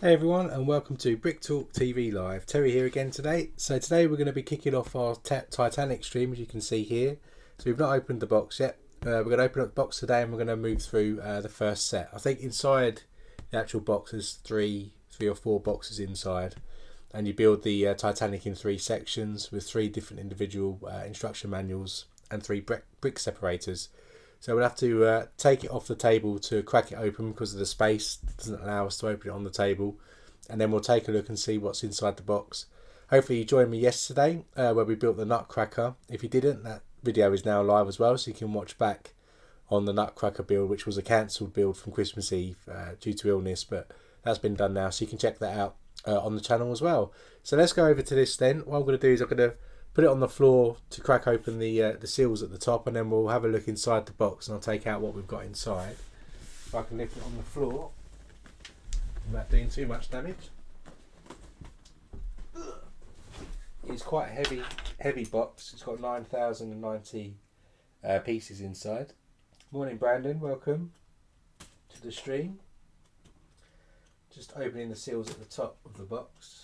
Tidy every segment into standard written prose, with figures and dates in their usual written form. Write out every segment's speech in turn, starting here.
Hey everyone, and welcome to Brick Talk TV Live. Terry here again today. So today we're going to be kicking off our Titanic stream, as you can see here. So we've not opened the box yet. We're going to open up the box today and we're going to move through the first set. I think inside the actual box there's three or four boxes inside, and you build the Titanic in 3 sections with 3 different individual instruction manuals and 3 brick separators. So we'll have to take it off the table to crack it open because of the space doesn't allow us to open it on the table, and then we'll take a look and see what's inside the box. Hopefully you joined me yesterday where we built the Nutcracker. If you didn't, that video is now live as well, so you can watch back on the Nutcracker build, which was a cancelled build from Christmas Eve due to illness, but that's been done now, so you can check that out on the channel as well. So let's go over to this then. What I'm going to do is I'm going to put it on the floor to crack open the seals at the top, and then we'll have a look inside the box and I'll take out what we've got inside. If I can lift it on the floor without doing too much damage. It's quite a heavy box. It's got 9,090 pieces inside. Morning Brandon, welcome to the stream. Just opening the seals at the top of the box.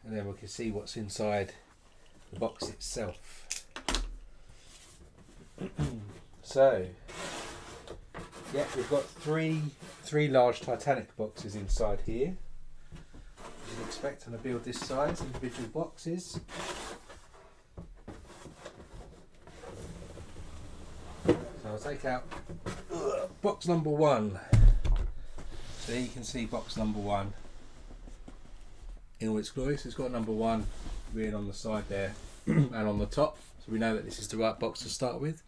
And then we can see what's inside the box itself. So, yeah, we've got three large Titanic boxes inside here. As you'd expect on a build this size, individual boxes. So I'll take out box number 1. So you can see box number 1. In all its glory. So it's got number 1 written on the side there and on the top, so we know that this is the right box to start with.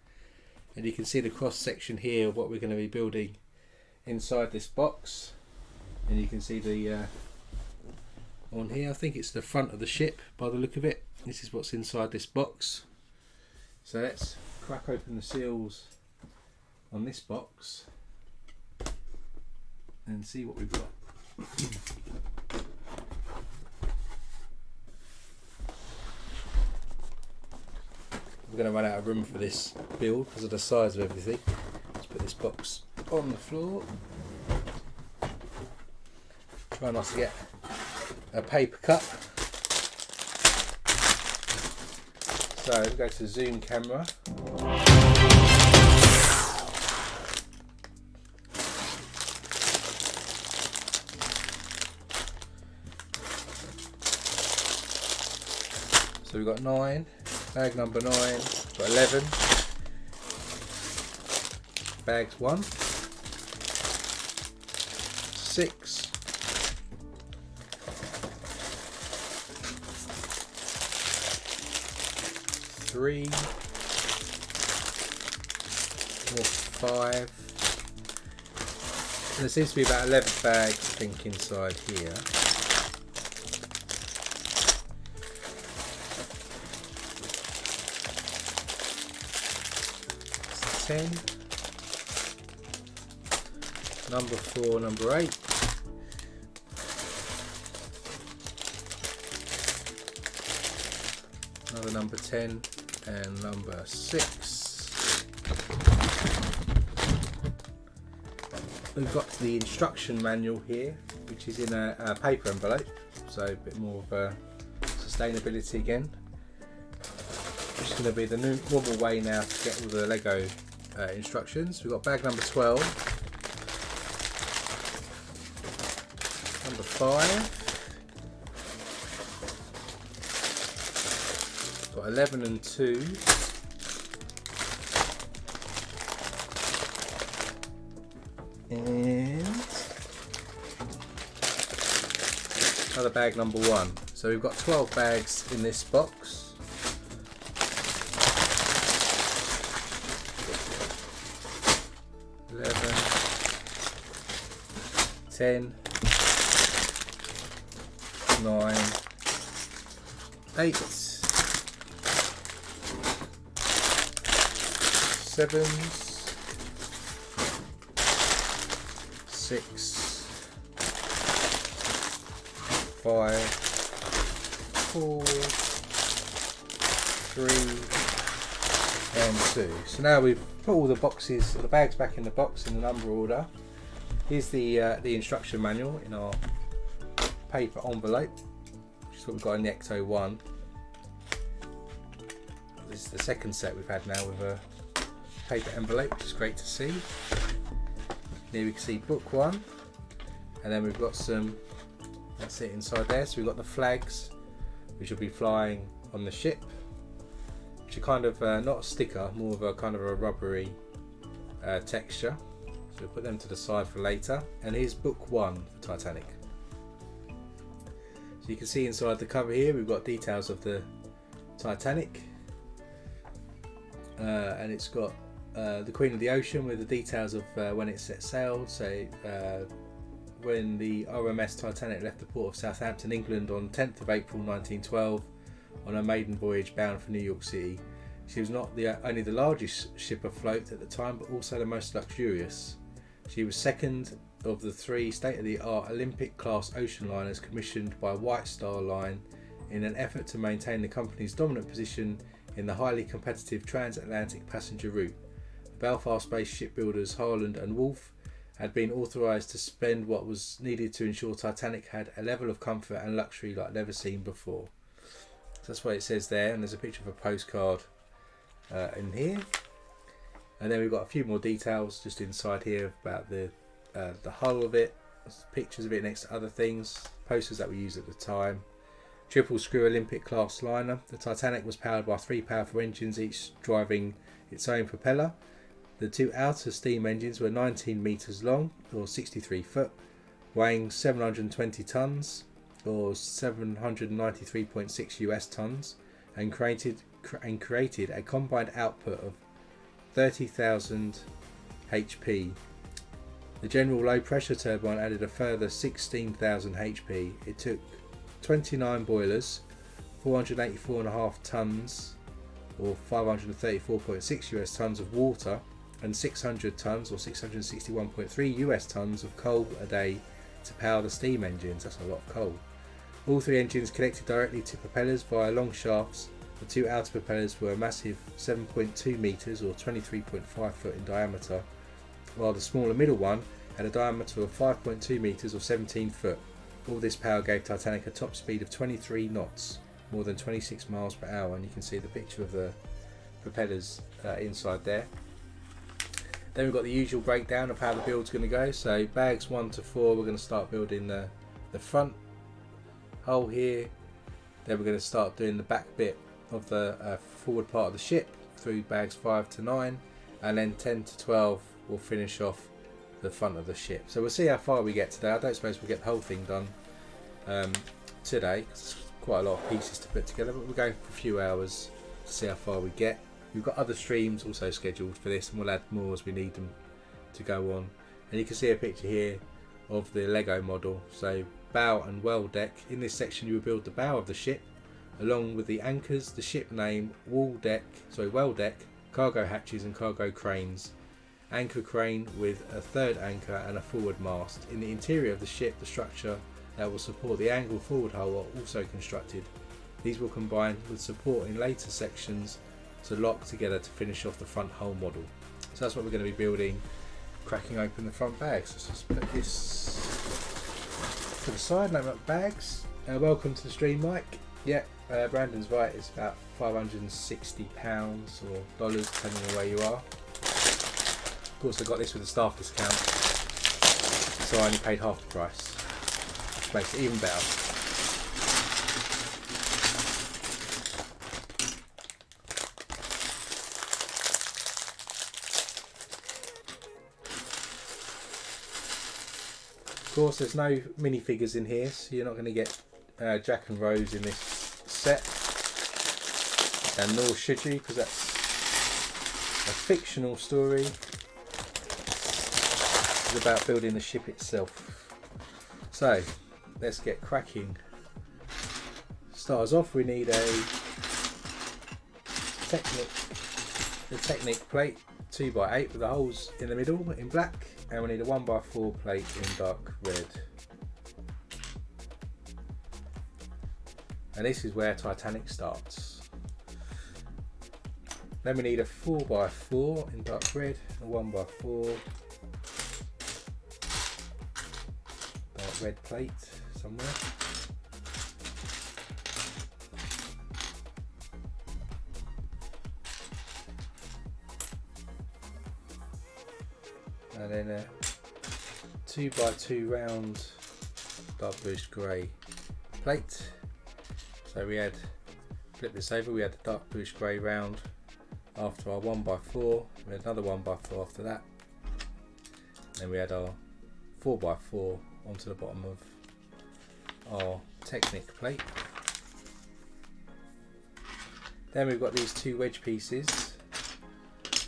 And you can see the cross section here of what we're going to be building inside this box, and you can see the on here, I think it's the front of the ship by the look of it. This is what's inside this box. So let's crack open the seals on this box and see what we've got. We're going to run out of room for this build because of the size of everything. Let's put this box on the floor. Try not to get a paper cut. So we'll go to zoom camera. So we've got 9. Bag number 9, got 11, bags 1, 6, 3, 4, 5, and there seems to be about 11 bags I think inside here. 10, number 4, number 8, another number 10 and number 6. We've got the instruction manual here, which is in a paper envelope, so a bit more of sustainability again. It's going to be the normal way now to get all the LEGO instructions. We've got bag number 12, number 5, got 11 and 2, and another bag number 1. So we've got 12 bags in this box. 10, 9, 8, 7, 6, 5, 4, 3, and 2. So now we've put all the boxes, the bags back in the box in the number order. Here's the instruction manual in our paper envelope, which is what we've got in the Ecto 1. This is the second set we've had now with a paper envelope, which is great to see. Here we can see book 1, and then we've got some, that's it inside there. So we've got the flags, which will be flying on the ship, which are kind of not a sticker, more of a kind of a rubbery texture. So we'll put them to the side for later. And here's book 1 for Titanic. So you can see inside the cover here we've got details of the Titanic, and it's got the Queen of the Ocean with the details of when it set sail. So when the RMS Titanic left the port of Southampton, England on 10th of April 1912 on a maiden voyage bound for New York City. She was not only the largest ship afloat at the time, but also the most luxurious. She was second of the 3 state-of-the-art Olympic-class ocean liners commissioned by White Star Line in an effort to maintain the company's dominant position in the highly competitive transatlantic passenger route. The Belfast-based shipbuilders Harland and Wolff had been authorised to spend what was needed to ensure Titanic had a level of comfort and luxury like never seen before. So that's what it says there, and there's a picture of a postcard in here. And then we've got a few more details just inside here about the hull of it, pictures of it next to other things, posters that we used at the time. Triple screw Olympic class liner. The Titanic was powered by 3 powerful engines, each driving its own propeller. The 2 outer steam engines were 19 metres long, or 63 foot, weighing 720 tonnes, or 793.6 US tonnes, and created a combined output of 30,000 HP. The general low pressure turbine added a further 16,000 HP. It took 29 boilers, 484.5 tonnes, or 534.6 US tonnes of water, and 600 tonnes, or 661.3 US tonnes of coal a day to power the steam engines. That's a lot of coal. All 3 engines connected directly to propellers via long shafts. The 2 outer propellers were a massive 7.2 metres, or 23.5 foot in diameter, while the smaller middle one had a diameter of 5.2 metres, or 17 foot. All this power gave Titanic a top speed of 23 knots, more than 26 miles per hour, and you can see the picture of the propellers inside there. Then we've got the usual breakdown of how the build's going to go. So bags 1 to 4, we're going to start building the front hull here. Then we're going to start doing the back bit of the forward part of the ship through bags 5 to 9, and then 10 to 12 we'll finish off the front of the ship. So we'll see how far we get today. I don't suppose we'll get the whole thing done today, 'cause it's quite a lot of pieces to put together, but we're going for a few hours to see how far we get. We've got other streams also scheduled for this, and we'll add more as we need them to go on. And you can see a picture here of the Lego model. So bow and well deck. In this section you will build the bow of the ship along with the anchors, the ship name, well deck, cargo hatches and cargo cranes. Anchor crane with a third anchor and a forward mast. In the interior of the ship, the structure that will support the angled forward hull are also constructed. These will combine with support in later sections to lock together to finish off the front hull model. So that's what we're going to be building, cracking open the front bags. So let's put this to the side, open up bags. Welcome to the stream, Mike. Yeah, Brandon's right, it's about £560 or dollars depending on where you are. Of course I got this with a staff discount, so I only paid half the price, which makes it even better. Of course there's no minifigures in here, so you're not going to get Jack and Rose in this set, and nor should you, because that's a fictional story. It's about building the ship itself. So let's get cracking. Start us off, we need a Technic plate 2x8 with the holes in the middle in black, and we need a 1x4 plate in dark red. And this is where Titanic starts. Then we need a 4x4 in dark red, a 1x4 dark red plate somewhere. And then a 2x2 round dark bluish grey plate. So we had, flip this over, we had the dark bluish grey round after our 1x4, we had another 1x4 after that, then we had our 4x4 onto the bottom of our Technic plate. Then we've got these two wedge pieces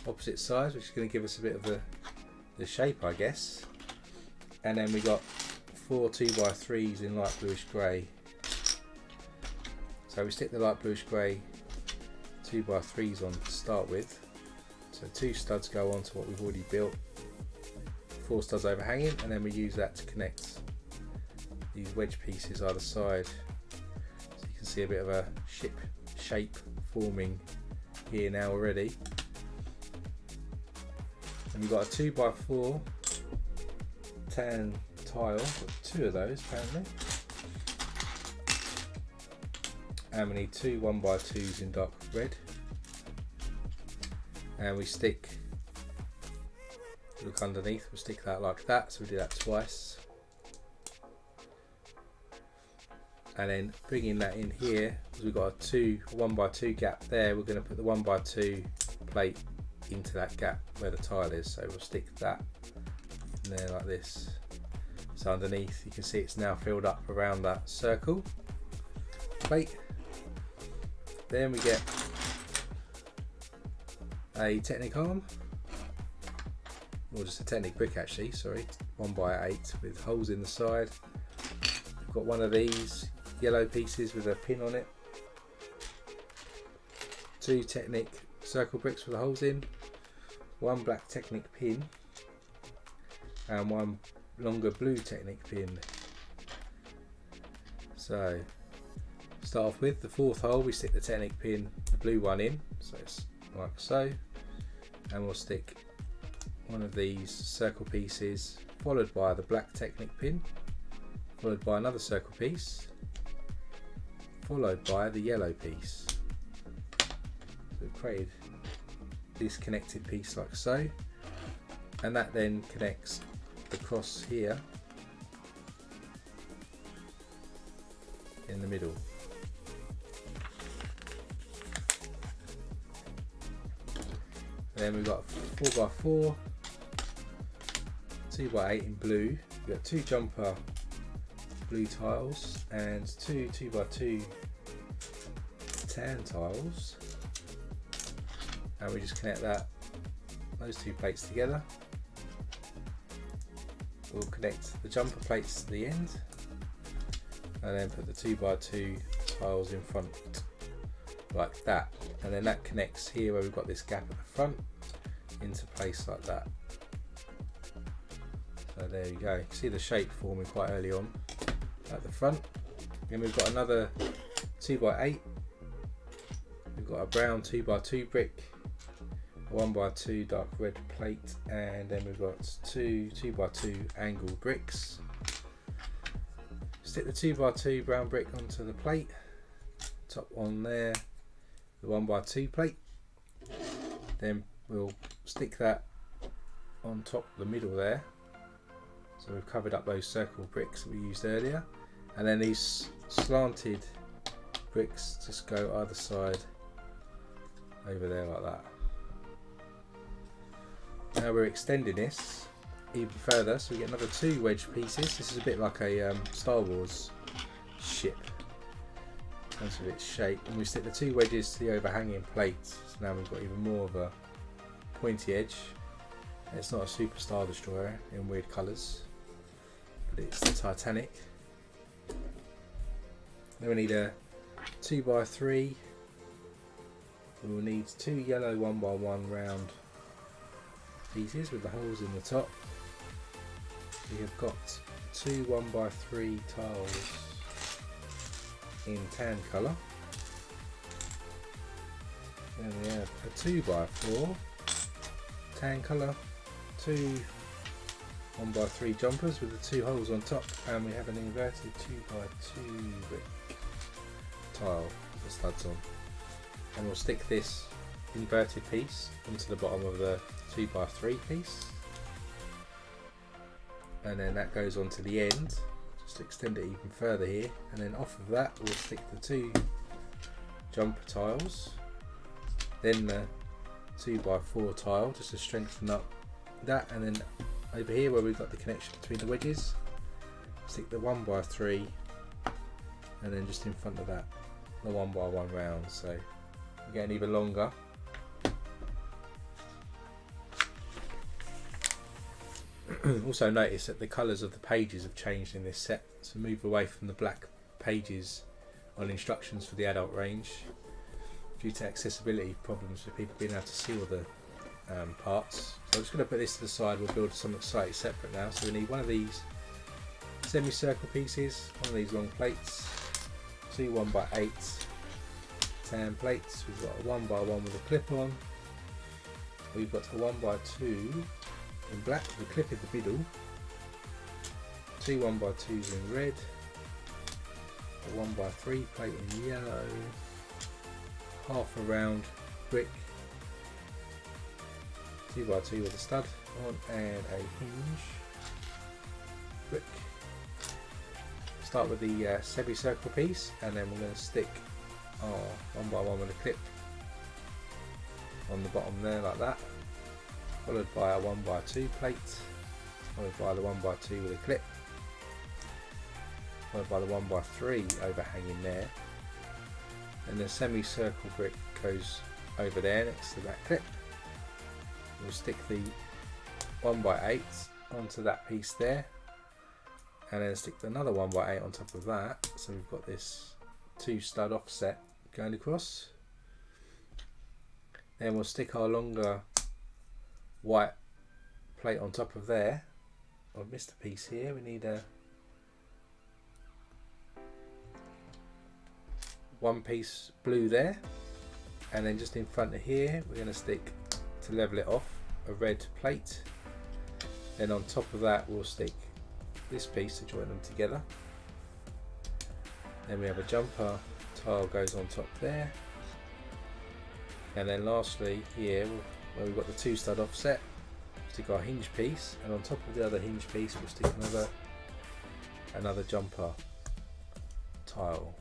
opposite sides, which is going to give us a bit of the shape, I guess. And then we got 4 2x3s in light bluish grey. So we stick the light bluish grey 2x3s on to start with. So 2 studs go onto what we've already built, 4 studs overhanging, and then we use that to connect these wedge pieces either side. So you can see a bit of a ship shape forming here now already. And we've got a 2x4 tan tile, got 2 of those apparently. And we need 2 1x2s in dark red. And we stick, look underneath, we'll stick that like that, so we do that twice. And then bringing that in here, because we've got a 1x2 gap there, we're going to put the 1x2 plate into that gap where the tile is, so we'll stick that in there like this. So underneath you can see it's now filled up around that circle plate. Then we get a Technic arm, or just a Technic brick actually, sorry, 1x8 with holes in the side. We've got one of these yellow pieces with a pin on it, 2 Technic circle bricks with the holes in, 1 black Technic pin, and 1 longer blue Technic pin. So start off with the 4th hole, we stick the Technic pin, the blue one in, so it's like so, and we'll stick one of these circle pieces followed by the black Technic pin, followed by another circle piece, followed by the yellow piece. So we've created this connected piece like so, and that then connects across here in the middle. Then we've got 4x4, 2x8 in blue. We've got 2 jumper blue tiles and 2 2x2 tan tiles, and we just connect those 2 plates together. We'll connect the jumper plates to the end and then put the 2x2 tiles in front like that, and then that connects here where we've got this gap at the front into place like that. So there you go, you can see the shape forming quite early on at the front. Then we've got another 2x8, we've got a brown 2x2 brick, a 1x2 dark red plate, and then we've got 2 2x2 angle bricks. Stick the 2x2 brown brick onto the plate, top one there, the 1x2 plate, then we'll stick that on top of the middle there, so we've covered up those circle bricks that we used earlier, and then these slanted bricks just go either side over there like that. Now we're extending this even further, so we get another 2 wedge pieces. This is a bit like a Star Wars ship in terms of its shape, and we stick the 2 wedges to the overhanging plates, so now we've got even more of a pointy edge. It's not a Super Star Destroyer in weird colours, but it's the Titanic. Then we need a 2x3. We'll need 2 yellow 1x1 round pieces with the holes in the top. We have got 2 1x3 tiles in tan colour, Then we have a 2x4 tan colour, two 1x3 jumpers with the 2 holes on top, and we have an inverted 2x2 brick tile with the studs on. And we'll stick this inverted piece into the bottom of the 2x3 piece, and then that goes on to the end, just to extend it even further here, and then off of that we'll stick the 2 jumper tiles, then the 2x4 tile just to strengthen up that, and then over here where we've got the connection between the wedges, stick the 1x3, and then just in front of that the 1x1 round, so we're getting even longer. Also notice that the colours of the pages have changed in this set, so move away from the black pages on instructions for the adult range due to accessibility problems with people being able to see all the parts. So I'm just going to put this to the side. We'll build something slightly separate now. So we need one of these semicircle pieces, one of these long plates, 2 1x8 tan plates. We've got a 1x1 with a clip on. We've got a 1x2 in black with a clip in the middle, 2 1x2s in red, a 1x3 plate in yellow, half a round brick 2x2 with a stud on, and a hinge brick. Start with the semicircle piece, and then we're going to stick our 1x1 with a clip on the bottom there like that, followed by a 1x2 plate, followed by the 1x2 with a clip, followed by the 1x3 overhanging there, and the semicircle brick goes over there next to that clip. We'll stick the 1x8 onto that piece there, and then stick another 1x8 on top of that, so we've got this 2 stud offset going across. Then we'll stick our longer white plate on top of there. I've missed a piece here, we need a 1 piece blue there, and then just in front of here we're going to stick, to level it off, a red plate. Then on top of that we'll stick this piece to join them together. Then we have a jumper tile goes on top there, and then lastly here where we've got the 2 stud offset, stick our hinge piece, and on top of the other hinge piece we'll stick another jumper tile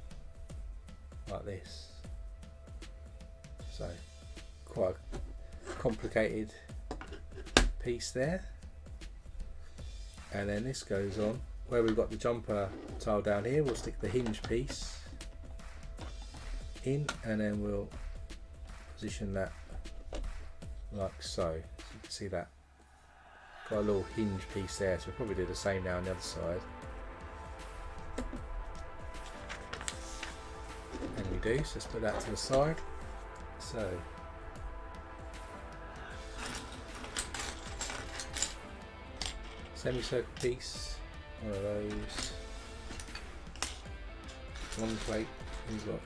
like this. So quite a complicated piece there. And then this goes on where we've got the jumper tile down here, we'll stick the hinge piece in, and then we'll position that like so. So you can see that got a little hinge piece there, so we'll probably do the same now on the other side. And we do, so let's put that to the side. So semicircle piece, one of those, long plate, we've got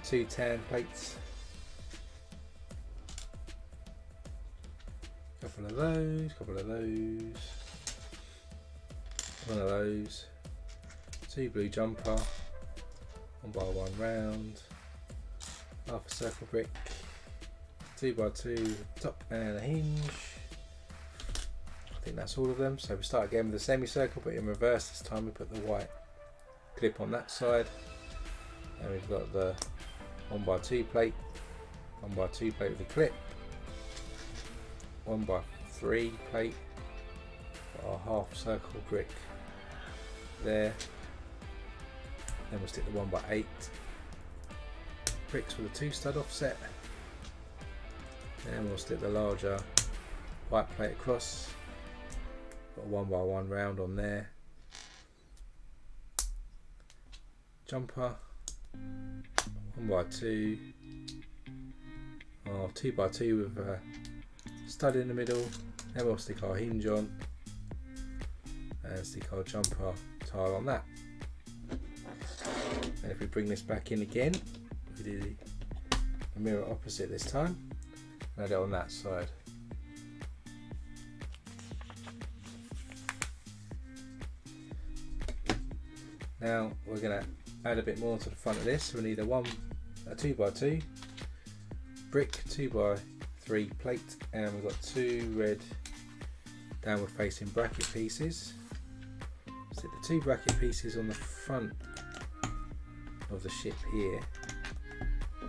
2 tan plates, couple of those, one of those, 2 blue jumper, 1x1 round, half a circle brick, 2x2 top and a hinge. I think that's all of them. So we start again with the semicircle, but in reverse this time. We put the white clip on that side, and we've got the 1x2 plate, 1x2 plate with a clip, 1x3 plate, got our half circle brick there. Then we'll stick the 1x8 bricks with a 2 stud offset. Then we'll stick the larger white plate across. Got a 1x1 round on there. Jumper, 1x2, or 2x2 with a stud in the middle. Then we'll stick our hinge on and stick our jumper tile on that. And if we bring this back in again, we do the mirror opposite this time. Add it on that side. Now we're going to add a bit more to the front of this. So we need a 2x2 brick 2x3 plate, and we've got 2 red downward facing bracket pieces. Stick the 2 bracket pieces on the front of the ship here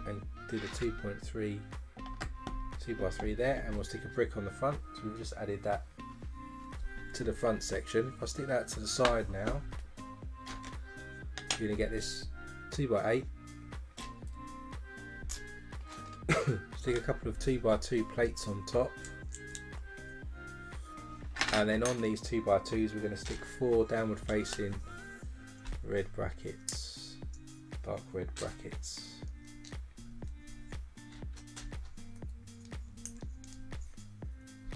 and do the 2.3 2x3 there, and we'll stick a brick on the front. So we've just added that to the front section. If I stick that to the side now, you're going to get this 2x8. Stick a couple of 2x2 plates on top, and then on these 2x2s we're going to stick 4 downward facing red brackets, dark red brackets.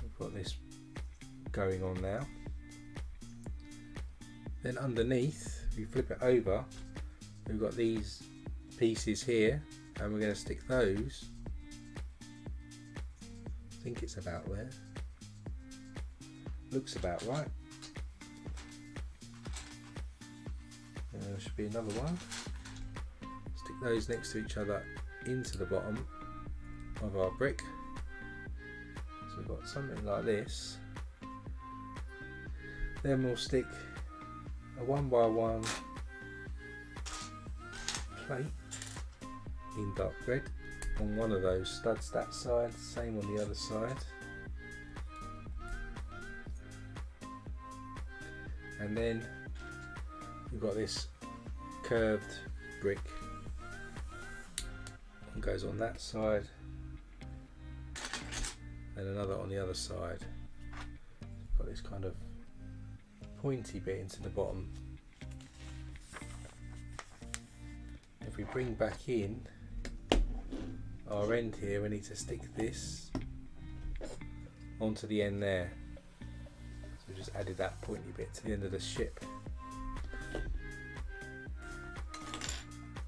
We've got this going on now. Then underneath, if you flip it over, we've got these pieces here, and we're going to stick those, I think it's about there, looks about right. There should be another one. Stick those next to each other into the bottom of our brick. So we've got something like this. Then we'll stick a 1x1 plate in dark red on one of those studs that side, same on the other side. And then we've got this curved brick that goes on that side, and another on the other side. Got this kind of pointy bit into the bottom. If we bring back in our end here, we need to stick this onto the end there. So we just added that pointy bit to the end of the ship.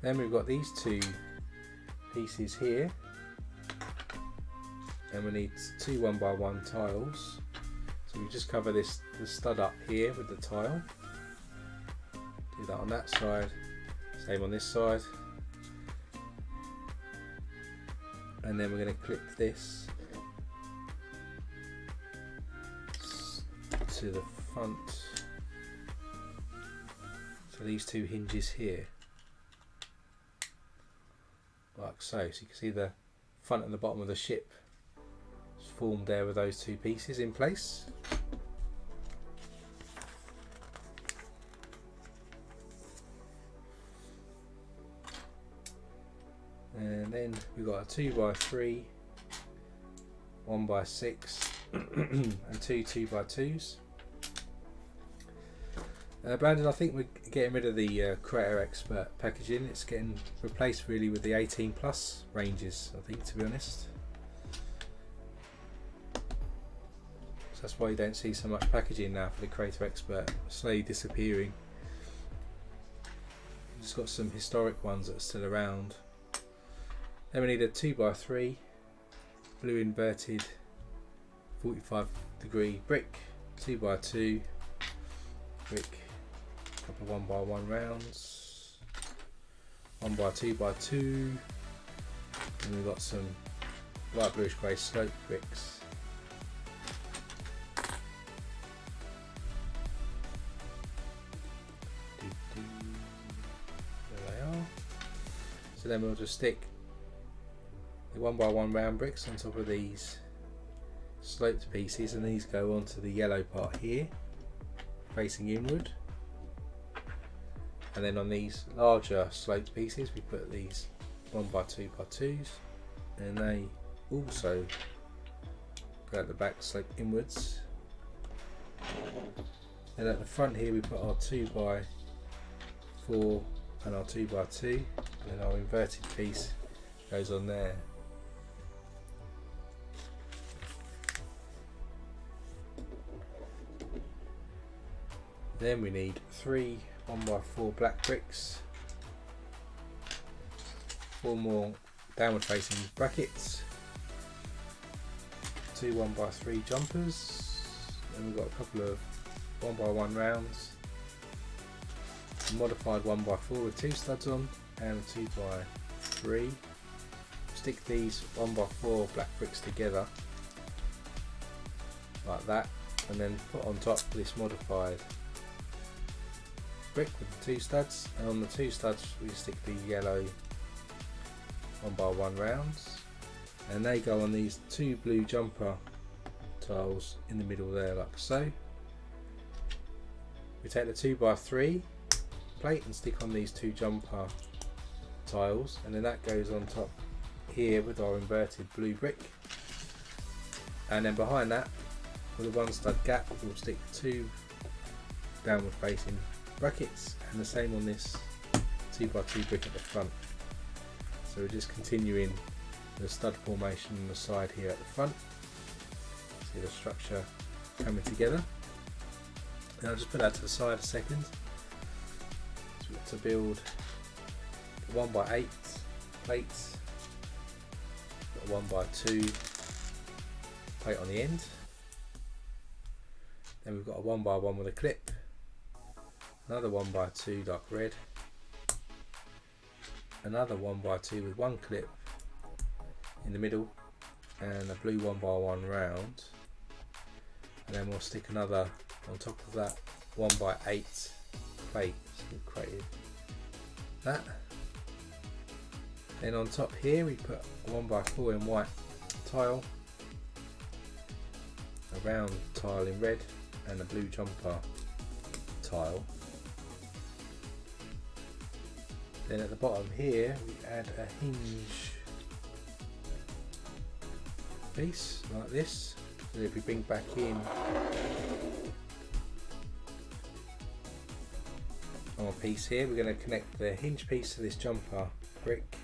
Then we've got these 2 pieces here, and we need 2 1x1 tiles. So we just cover the stud up here with the tile. Do that on that side, same on this side. And then we're going to clip this to the front. So these 2 hinges here, like so. So you can see the front and the bottom of the ship is formed there with those 2 pieces in place. And then we've got a 2x3, 1x6 and 2 2x2s. Brandon, I think we're getting rid of the Creator Expert packaging. It's getting replaced really with the 18 plus ranges, I think, to be honest. So that's why you don't see so much packaging now for the Creator Expert, slowly disappearing. We've just got some historic ones that are still around. Then we need a 2x3 blue inverted 45-degree brick, 2x2 brick, a couple of 1x1 rounds, 1x2x2, and we've got some light bluish grey slope bricks. There they are. So then we'll just stick the 1x1 round bricks on top of these sloped pieces, and these go onto the yellow part here facing inward, and then on these larger sloped pieces we put these 1x2x2s, and they also go at the back slope inwards. And at the front here we put our 2x4 and our 2x2, and then our inverted piece goes on there. Then we need 3 1x4 black bricks, 4 more downward facing brackets, 2 1x3 jumpers, and we've got a couple of 1x1 rounds, a modified 1x4 with 2 studs on, and a 2x3. Stick these 1x4 black bricks together like that, and then put on top this modified brick with the 2 studs, and on the 2 studs we stick the yellow 1x1 rounds, and they go on these 2 blue jumper tiles in the middle there, like so. We take the 2x3 plate and stick on these 2 jumper tiles, and then that goes on top here with our inverted blue brick, and then behind that with a 1 stud gap we'll stick 2 downward facing brackets, and the same on this 2x2 brick at the front. So we're just continuing the stud formation on the side here at the front. See the structure coming together. And I'll just put that to the side a second. So we've got to build 1x8 plates, got a 1x2 plate on the end. Then we've got a 1x1 with a clip, another 1x2 dark red, another 1x2 with 1 clip in the middle, and a blue 1x1 round, and then we'll stick another on top of that 1x8 plate. So we've created that. Then on top here we put a 1x4 in white tile, a round tile in red, and a blue jumper tile. Then at the bottom here we add a hinge piece like this. So if we bring back in our piece here, we're going to connect the hinge piece to this jumper brick,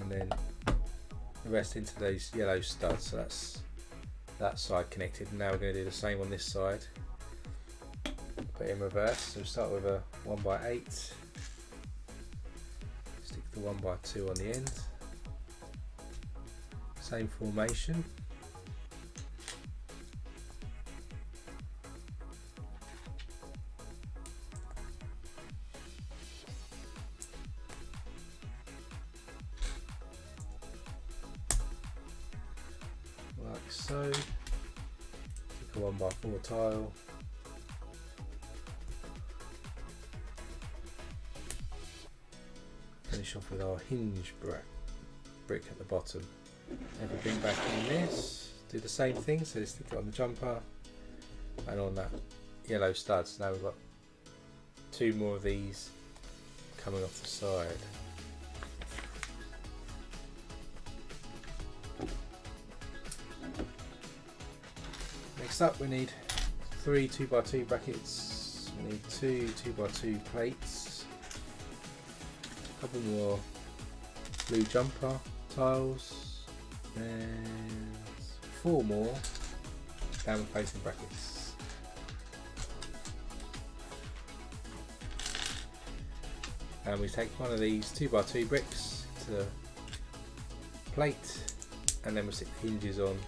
and then the rest into those yellow studs. So that's that side connected, and now we're going to do the same on this side, but in reverse. So we start with a 1x8, stick the 1x2 on the end, same formation, like so. Take a 1x4 tile, finish off with our hinge brick at the bottom. Everything back in this, do the same thing, so stick it on the jumper and on that yellow stud. So now we've got 2 more of these coming off the side. Next up we need 3 2x2 brackets, we need 2 2x2 plates, a couple more blue jumper tiles, and 4 more downward facing brackets. And we take one of these 2x2 bricks to the plate, and then we stick the hinges on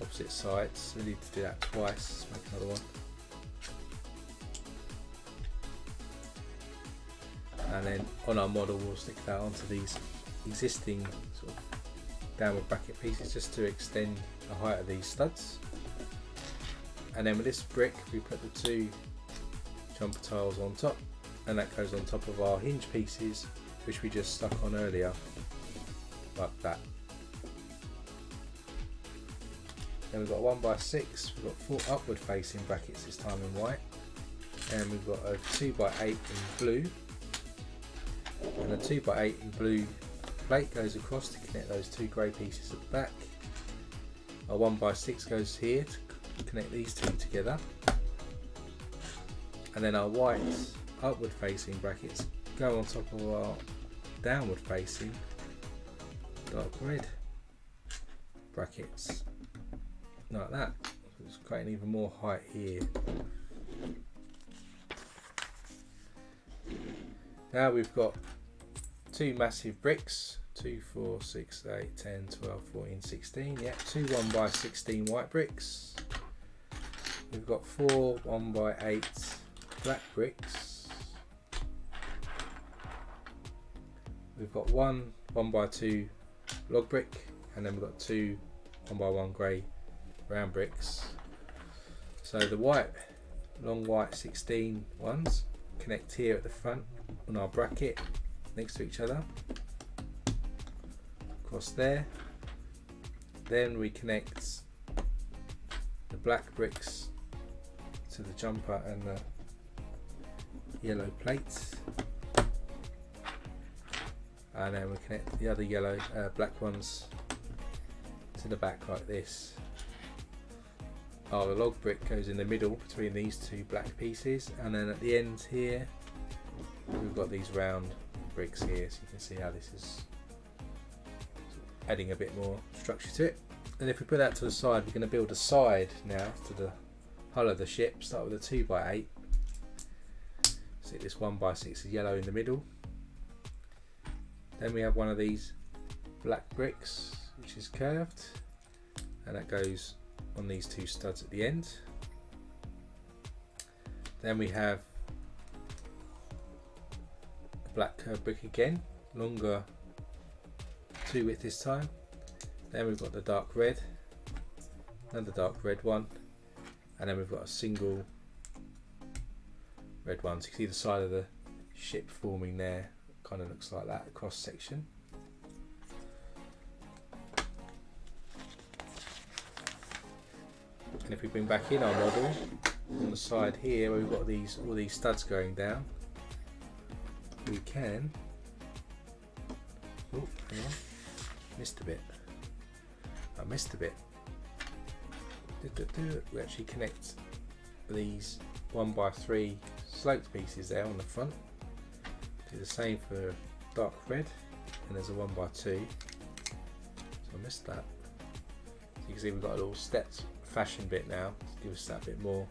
opposite sides. We need to do that twice. Let's make another one. And then on our model we'll stick that onto these existing sort of downward bracket pieces just to extend the height of these studs. And then with this brick we put the 2 jumper tiles on top, and that goes on top of our hinge pieces which we just stuck on earlier, like that. Then we've got 1x6, we've got 4 upward facing brackets this time in white, and we've got a 2x8 in blue, and a 2x8 in blue plate goes across to connect those 2 grey pieces at the back. Our 1x6 goes here to connect these 2 together, and then our white upward facing brackets go on top of our downward facing dark red brackets, like that. So it's creating even more height here. Now we've got two massive bricks, 2, 4, 6, 8, 10, 12, 14, 16, yeah, two 1x16 white bricks. We've got four 1x8 black bricks. We've got one 1x2 log brick, and then we've got two 1x1 grey round bricks. So the white, long white 16 ones connect here at the front on our bracket next to each other, across there. Then we connect the black bricks to the jumper and the yellow plates, and then we connect the other yellow black ones to the back like this. The log brick goes in the middle between these two black pieces, and then at the end here we've got these round bricks here, so you can see how this is adding a bit more structure to it. And if we put that to the side, we're going to build a side now to the hull of the ship. Start with a 2x8, stick this 1x6 yellow in the middle. Then we have one of these black bricks which is curved, and that goes on these two studs at the end. Then we have a black curved brick again, longer 2 width this time. Then we've got the dark red, another dark red one, and then we've got a single red one. So you can see the side of the ship forming there, kind of looks like that, cross section. And if we bring back in our model, on the side here where we've got all these studs going down, we can, oh hang on, missed a bit, I missed a bit. We actually connect these 1x3 sloped pieces there on the front. Do the same for dark red, and there's a 1x2, so I missed that. So you can see we've got a little stepped fashion bit now to give us that bit more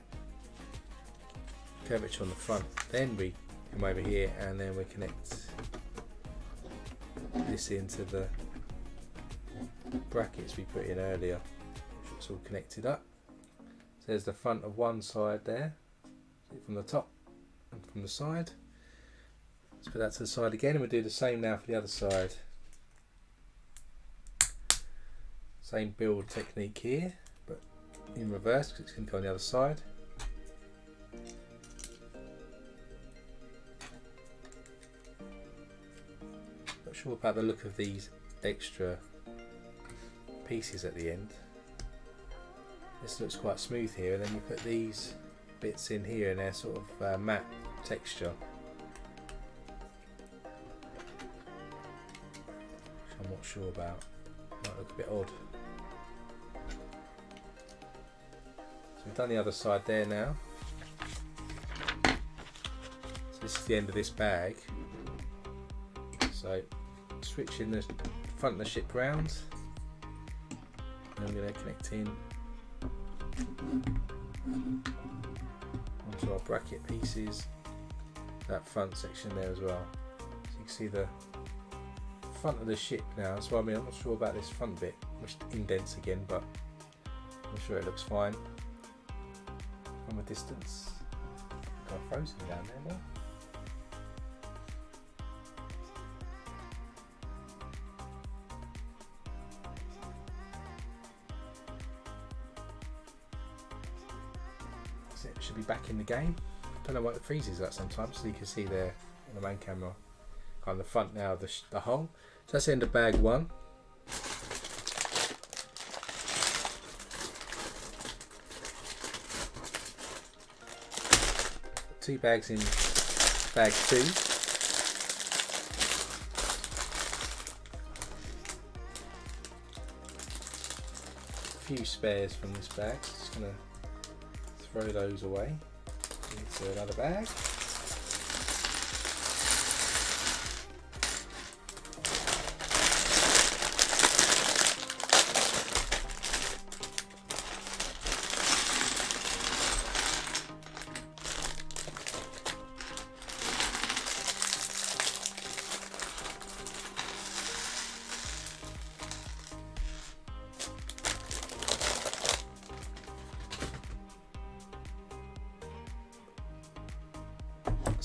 curvature on the front. Then we come over here and then we connect this into the brackets we put in earlier, which it's all connected up. So there's the front of one side there, from the top and from the side. Let's put that to the side again, and we'll do the same now for the other side. Same build technique here, but in reverse because it's going to go on the other side. Not sure about the look of these extra pieces at the end. This looks quite smooth here, and then you put these bits in here and they're sort of matte texture, which I'm not sure about. Might look a bit odd. So we've done the other side there now. So this is the end of this bag. So switching the front of the ship round, and I'm going to connect in onto our bracket pieces, that front section there as well. So you can see the front of the ship now. So I mean, I'm not sure about this front bit, which indents again, but I'm sure it looks fine from a distance. Got frozen down there now. So it should be back in the game. I don't know what it freezes at sometimes, so you can see there on the main camera, kind of the front now of the hull. So that's the end of bag one. Two bags in bag two. A few spares from this bag, so just going to throw those away into another bag.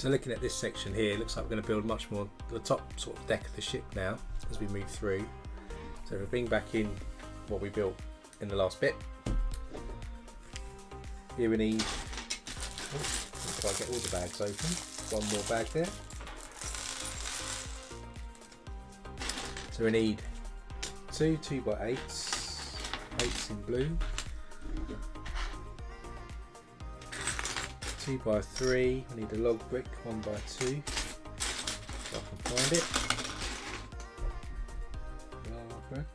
So looking at this section here, it looks like we're going to build much more the top sort of deck of the ship now as we move through. So if we bring back in what we built in the last bit, here we need, if I get all the bags open, one more bag there. So we need two 2x8s, 8s in blue, 2x3, we need a log brick 1x2, if I can find it. Log brick.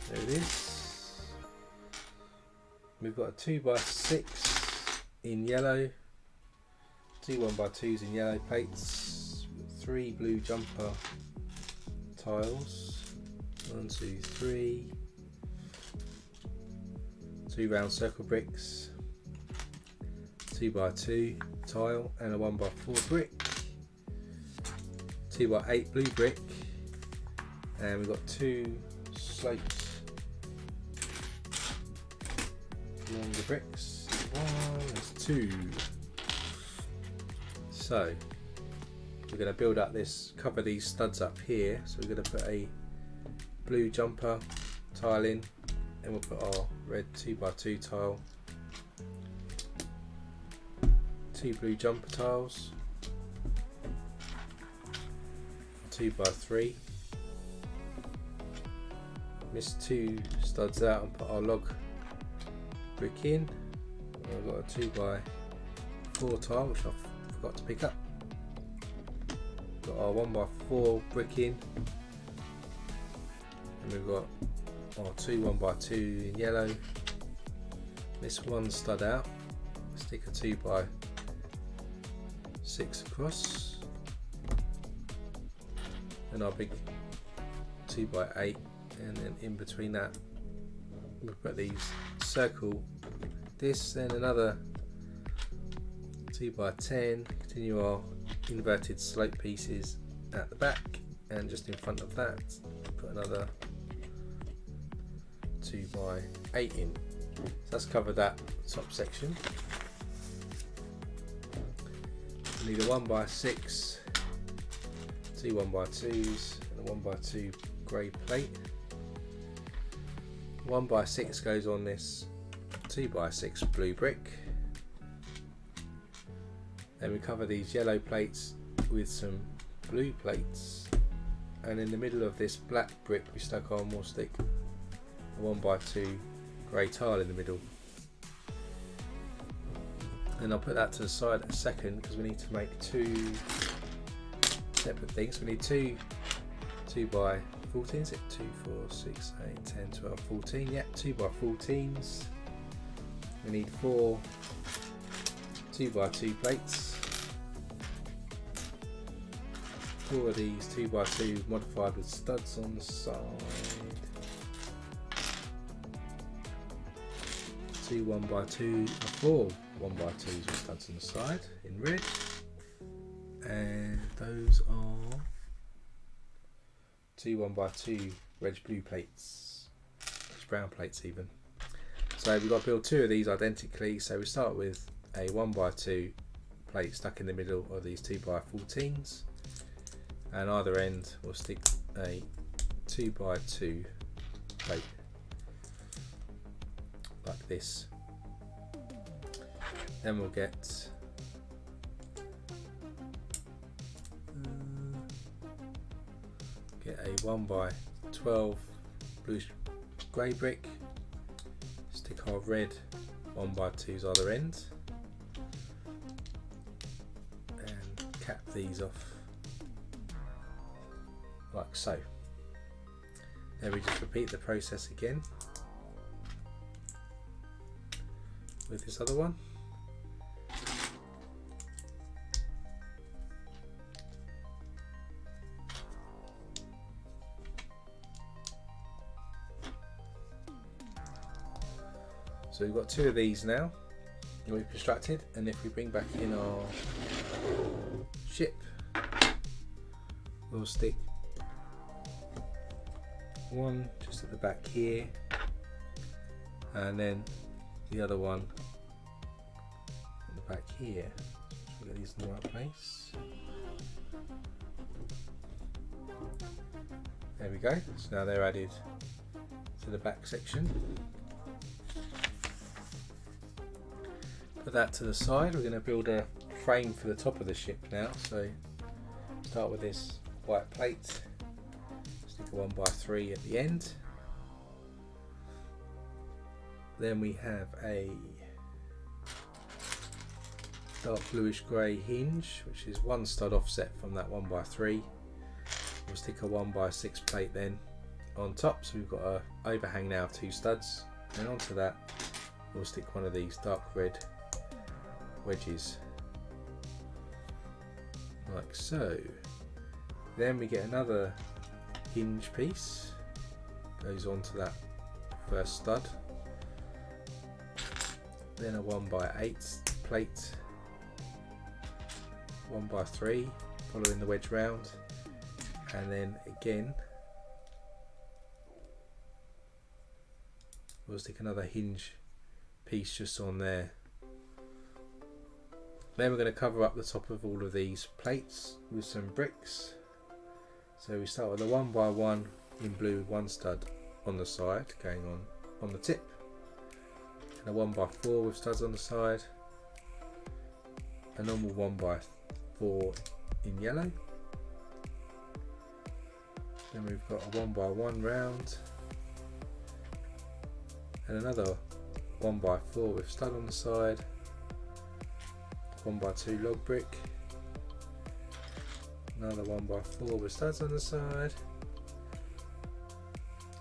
There it is. We've got a 2x6 in yellow, 2 1x2s in yellow plates, 3 blue jumper tiles, 1, 2, 3, 2 round circle bricks, 2x2 tile and a 1x4 brick, 2x8 blue brick, and we've got 2 sloped longer bricks. 1, there's 2. So we're going to build up this, cover these studs up here. So we're going to put a blue jumper tile in, and we'll put our red 2x2 tile, 2 blue jumper tiles, 2x3, miss 2 studs out and put our log brick in. I've got a 2x4 tile which I forgot to pick up. Got our 1x4 brick in, and we've got our 2 1x2 in yellow. Miss 1 stud out, stick a 2x6 across, and our big 2x8, and then in between that we've got these circle this, then another 2x10, continue our inverted slope pieces at the back, and just in front of that put another 2x8 in. So that's covered that top section. We need a 1x6, 2 1x2s and a 1x2 grey plate. 1x6 goes on this 2x6 blue brick. Then we cover these yellow plates with some blue plates, and in the middle of this black brick we stuck on, we'll stick a 1x2 grey tile in the middle. And I'll put that to the side a second because we need to make 2 separate things. We need 2 2x14s, is it 2, 4, 6, 8, 10, 12, 14, yeah, 2x14s. We need 4 2x2 plates, 4 of these 2x2 modified with studs on the side, 2 1x2, 4 1x2s with studs on the side in red, and those are 2 1x2 red blue plates, brown plates even. So we've got to build 2 of these identically, so we start with a 1x2 plate stuck in the middle of these 2x14s, and either end we'll stick a 2x2 plate like this. Then we'll get a 1x12 blue grey brick, stick our red 1x2s either end, and cap these off like so. Then we just repeat the process again with this other one. So we've got 2 of these now that we've constructed, and if we bring back in our ship, we'll stick one just at the back here, and then the other one at the back here. Get these in the right place. There we go. So now they're added to the back section. Put that to the side. We're going to build a frame for the top of the ship now. So start with this white plate. Stick a 1x3 at the end. Then we have a dark bluish grey hinge, which is one stud offset from that 1x3. We'll stick a 1x6 plate then on top, so we've got a overhang now of 2 studs, and onto that we'll stick one of these dark red wedges like so. Then we get another hinge piece, goes onto that first stud, then a 1x8 plate, 1x3 following the wedge round, and then again we'll stick another hinge piece just on there. Then we're going to cover up the top of all of these plates with some bricks. So we start with a 1x1 in blue with 1 stud on the side going on the tip, and a 1x4 with studs on the side, a normal 1x4 in yellow. Then we've got a 1x1 round and another 1x4 with stud on the side, 1x2 log brick, another 1x4 with studs on the side.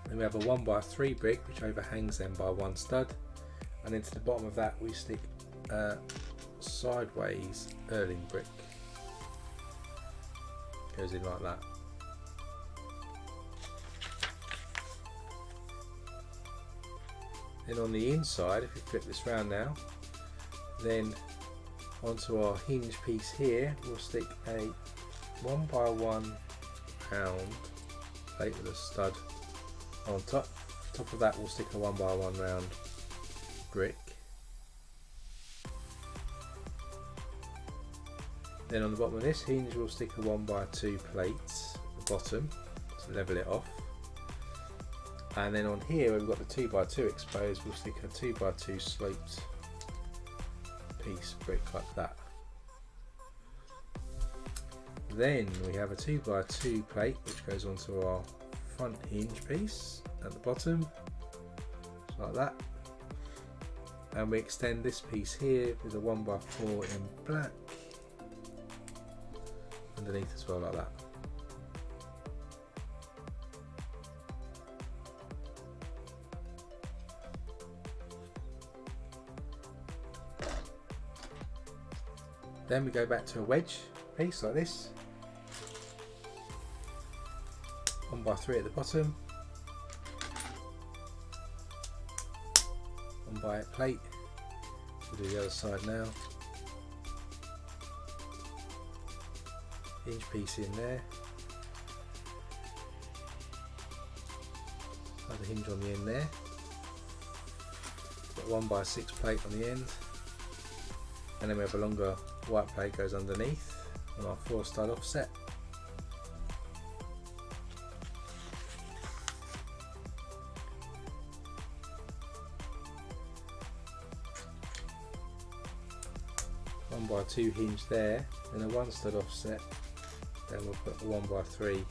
Then we have a 1x3 brick which overhangs them by 1 stud, and into the bottom of that we stick a sideways Erling brick. Goes in like that. Then on the inside, if we flip this round now, then onto our hinge piece here we'll stick a 1x1 round plate with a stud on top. Top of that we'll stick a 1x1 round brick. Then on the bottom of this hinge we'll stick a 1x2 plate at the bottom to level it off. And then on here where we've got the 2x2 exposed, we'll stick a 2x2 sloped piece brick like that. Then we have a 2x2 plate which goes onto our front hinge piece at the bottom, just like that. And we extend this piece here with a 1x4 in black underneath as well, like that. Then we go back to a wedge piece like this, 1x3 at the bottom, 1x8 plate. We'll do the other side now. Hinge piece in there, another hinge on the end there, got 1x6 plate on the end, and then we have a longer white plate goes underneath on our 4 stud offset. One by 2 hinge there, then a 1 stud offset, then we'll put the 1x3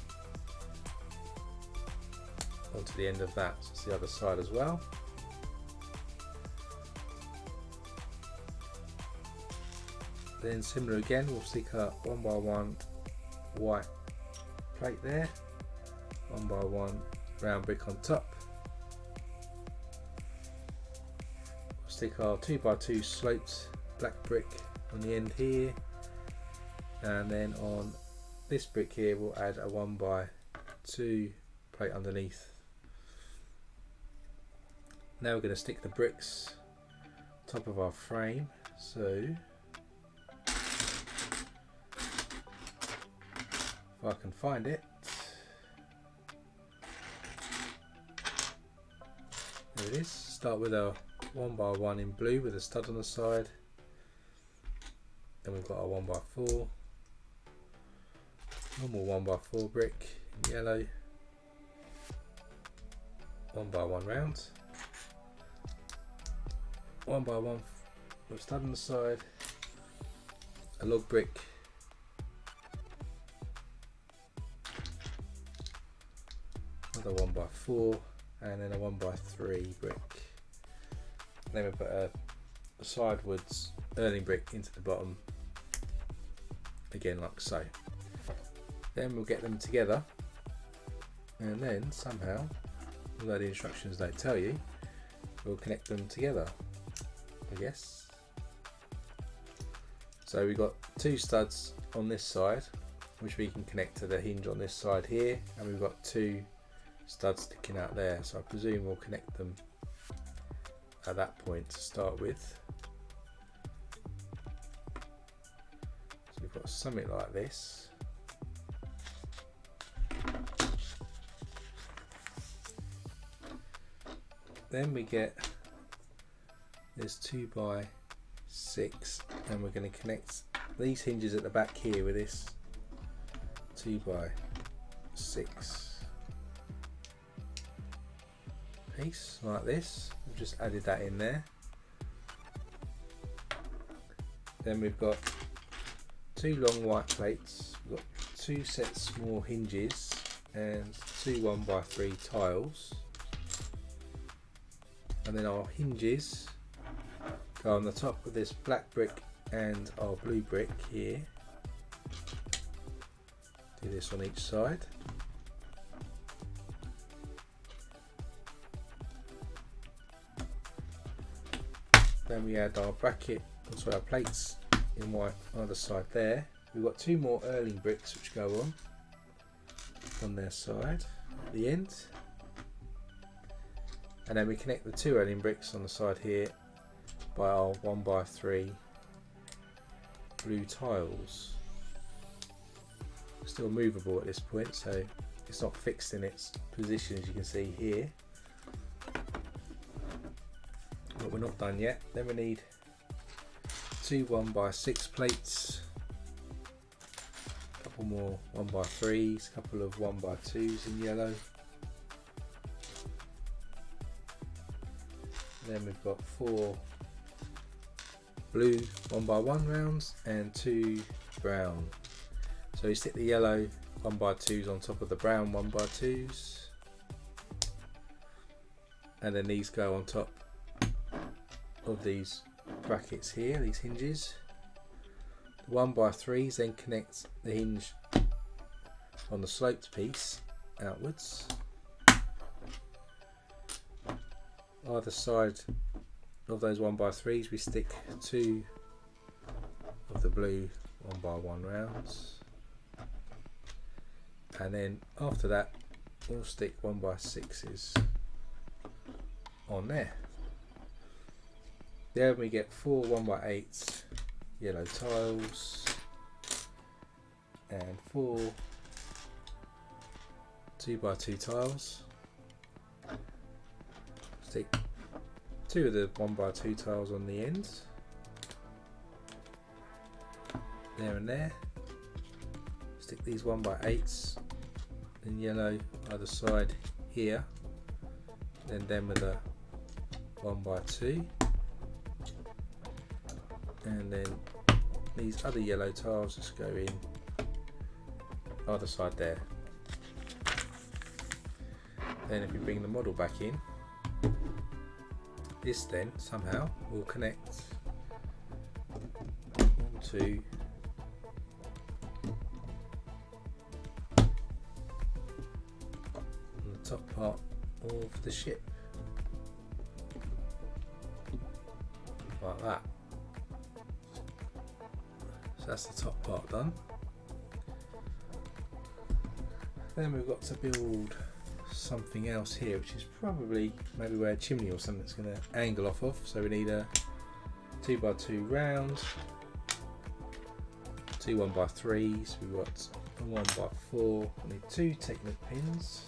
onto the end of that, so it's the other side as well. Then similar again, we'll stick a 1x1 white plate there, 1x1 round brick on top. We'll stick our 2x2 sloped black brick on the end here, and then on this brick here we'll add a 1x2 plate underneath. Now we're going to stick the bricks top of our frame, so if I can find it. There it is. Start with a 1x1 in blue with a stud on the side. Then we've got our 1x4, normal 1x4 brick in yellow, 1x1 round, 1x1 with stud on the side, a log brick, another 1x4, and then a 1x3 brick. Then we put a sidewards Erling brick into the bottom, again like so. Then we'll get them together, and then somehow, although the instructions don't tell you, we'll connect them together, I guess. So we've got two studs on this side, which we can connect to the hinge on this side here, and we've got two studs sticking out there, so I presume we'll connect them at that point to start with. So we've got something like this. Then we get this 2x6, and we're going to connect these hinges at the back here with this 2x6 piece like this. We've just added that in there. Then we've got two long white plates, we've got two sets more hinges and two 1x3 tiles, and then our hinges go on the top of this black brick and our blue brick here. Do this on each side. Then we add our bracket, also our plates in white on the side there. We've got two more Erling bricks which go on their side at the end. And then we connect the two Erling bricks on the side here by our 1x3 blue tiles. Still movable at this point, so it's not fixed in its position, as you can see here. But we're not done yet. Then we need two 1x6 plates, a couple more 1x3s, a couple of 1x2s in yellow. Then we've got four blue 1x1 rounds and two brown. So we stick the yellow 1x2s on top of the brown 1x2s, and then these go on top of these brackets here, these hinges. The 1x3s then connect the hinge on the sloped piece outwards. Either side of those 1x3s we stick two of the blue 1x1 rounds, and then after that we'll stick 1x6s on there. There we get four 1x8 yellow tiles and four 2x2 tiles. Stick two of the 1x2 tiles on the ends, there and there. Stick these 1x8s in yellow either side here, then them with a 1x2, and then these other yellow tiles just go in either side there. Then if we bring the model back in, this then somehow will connect onto the top part of the ship, like that. So that's the top part done. Then we've got to build something else here, which is probably maybe where a chimney or something's going to angle off of. So we need a 2x2 round, two 1x3s, we've got a 1x4, we need two Technic pins,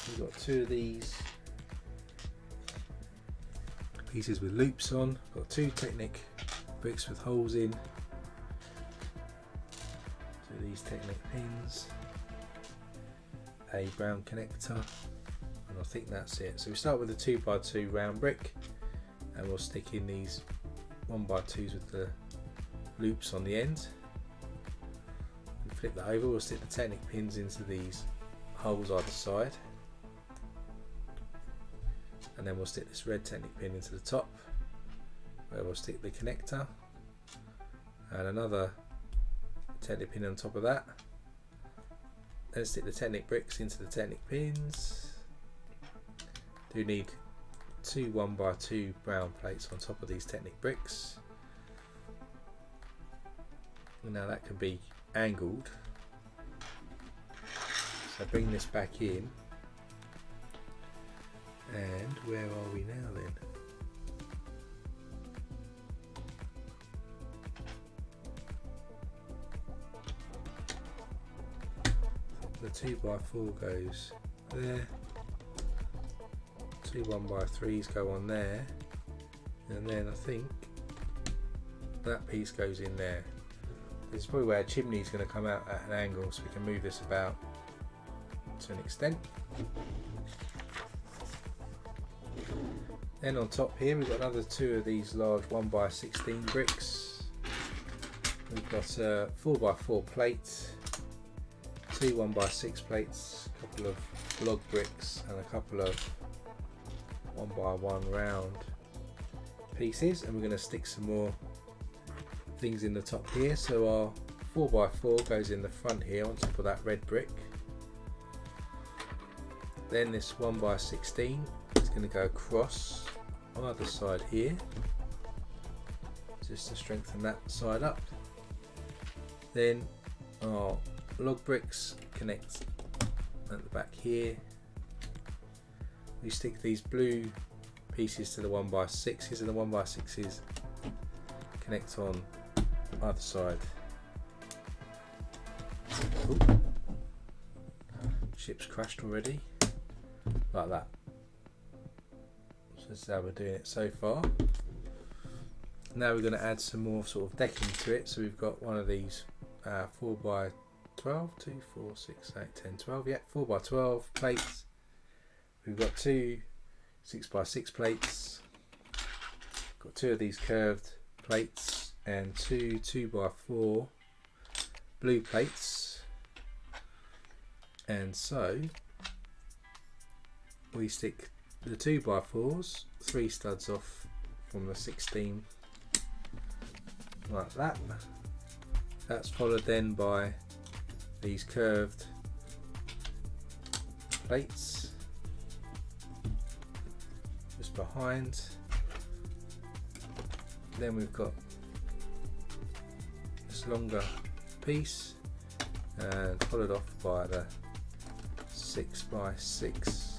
we've got two of these pieces with loops on. Got 2 Technic bricks with holes in. So these Technic pins, a brown connector, and I think that's it. So we start with a 2x2 round brick, and we'll stick in these 1x2s with the loops on the end. And flip that over, we'll stick the Technic pins into these holes either side, and then we'll stick this red Technic pin into the top, where we'll stick the connector, and another Technic pin on top of that. Then stick the Technic bricks into the Technic pins. Do need 2 1x2 brown plates on top of these Technic bricks. And now that can be angled. So bring this back in. And where are we now then? The 2x4 goes there, 2 1x3s go on there, and then I think that piece goes in there. This is probably where a chimney is going to come out at an angle, so we can move this about to an extent. Then on top here we've got another 2 of these large 1x16 bricks. We've got a 4x4 plate, 2 1x6 plates, a couple of log bricks, and a couple of 1x1 round pieces, and we're going to stick some more things in the top here. So our 4x4 goes in the front here on top of that red brick. Then this 1x16 is going to go across on either side here, just to strengthen that side up. Then our log bricks connect at the back here. We stick these blue pieces to the 1x6s, and the 1x6s connect on either side. Ooh. Ship's crashed already, like that. So this is how we're doing it so far. Now we're going to add some more sort of decking to it. So we've got one of these 4x12, 2, 4, 6, 8, 10, 12, yeah, 4x12 plates. We've got 2 6x6 plates, got 2 of these curved plates, and 2 2x4 blue plates. And so we stick the 2x4s 3 studs off from the 16 like that. That's followed then by these curved plates just behind. Then we've got this longer piece, and followed off by the 6x6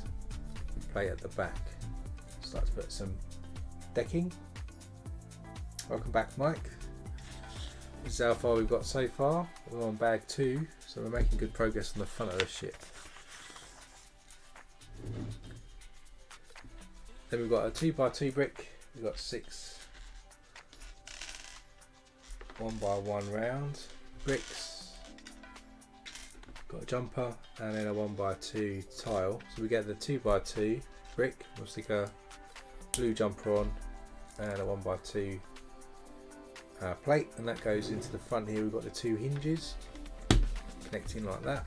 plate at the back. Start to put some decking. Welcome back, Mike. This is how far we've got so far. We're on bag 2, so we're making good progress on the front of the ship. Then we've got a 2x2 brick. We've got 6 1x1 round bricks. Got a jumper, and then a 1x2 tile. So we get the 2x2 brick. We'll stick a blue jumper on and a 1x2 plate, and that goes into the front here. We've got the 2 hinges connecting like that.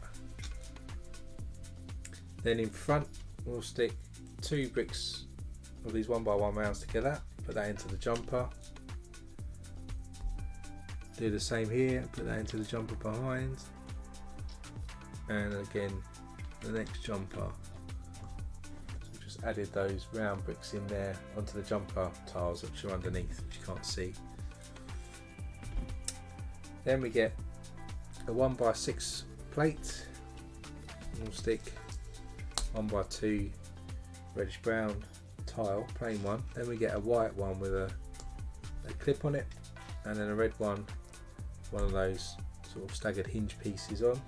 Then in front we'll stick 2 bricks of these 1x1 rounds together, put that into the jumper. Do the same here, put that into the jumper behind, and again the next jumper. So we just added those round bricks in there onto the jumper tiles which are underneath, which you can't see. Then we get a 1x6 plate, and we'll stick 1x2 reddish brown tile, plain one. Then we get a white one with a clip on it, and then a red one of those sort of staggered hinge pieces on.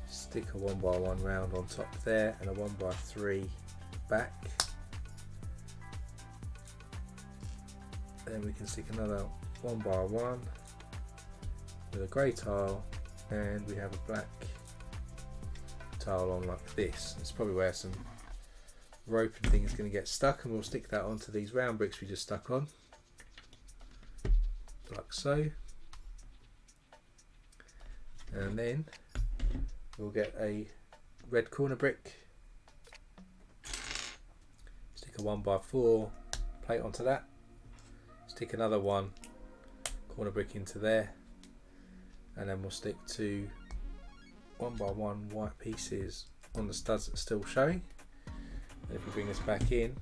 Stick a 1x1 round on top there, and a 1x3 back. Then we can stick another 1 by 1 with a grey tile, and we have a black tile on like this. It's probably where some rope and thing is going to get stuck, and we'll stick that onto these round bricks we just stuck on, like so. And then we'll get a red corner brick, stick a 1 by 4 plate onto that, stick another 1 corner brick into there, and then we'll stick 2 1 by 1 white pieces on the studs that's still showing. And if we bring this back in,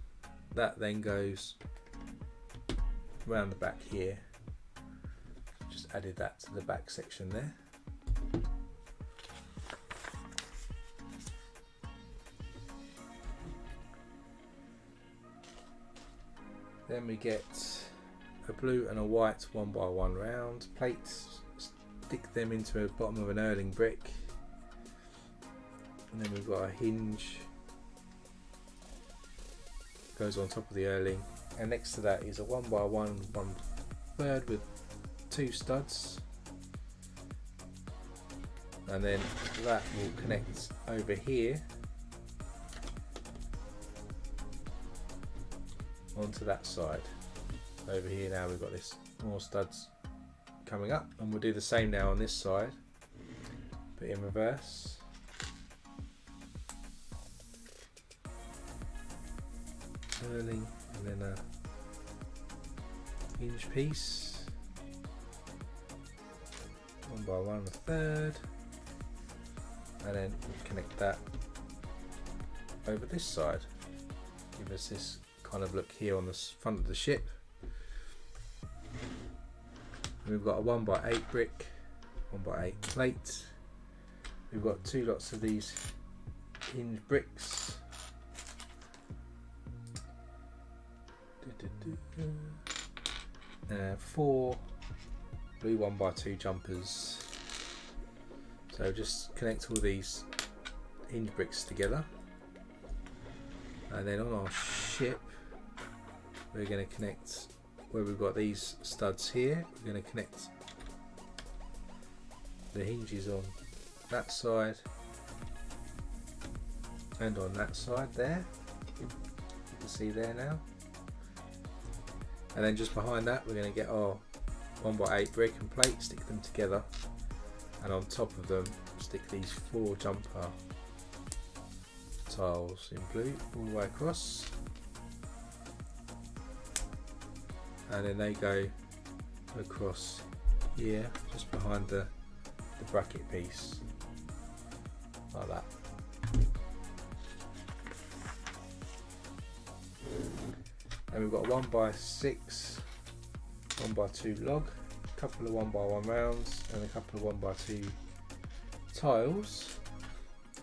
that then goes around the back here. Just added that to the back section there. Then we get a blue and a white 1 by 1 round plates, stick them into the bottom of an Erling brick, and then we've got a hinge goes on top of the Erling, and next to that is a 1 by 1 1/3 with 2 studs, and then that will connect over here onto that side. Over here now we've got this more studs coming up, and we'll do the same now on this side, but in reverse. Erling, and then a hinge piece, 1 by 1 1/3, and then connect that over this side. Give us this kind of look here on the front of the ship. And we've got a 1 by 8 brick, 1 by 8 plate. We've got 2 lots of these hinge bricks. 4 blue 1 by 2 jumpers. So just connect all these hinge bricks together, and then on our ship we're going to connect where we've got these studs here. We're going to connect the hinges on that side and on that side there. You can see there now. And then just behind that we're going to get our 1 by 8 brick and plate, stick them together, and on top of them stick these 4 jumper tiles in blue all the way across, and then they go across here just behind the bracket piece like that. And we've got a 1 by 6 1 by 2 log, a couple of 1 by 1 rounds, and a couple of 1 by 2 tiles,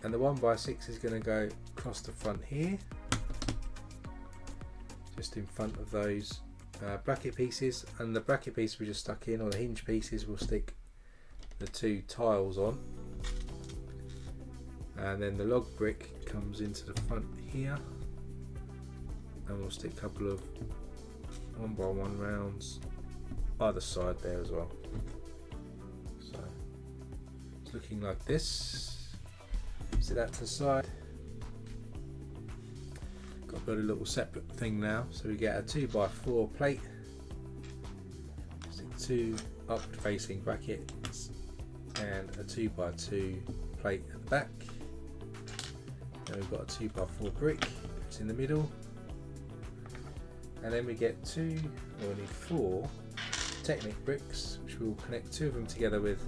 and the 1 by 6 is going to go across the front here, just in front of those bracket pieces, and the bracket piece we just stuck in, or the hinge pieces, we'll stick the 2 tiles on, and then the log brick comes into the front here, and we'll stick a couple of 1 by 1 rounds either side there as well. So it's looking like this. Sit that to the side. Got to build a little separate thing now. So we get a 2 by 4 plate, stick 2 up facing brackets, and a 2 by 2 plate at the back. Then we've got a 2 by 4 brick, it's in the middle. And then we get 2, or we need 4 Technic bricks, which we'll connect 2 of them together with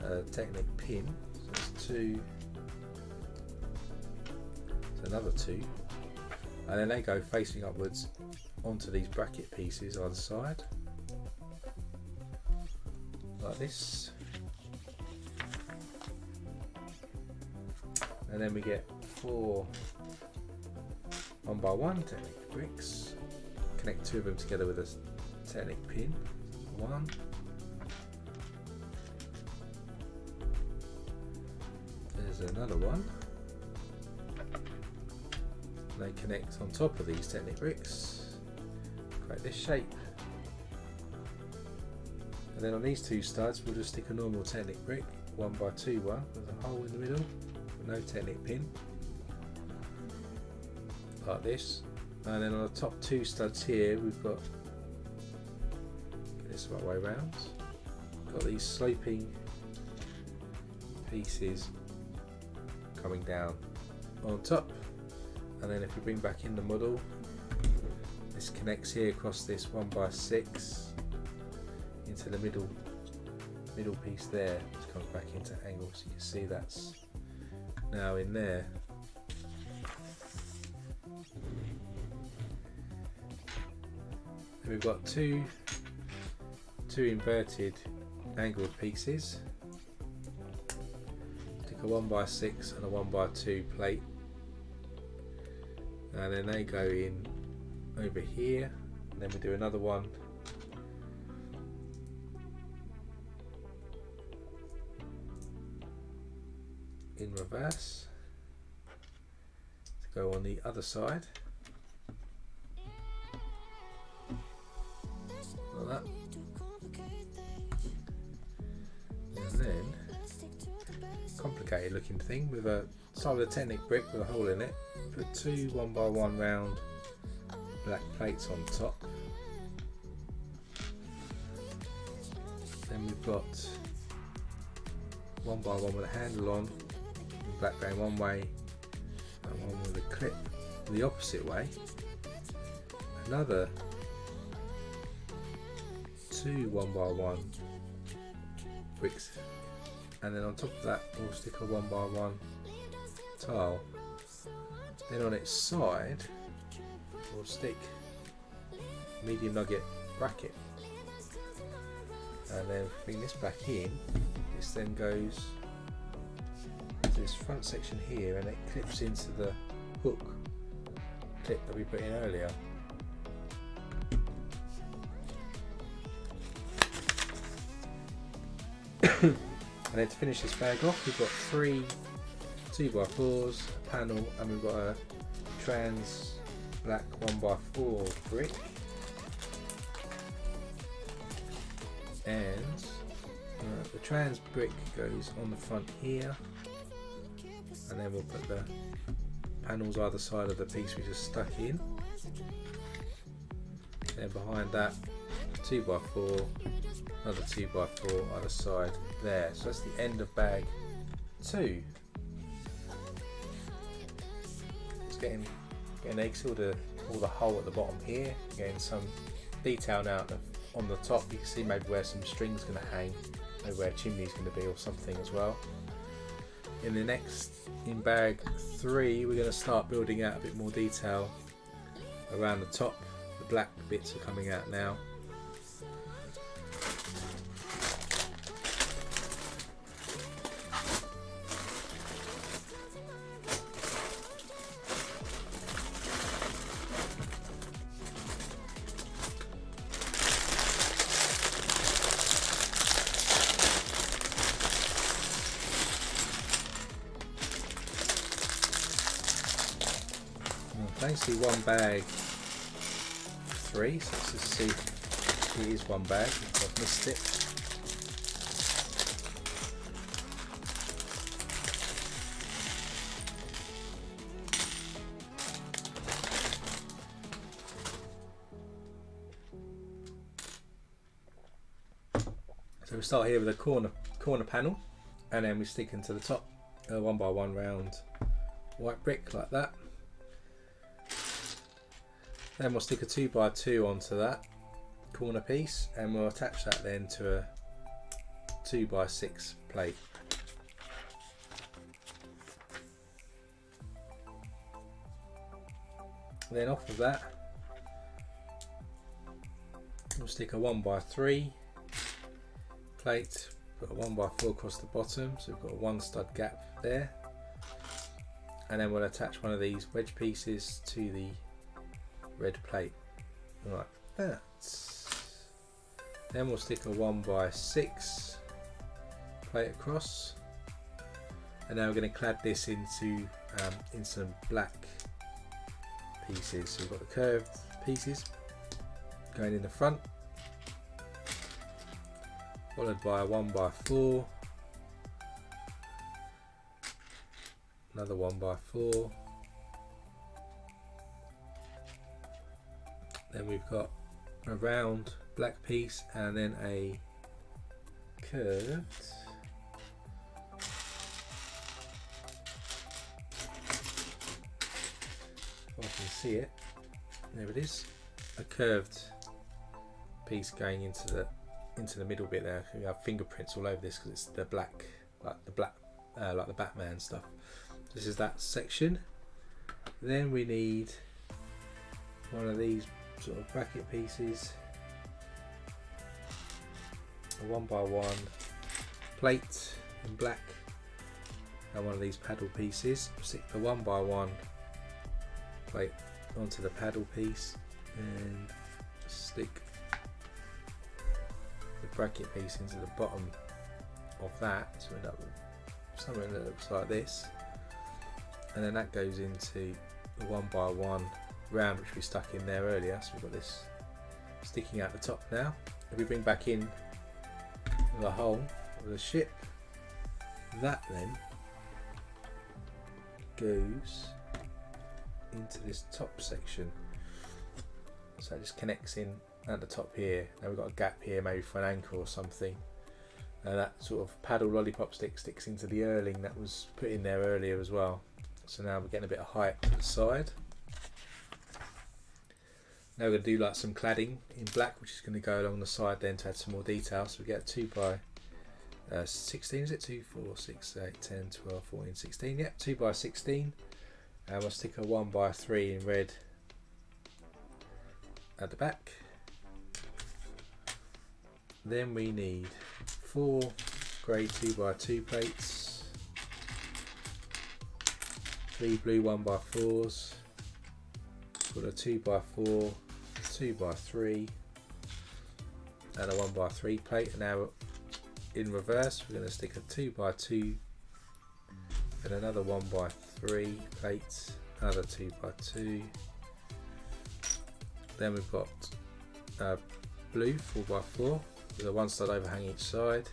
a Technic pin. So it's 2, so another 2, and then they go facing upwards onto these bracket pieces either side, like this. And then we get 4 1 by 1 Technic bricks, connect 2 of them together with a Technic pin, 1, there's another one. They connect on top of these Technic bricks, create this shape. And then on these two studs we'll just stick a normal Titanic brick, 1x2 one with a hole in the middle, with no Titanic pin, like this. And then on the top two studs here we've got, get this the right way round, got these sloping pieces coming down on top. And then if we bring back in the model, this connects here across this 1x6 into the middle piece there, which comes back into angle, so you can see that's now in there. And we've got two inverted angled pieces. Stick a 1x6 and a 1x2 plate, and then they go in over here, and then we do another one in reverse to go on the other side, like that. And then complicated looking thing with a solid Titanic brick with a hole in it, put two 1x1 round black plates on top. Then we've got 1x1 with a handle on, black going one way and one with a clip the opposite way. Another two 1x1 bricks, and then on top of that we'll stick a 1x1 tile. Then on its side we'll stick medium nugget bracket, and then bring this back in. This then goes to this front section here, and it clips into the hook clip that we put in earlier. And then to finish this bag off, we've got three 2x4s, a panel, and we've got a trans black 1x4 brick, and the trans brick goes on the front here, and then we'll put the panels either side of the piece we just stuck in. Then behind that, 2x4, another 2x4 either side there. So that's the end of bag 2. It's getting eggs, all the hole at the bottom here, getting some detail now on the top. You can see maybe where some string's going to hang, maybe where a chimney's going to be or something as well. In bag 3 we're going to start building out a bit more detail around the top. The black bits are coming out now. Basically one bag 3, so let's just see, here's one bag, I've missed it. So we start here with a corner panel, and then we stick into the top a 1x1 round white brick like that. Then we'll stick a 2x2 onto that corner piece, and we'll attach that then to a 2x6 plate. Then off of that we'll stick a 1x3 plate, put a 1x4 across the bottom, so we've got a 1 stud gap there, and then we'll attach one of these wedge pieces to the red plate like that. Then we'll stick a 1x6 plate across, and now we're going to clad this into in some black pieces. So we've got the curved pieces, going in the front, followed by a 1x4, another 1x4, then we've got a round black piece and then a curved if I can see it, there it is, a curved piece going into the middle bit there. You have fingerprints all over this because it's the black, like the Batman stuff. This is that section. Then we need one of these sort of bracket pieces, a 1x1 plate in black, and one of these paddle pieces. Stick the 1x1 plate onto the paddle piece and stick the bracket piece into the bottom of that, so we end up with something that looks like this, and then that goes into the 1x1 round which we stuck in there earlier. So we've got this sticking out the top now. If we bring back in the hole of the ship, that then goes into this top section, so it just connects in at the top here. Now we've got a gap here maybe for an anchor or something, and that sort of paddle lollipop stick sticks into the earling that was put in there earlier as well. So now we're getting a bit of height to the side. Now we're going to do like some cladding in black, which is going to go along the side then to add some more detail. So we get a 2x16, is it? 2, 4, 6, 8, 10, 12, 14, 16. Yep, 2x16. And we'll stick a 1x3 in red at the back. Then we need 4 grey 2x2 plates, 3 blue 1x4s, got a 2x4, 2x3 and a 1x3 plate. And now in reverse we're going to stick a 2x2 and another 1x3 plate, another 2x2. Then we've got blue 4x4 with a 1 stud overhang each side,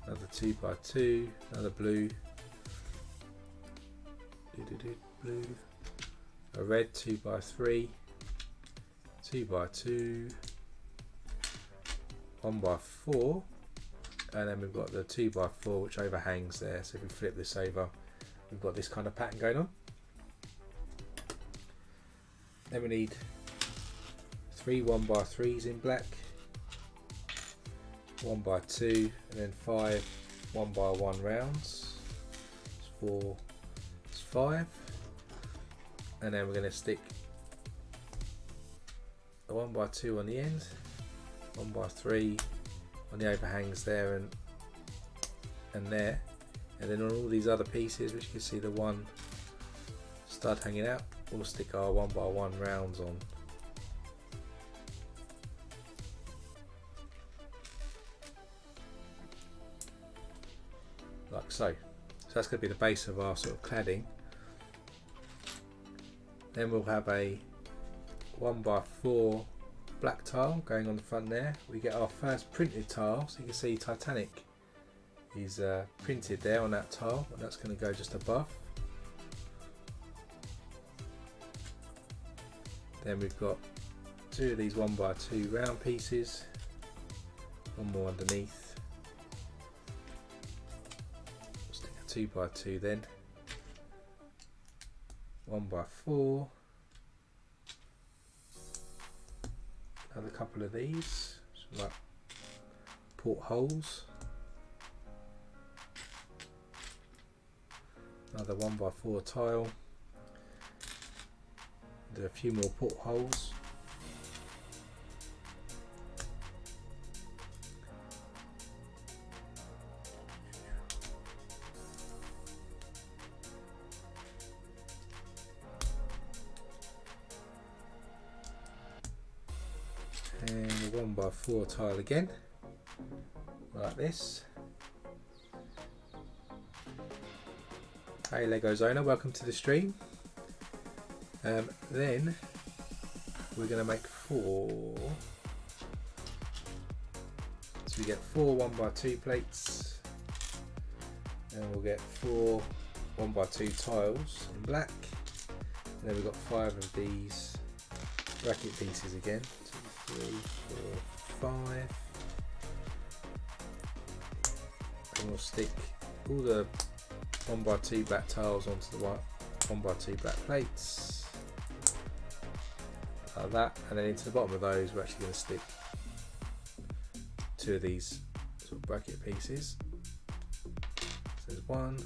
another 2x2, another blue, blue, a red 2x3, 2x2, 1x4, and then we've got the 2x4 which overhangs there. So if we flip this over, we've got this kind of pattern going on. Then we need 3 1x3s in black, 1x2, and then 5 1x1 rounds. It's 4, it's 5, and then we're going to stick a 1x2 on the end, 1x3 on the overhangs there and there, and then on all these other pieces which you can see the 1 stud hanging out, we'll stick our 1x1 rounds on. Like so. So that's going to be the base of our sort of cladding. Then we'll have a 1x4 black tile going on the front there. We get our first printed tile, so you can see Titanic is printed there on that tile, and that's going to go just above. Then we've got 2 of these 1x2 round pieces, one more underneath. We'll stick a 2x2 then, 1x4, another couple of these, so like portholes, another 1x4 tile, do a few more portholes, and a 1x4 tile again, like this. Hey Legos owner, welcome to the stream. Then we're going to make 4. So we get 4 1x2 plates, and we'll get 4 1x2 tiles in black, and then we've got 5 of these bracket pieces again. 2, 3, 4, 5, and we'll stick all the 1x2 black tiles onto the 1x2 black plates like that, and then into the bottom of those we're actually going to stick 2 of these sort of bracket pieces. So there's 1,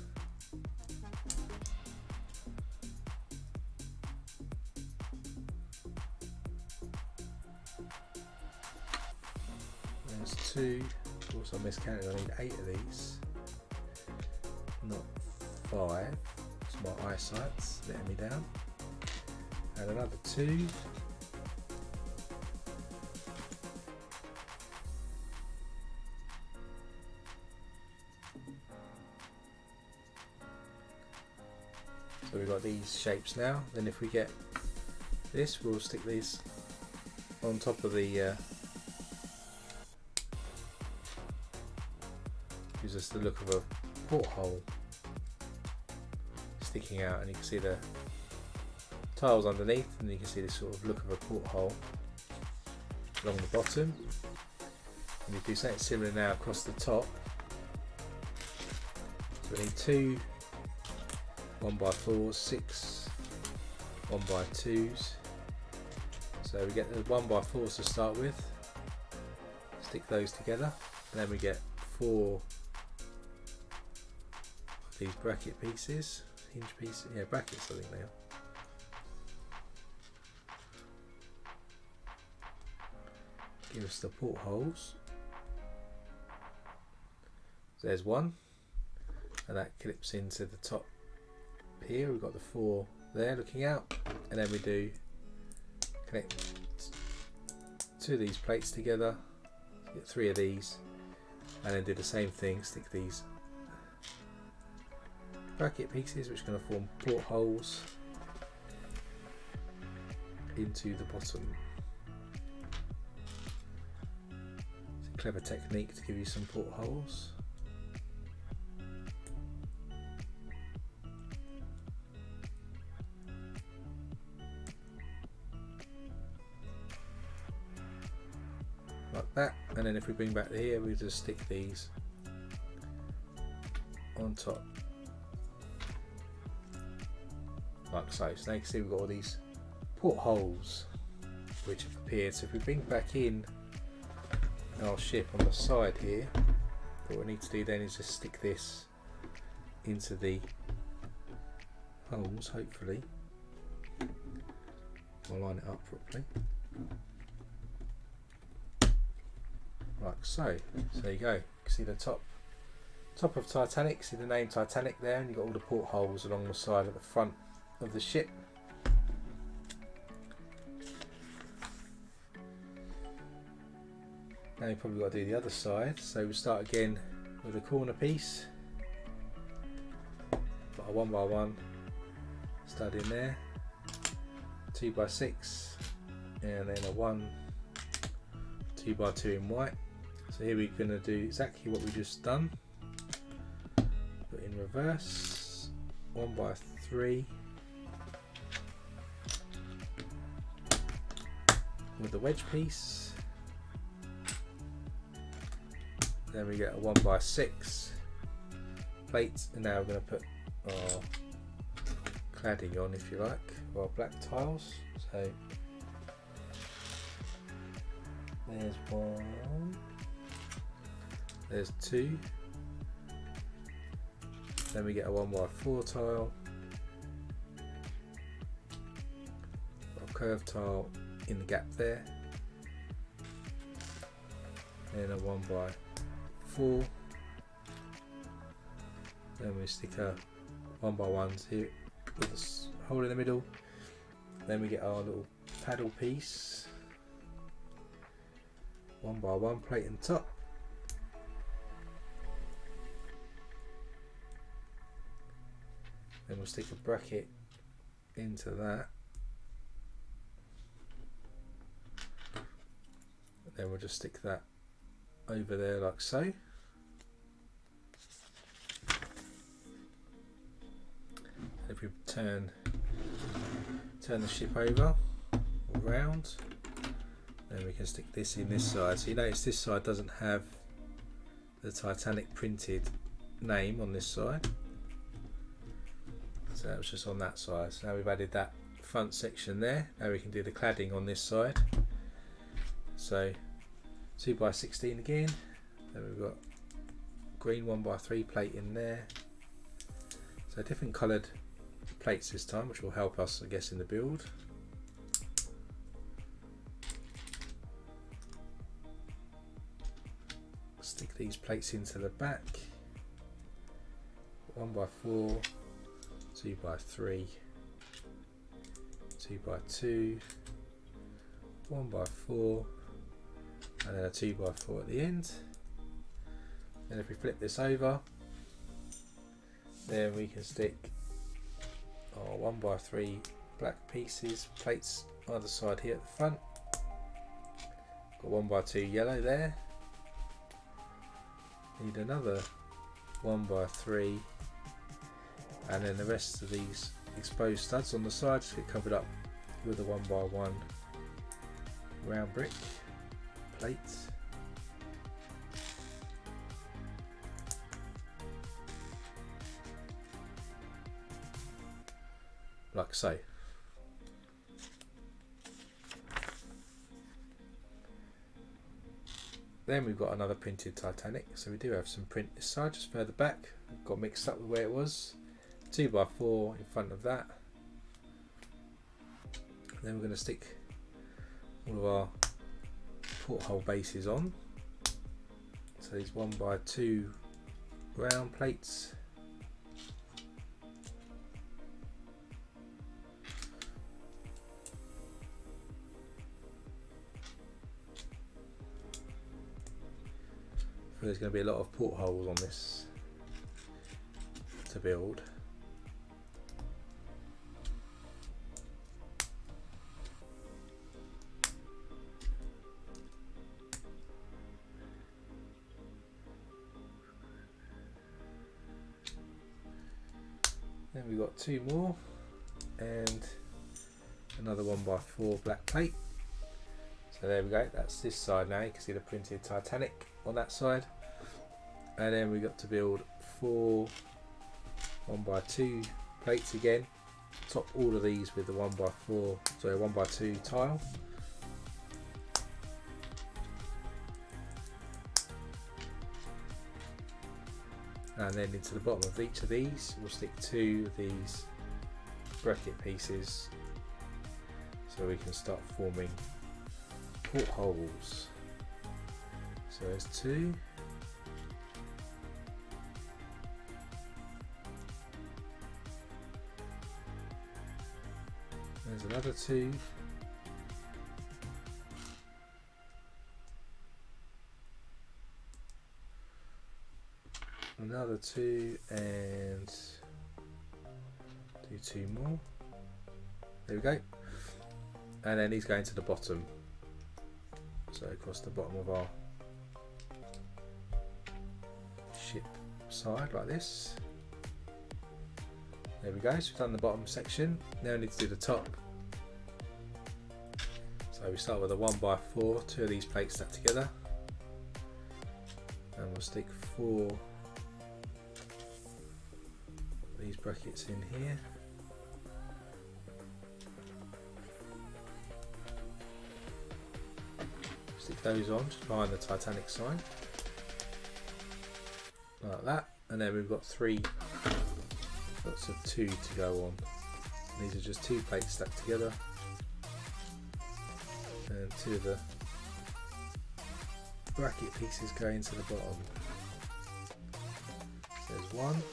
there's 2. Of course I miscounted, I need 8 of these, not 5. It's my eyesight's letting me down. And another 2. So we've got these shapes now. Then if we get this, we'll stick these on top of the gives us the look of a porthole sticking out, and you can see the tiles underneath, and you can see this sort of look of a porthole along the bottom. And we do something similar now across the top. So we need 2 1x4s, 6 1x2s. So we get the 1x4s to start with, stick those together, and then we get 4 of these bracket pieces, hinge pieces, yeah, brackets I think they are. Give us the portholes. So there's 1, and that clips into the top here. We've got the 4 there looking out, and then we do connect 2 of these plates together, get 3 of these, and then do the same thing, stick these bracket pieces which are going to form portholes into the bottom. It's a clever technique to give you some portholes. Like that, and then if we bring back to here, we just stick these on top like so. So now you can see we've got all these portholes which have appeared. So if we bring back in our ship on the side here, what we need to do then is just stick this into the holes, hopefully. I'll line it up properly. Like so. So there you go. You can see the top of Titanic, see the name Titanic there, and you've got all the portholes along the side of the front of the ship. Now you've probably got to do the other side, so we'll start again with a corner piece. Got a 1x1 stud in there, 2x6, and then a 1 2x2 in white. So here we're going to do exactly what we just done, but in reverse. 1x3 with the wedge piece. Then we get a 1x6 plate, and now we're going to put our cladding on, if you like, our black tiles. So there's 1, there's 2, then we get a 1x4 tile, got a curved tile in the gap there, and a 1x4, then we stick a 1x1s here with a hole in the middle, then we get our little paddle piece, 1x1 plate on top, then we'll stick a bracket into that, Then we'll just stick that over there like so. If we turn the ship over or round, then we can stick this in this side. So you notice this side doesn't have the Titanic printed name on this side, so that was just on that side. So now we've added that front section there. Now we can do the cladding on this side. So 2x16 again, then we've got green 1x3 plate in there, so different coloured plates this time, which will help us, I guess, in the build. Stick these plates into the back, 1x4, 2x3, 2x2, 1x4, and then a 2x4 at the end. And if we flip this over, then we can stick our 1x3 black pieces, plates either side here at the front. Got 1x2 yellow there. Need another 1x3, and then the rest of these exposed studs on the side just get covered up with a 1x1 round brick plate. Like so. Then we've got another printed Titanic, so we do have some print this side, just further back. Got mixed up with where it was. 2x4 in front of that. Then we're going to stick all of our porthole bases on. So these 1x2 round plates. There's going to be a lot of portholes on this to build. Then we've got two more and another 1x4 black plate. So there we go, that's this side now. You can see the printed Titanic on that side. And then we got to build 4 1x2 plates again. Top all of these with the 1x2 tile. And then into the bottom of each of these, we'll stick 2 of these bracket pieces so we can start forming portholes. So there's 2. There's another 2. Another 2, and do 2 more. There we go. And then he's going to the bottom. So across the bottom of our ship side like this. There we go, so we've done the bottom section. Now we need to do the top. So we start with a 1x4, 2 of these plates stacked together. And we'll stick 4 of these brackets in here. Stick those on just behind the Titanic sign. Like that. And then we've got 3 lots of 2 to go on. These are just 2 plates stacked together, and 2 of the bracket pieces go into the bottom. So there's 1,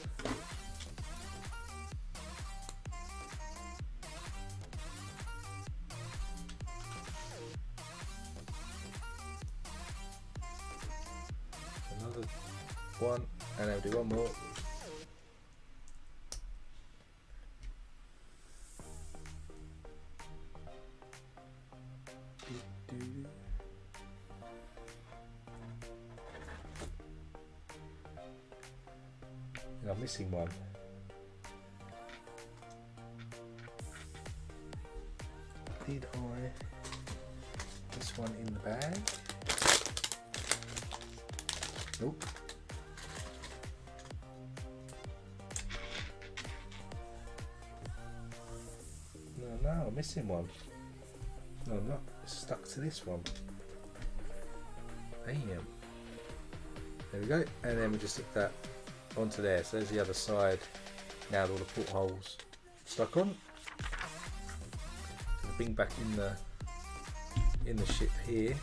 another 1, and then we'll do 1 more. I'm missing one. Did I? This one in the bag? Nope. No, I'm missing one. No, I'm not. It's stuck to this one. Damn. There we go. And then we just stick that onto there. So there's the other side. Now all the portholes stuck on. So the thing back in the ship here.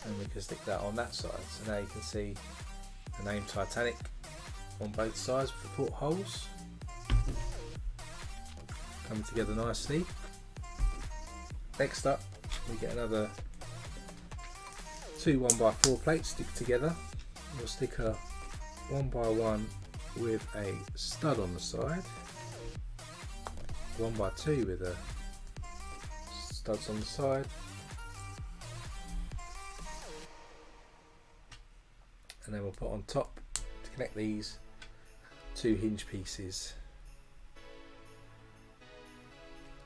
And we can stick that on that side. So now you can see the name Titanic on both sides with the portholes. Coming together nicely. Next up, we get another two 1x4 plates stick together. We'll stick a 1x1 with a stud on the side, 1x2 with a studs on the side, and then we'll put on top to connect these two hinge pieces.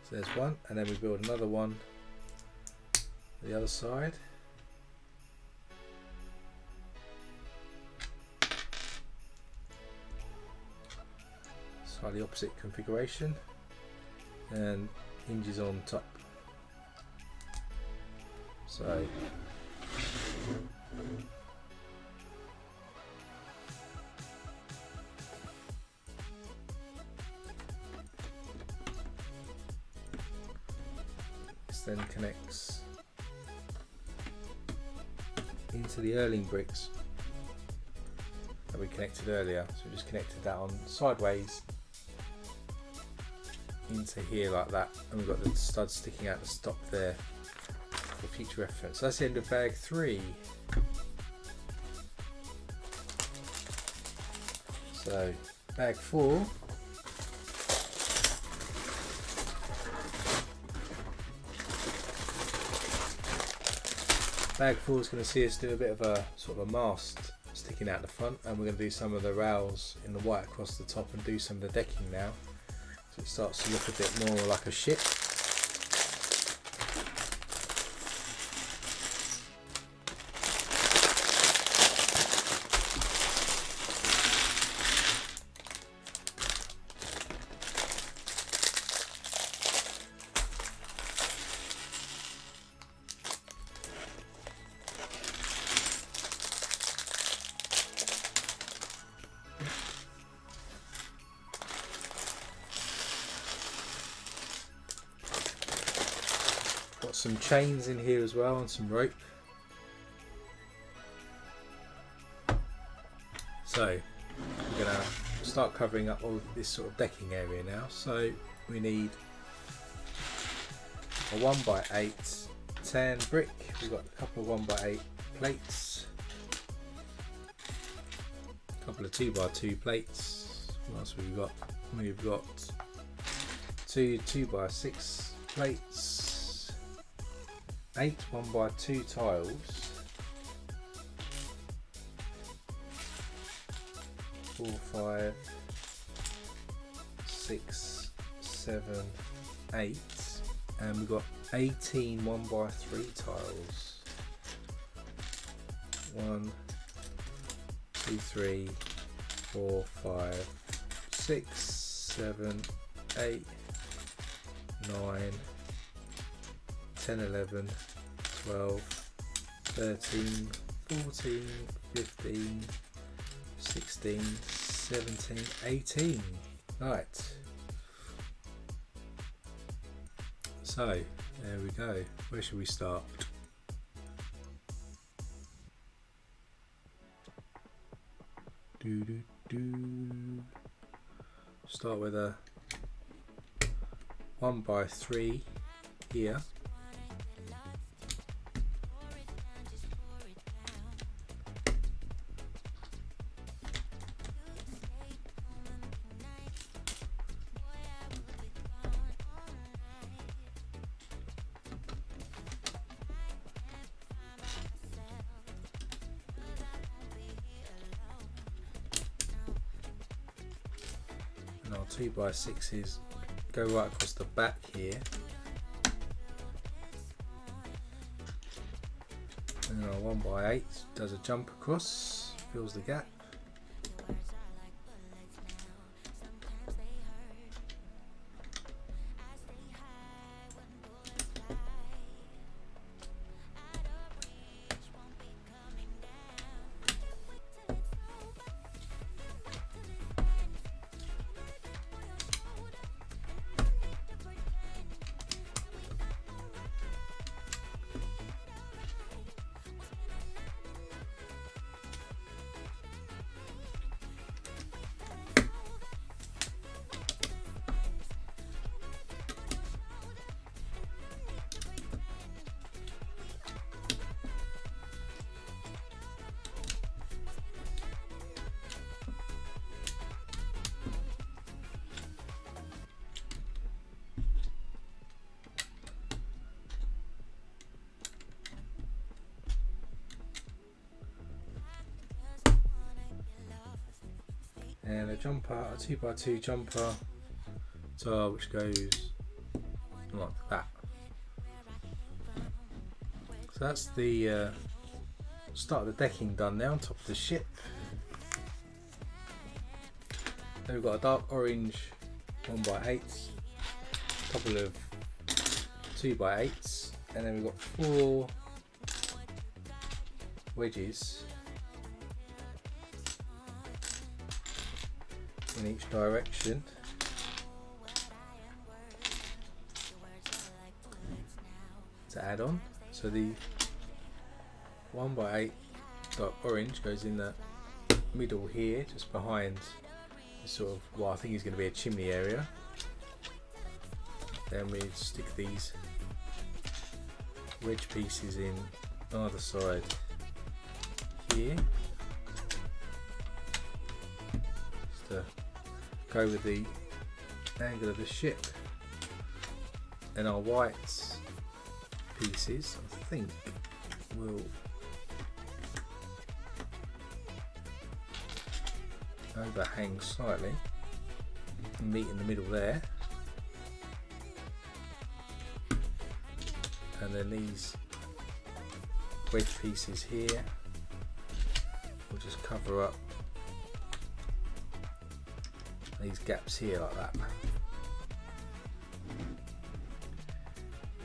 So there's one, and then we build another one on the other side. Slightly opposite configuration, and hinges on top. So this then connects into the Erling bricks that we connected earlier. So we just connected that on sideways into here like that, and we've got the studs sticking out the top there for future reference. So that's the end of bag 3. So bag 4. Bag 4 is going to see us do a bit of a sort of a mast sticking out the front, and we're going to do some of the rails in the white across the top and do some of the decking now. So it starts to look a bit more like a ship. Got some chains in here as well and some rope. So we're going to start covering up all this sort of decking area now. So we need a 1x8 tan brick. We've got a couple of 1x8 plates, a couple of 2x2 plates. What else have we got? We've got two 2x6 plates, 8 1x2 tiles, 4, 5, 6, 7, 8, and we've got 18 1x3 tiles. 1, 2, 3, 4, 5, 6, 7, 8, 9, 10, 11, 12, 13, 14, 15, 16, 17, 18. Right. So, there we go. Where should we start? Start with a 1x3 here. 2x6s go right across the back here, and then our 1x8 does a jump across, fills the gap. And a jumper, a 2x2 jumper tile which goes like that. So that's the start of the decking done now on top of the ship. Then we've got a dark orange 1x8, couple of 2x8s, and then we've got 4 wedges in each direction. To add on, so the 1x8 dark orange goes in the middle here, just behind this sort of what I think is going to be a chimney area. Then we stick these wedge pieces in either side here, just to go with the angle of the ship. And our white pieces, I think, will overhang slightly and meet in the middle there. And then these wedge pieces here will just cover up these gaps here like that.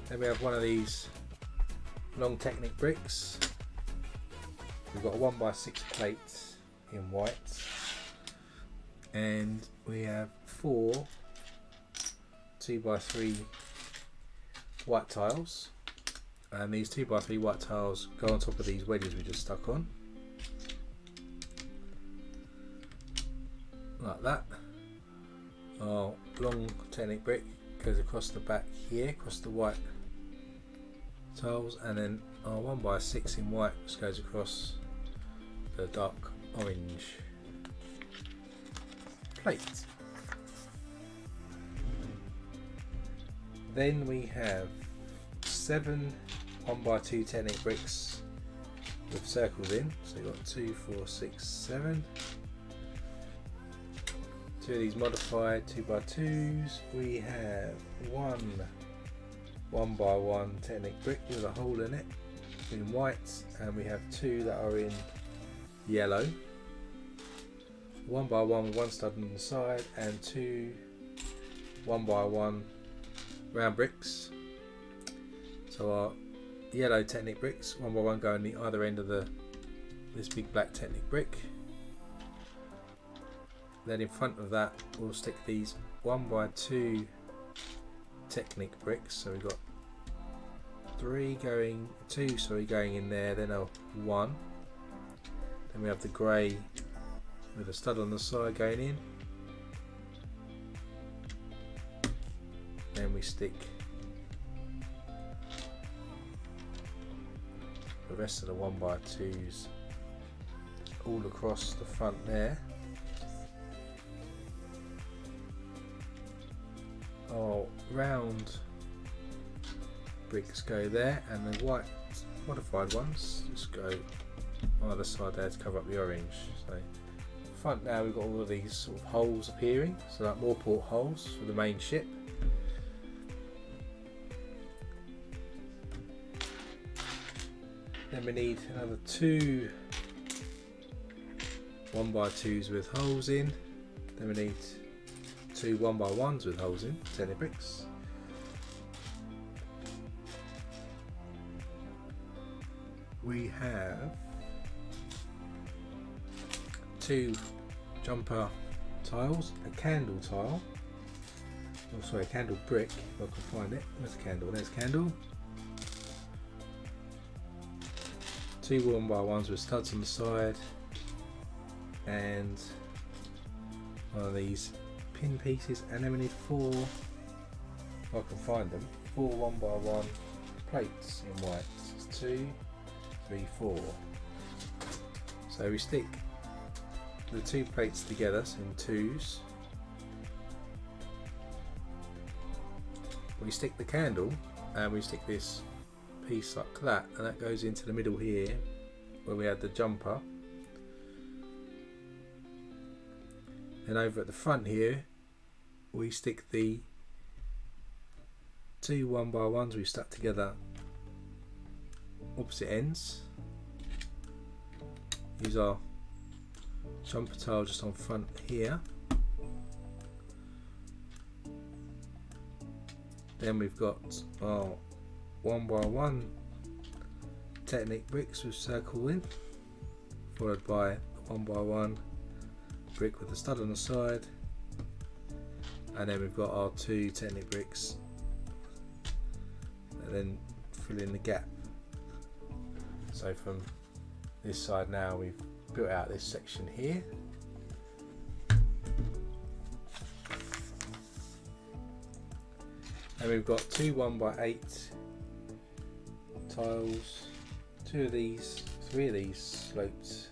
Then we have one of these long Technic bricks. We've got a 1x6 plate in white, and we have 4 2x3 white tiles, and these 2x3 white tiles go on top of these wedges we just stuck on, like that. Our long Technic brick goes across the back here, across the white tiles, and then our 1x6 in white just goes across the dark orange plate. Then we have 7 1x2 Technic bricks with circles in, so you've got 2, 4, 6, 7. 2 of these modified 2x2s. We have 1x1 Technic brick with a hole in it in white, and we have 2 that are in yellow. 1x1 with 1 stud on the side, and 2 1x1 round bricks. So our yellow Technic bricks, 1x1, go on the either end of this big black Technic brick. Then in front of that we'll stick these 1x2 Technic bricks. So we've got 2 going in there, then a 1. Then we have the grey with a stud on the side going in. Then we stick the rest of the 1x2s all across the front there. Our round bricks go there, and the white modified ones just go either side there to cover up the orange. So front now we've got all of these sort of holes appearing, so like more portholes for the main ship. Then we need another 2 1x2s with holes in. Then we need 2 1x1s with holes in, Titanic bricks. We have 2 jumper tiles, a candle tile, oh sorry, a candle brick, if I can find it. Where's the candle? There's candle. 2 1x1s with studs on the side, and one of these pin pieces, and then we need 4, if I can find them, 4 1x1 plates in white. So it's 2, 3, 4. So we stick the 2 plates together, so in 2s. We stick the candle and we stick this piece like that, and that goes into the middle here where we had the jumper. And over at the front here we stick the 2 1x1s we stuck together opposite ends. Use our jumper tile just on front here. Then we've got our 1x1 Titanic bricks with circle in, followed by a 1x1 brick with a stud on the side, and then we've got our 2 Titanic bricks, and then fill in the gap. So from this side now we've built out this section here. And we've got 2 1x8 tiles, 2 of these, 3 of these sloped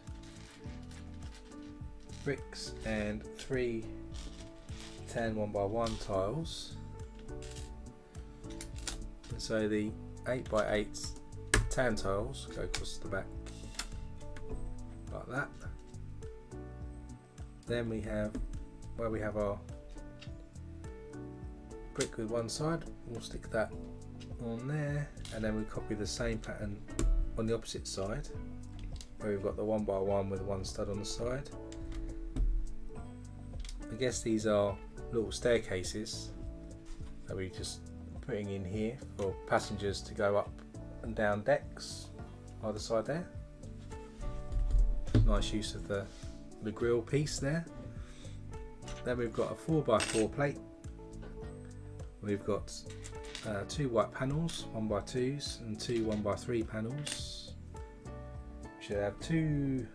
bricks, and 3 tan 1x1 tiles. And so the 8x8 tan tiles go across the back like that. Then we have where we have our brick with one side, we'll stick that on there, and then we copy the same pattern on the opposite side where we've got the 1x1 with one stud on the side. I guess these are little staircases that we're just putting in here for passengers to go up and down decks either side there. Nice use of the grill piece there. Then we've got a 4x4 plate. We've got 2 white panels, 1x2s, and 2 1x3 panels. We should have 2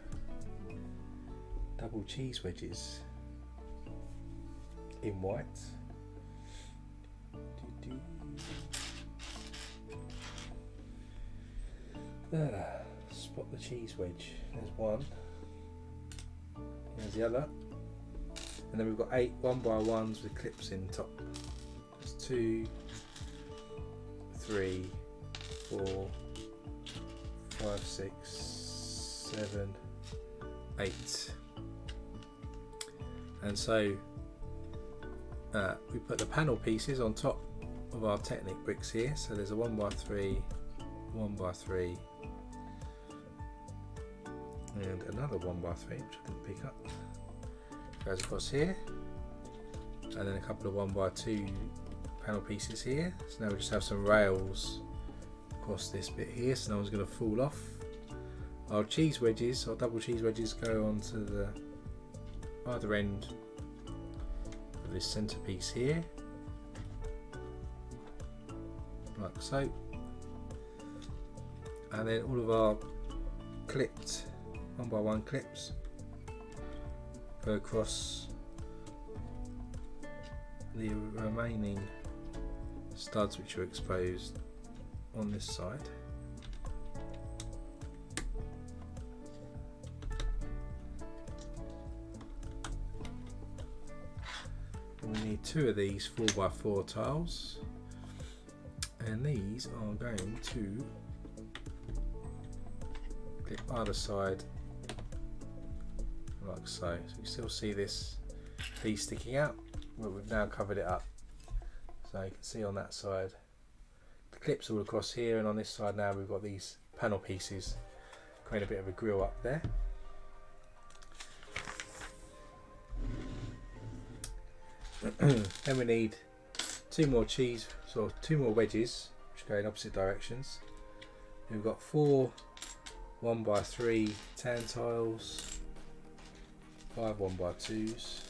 double cheese wedges in white. Spot the cheese wedge. There's one. There's the other. And then we've got 8 1x1s with clips in top. There's 2, 3, 4, 5, 6, 7, 8. And so we put the panel pieces on top of our Titanic bricks here. So there's a 1x3, 1x3, and another 1x3 which I didn't pick up. Goes across here, and then a couple of 1x2 panel pieces here. So now we just have some rails across this bit here, so no one's going to fall off. Our cheese wedges, our double cheese wedges, go onto the either end of this centre piece here, like so. And then all of our clipped 1x1 clips go across the remaining studs which are exposed on this side. And we need 2 of these 4x4 tiles, and these are going to clip either side like so. So you still see this piece sticking out, but we've now covered it up. So you can see on that side the clips all across here, and on this side now we've got these panel pieces creating a bit of a grill up there. Then we need two more wedges which go in opposite directions. We've got 4 1x3 tan tiles, 5 1x2s,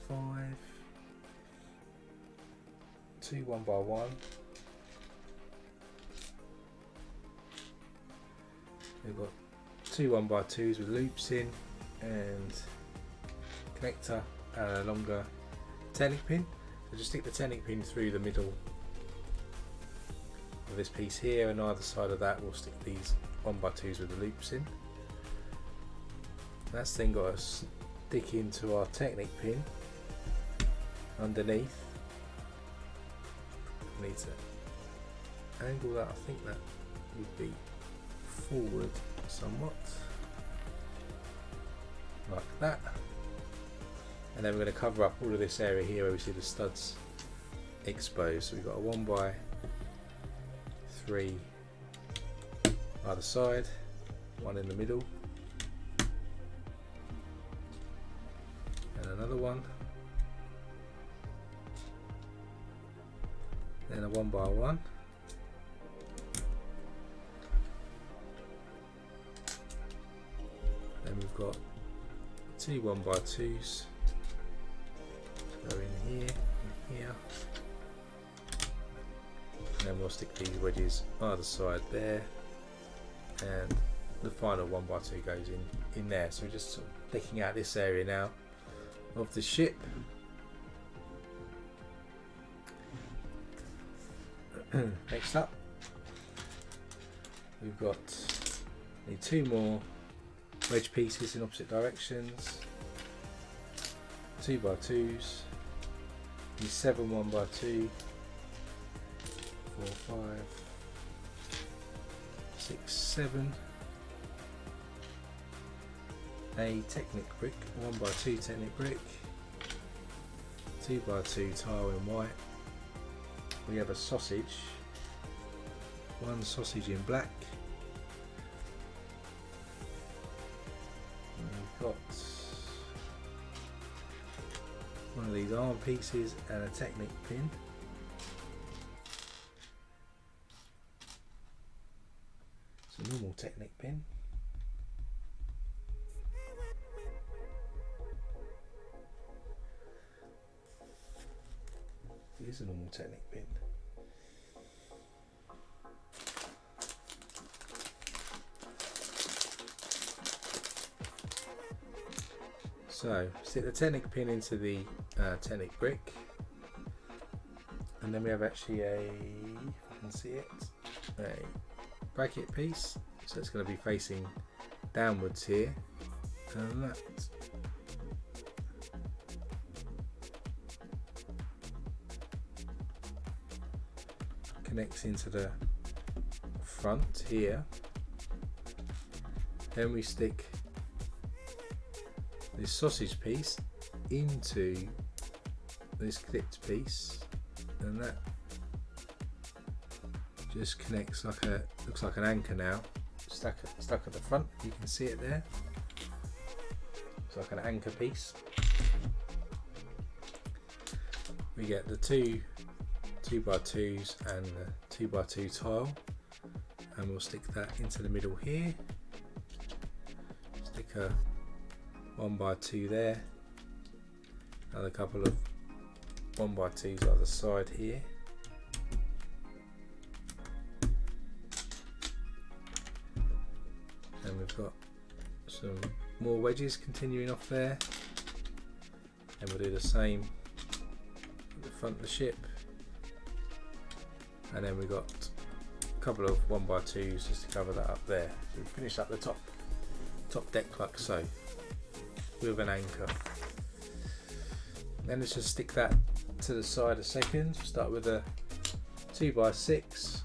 5, 2 1x1. We've got 2 1x2s with loops in and connector and a longer Titanic pin. So just stick the Titanic pin through the middle of this piece here, and either side of that we'll stick these 1x2s with the loops in. That's then got to stick into our Titanic pin underneath. I need to angle that, I think that would be forward somewhat, like that. And then we're going to cover up all of this area here where we see the studs exposed. So we've got a 1x3 either side, one in the middle, and another one, then a 1x1, then we've got 2 1x2s go in here and here, and then we'll stick these wedges either side there, and the final 1x2 goes in there. So we're just sort of decking out this area now of the ship. Next up we've got need 2 more wedge pieces in opposite directions, 2x2s, need 7 1x2, 4 5 6 7, a Technic brick, 1x2 Technic brick, 2x2 tile in white. We have a sausage, 1 sausage in black, and we've got one of these arm pieces and a Technic pin. It's a normal Technic pin. It is a normal Technic pin. So stick the Technic pin into the Technic brick, and then we have actually a, if you can see it, a bracket piece. So it's going to be facing downwards here, and that connects into the front here. Then we stick this sausage piece into this clipped piece, and that just connects like a, looks like an anchor now, stuck at the front. You can see it there. It's like an anchor piece. We get the 2 2x2s and the 2x2 tile, and we'll stick that into the middle here. Stick a 1x2 there, another couple of 1x2s either side here, and we've got some more wedges continuing off there, and we'll do the same at the front of the ship, and then we've got a couple of 1x2s just to cover that up there. So we've finished up the top deck like so, with an anchor. Then let's just stick that to the side a second. Start with a 2x6,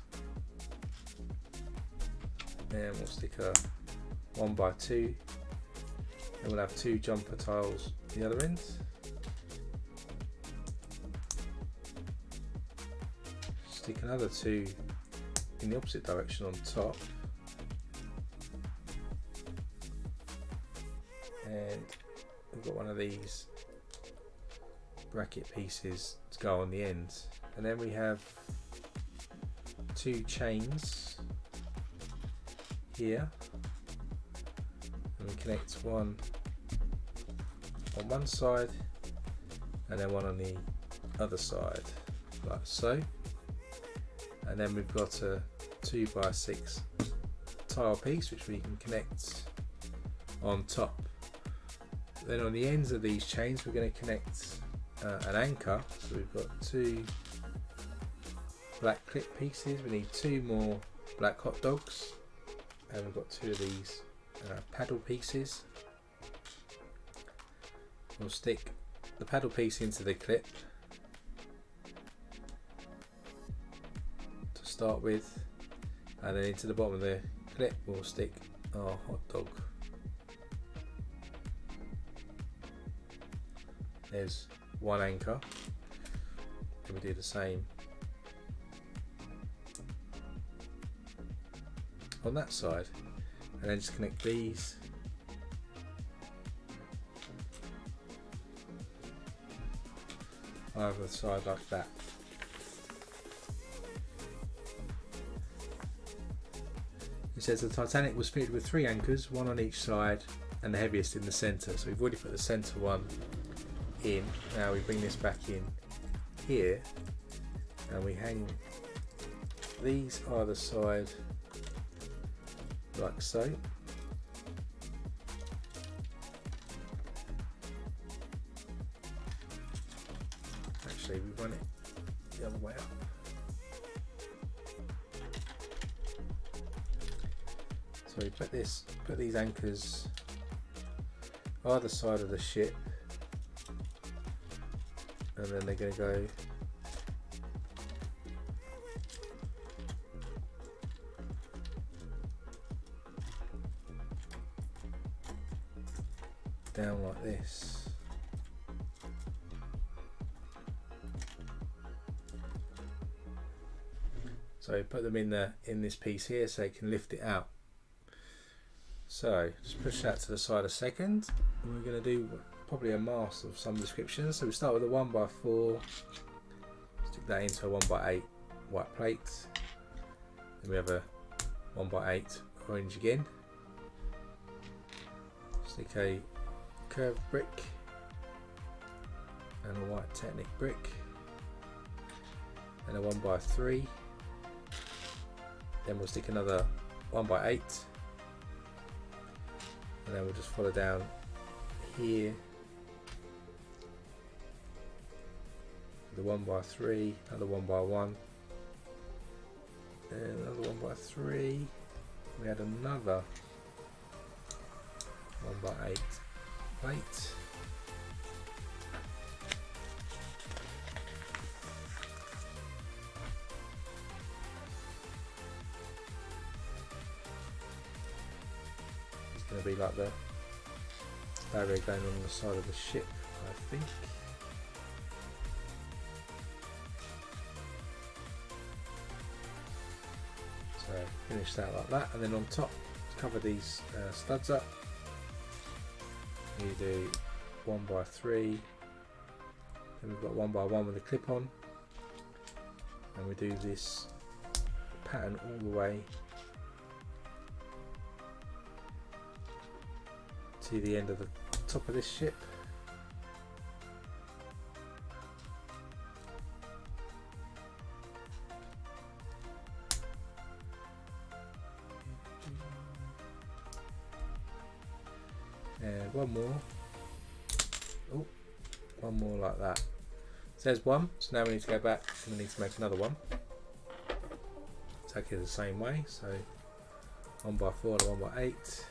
and we'll stick a 1x2, and we'll have 2 jumper tiles at the other end. Stick another 2 in the opposite direction on top, and we've got one of these bracket pieces to go on the end, and then we have 2 chains here, and we connect one on one side and then one on the other side, like so. And then we've got a 2x6 tile piece which we can connect on top. Then on the ends of these chains we're going to connect an anchor. So we've got 2 black clip pieces, we need 2 more black hot dogs, and we've got 2 of these paddle pieces. We'll stick the paddle piece into the clip to start with, and then into the bottom of the clip we'll stick our hot dog. There's one anchor, and we do the same on that side, and then just connect these either side like that. It says the Titanic was fitted with 3 anchors, 1 on each side and the heaviest in the centre. So we've already put the centre one in. Now we bring this back in here and we hang these either side like so. Actually, we run it the other way up. So we put these anchors either side of the ship, and then they're going to go down like this. So put them in this piece here so you can lift it out. So just push that to the side a second, and we're going to do probably a mast of some description. So we start with a 1x4, stick that into a 1x8 white plate, then we have a 1x8 orange again, stick a curved brick and a white Titanic brick, and a 1x3, then we'll stick another 1x8, and then we'll just follow down here the 1x3, another 1x1, and another 1x3. We had another 1x8 plate. It's going to be like the barrier going on the side of the ship, I think. So finish that like that, and then on top cover these studs up. You do 1x3, then we've got 1x1 with a clip on, and we do this pattern all the way to the end of the top of this ship. And one more. Oh, one more like that. It says 1, so now we need to go back and we need to make another one. Exactly the same way, so 1x4 and 1x8.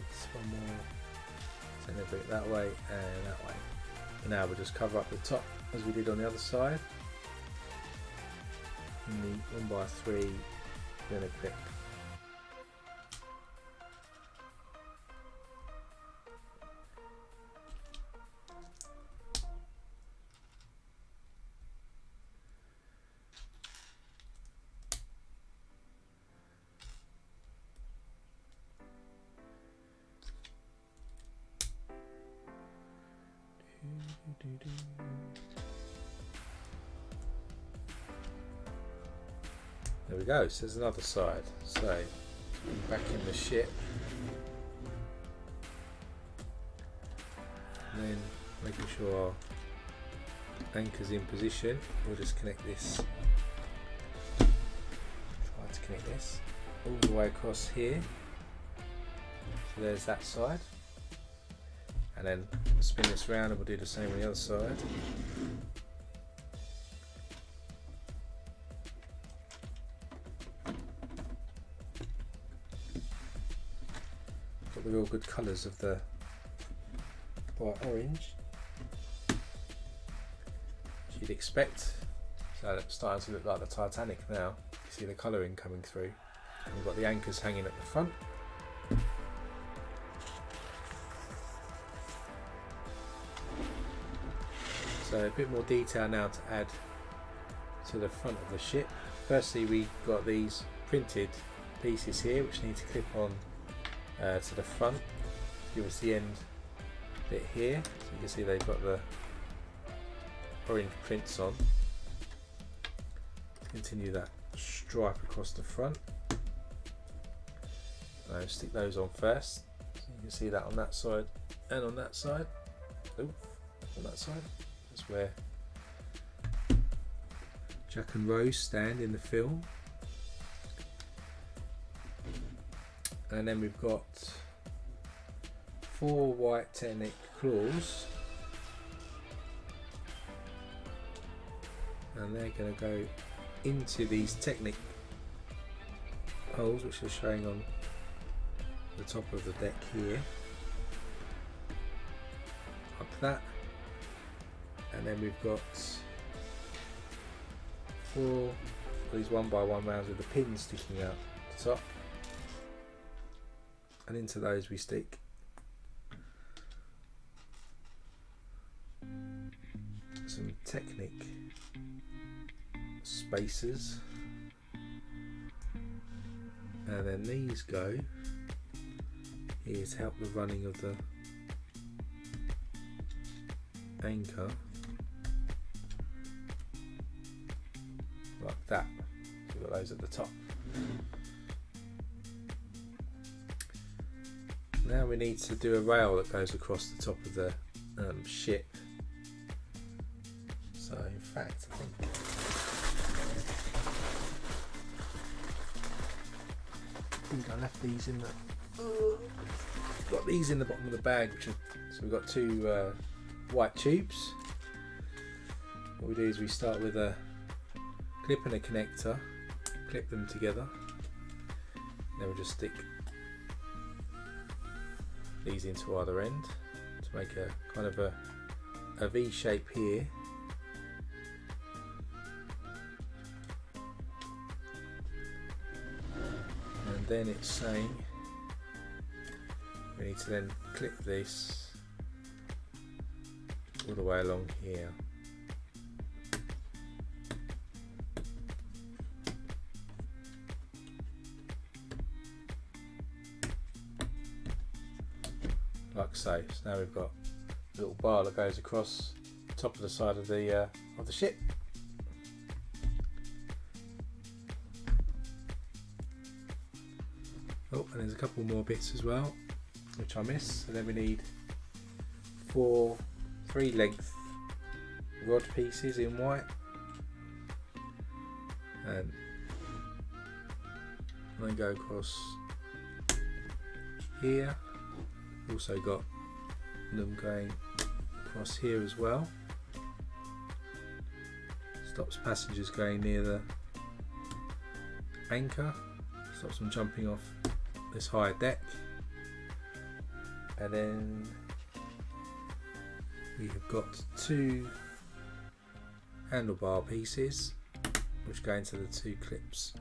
bits, one more centre brick that way and that way. And now we'll just cover up the top as we did on the other side in the 1x3 vinegar clip. There we go, so there's another side. So back in the ship, and then making sure our anchor's in position, we'll just connect this, try to connect this all the way across here. So there's that side, and then spin this round and we'll do the same on the other side. Got the real good colours of the bright orange, which you'd expect. So it's starting to look like the Titanic now. You see the colouring coming through. And we've got the anchors hanging at the front. So a bit more detail now to add to the front of the ship. Firstly, we've got these printed pieces here which need to clip on to the front to give us the end bit here. So you can see they've got the orange prints on. Continue that stripe across the front. So stick those on first. So you can see that on that side and on that side. Ooh, on that side. That's where Jack and Rose stand in the film. And then we've got 4 white Titanic claws, and they're going to go into these Technic holes which are showing on the top of the deck here, up that, and then we've got 4 of these 1x1 rounds with the pins sticking out the top. And into those we stick some Technic spacers, and then these go here to help the running of the anchor, like that. So we've got those at the top. Now we need to do a rail that goes across the top of the ship. So in fact, I think I left these in the. Got these in the bottom of the bag, so we've got 2 white tubes. What we do is we start with a clip and a connector, clip them together, then we'll just stick these into either end to make a kind of a V shape here. And then it's saying we need to then clip this all the way along here. Like so. So now we've got a little bar that goes across the top of the side of the ship. Oh, and there's a couple more bits as well, which I missed. And then we need 3 length rod pieces in white, and they go across here. Also got them going across here as well. Stops passengers going near the anchor, stops them jumping off this higher deck. And then we have got 2 handlebar pieces which go into the 2 clips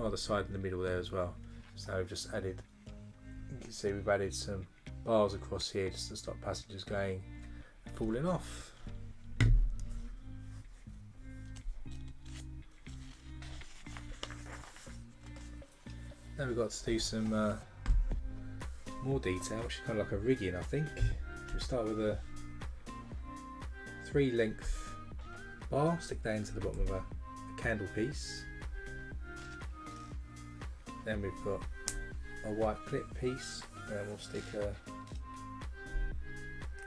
either side in the middle there as well. So we've just added, you can see we've added some bars across here just to stop passengers going and falling off. Then we've got to do some more detail, which is kind of like a rigging, I think. We'll start with a 3 length bar, stick that into the bottom of a candle piece. Then we've got a white clip piece, and we'll stick a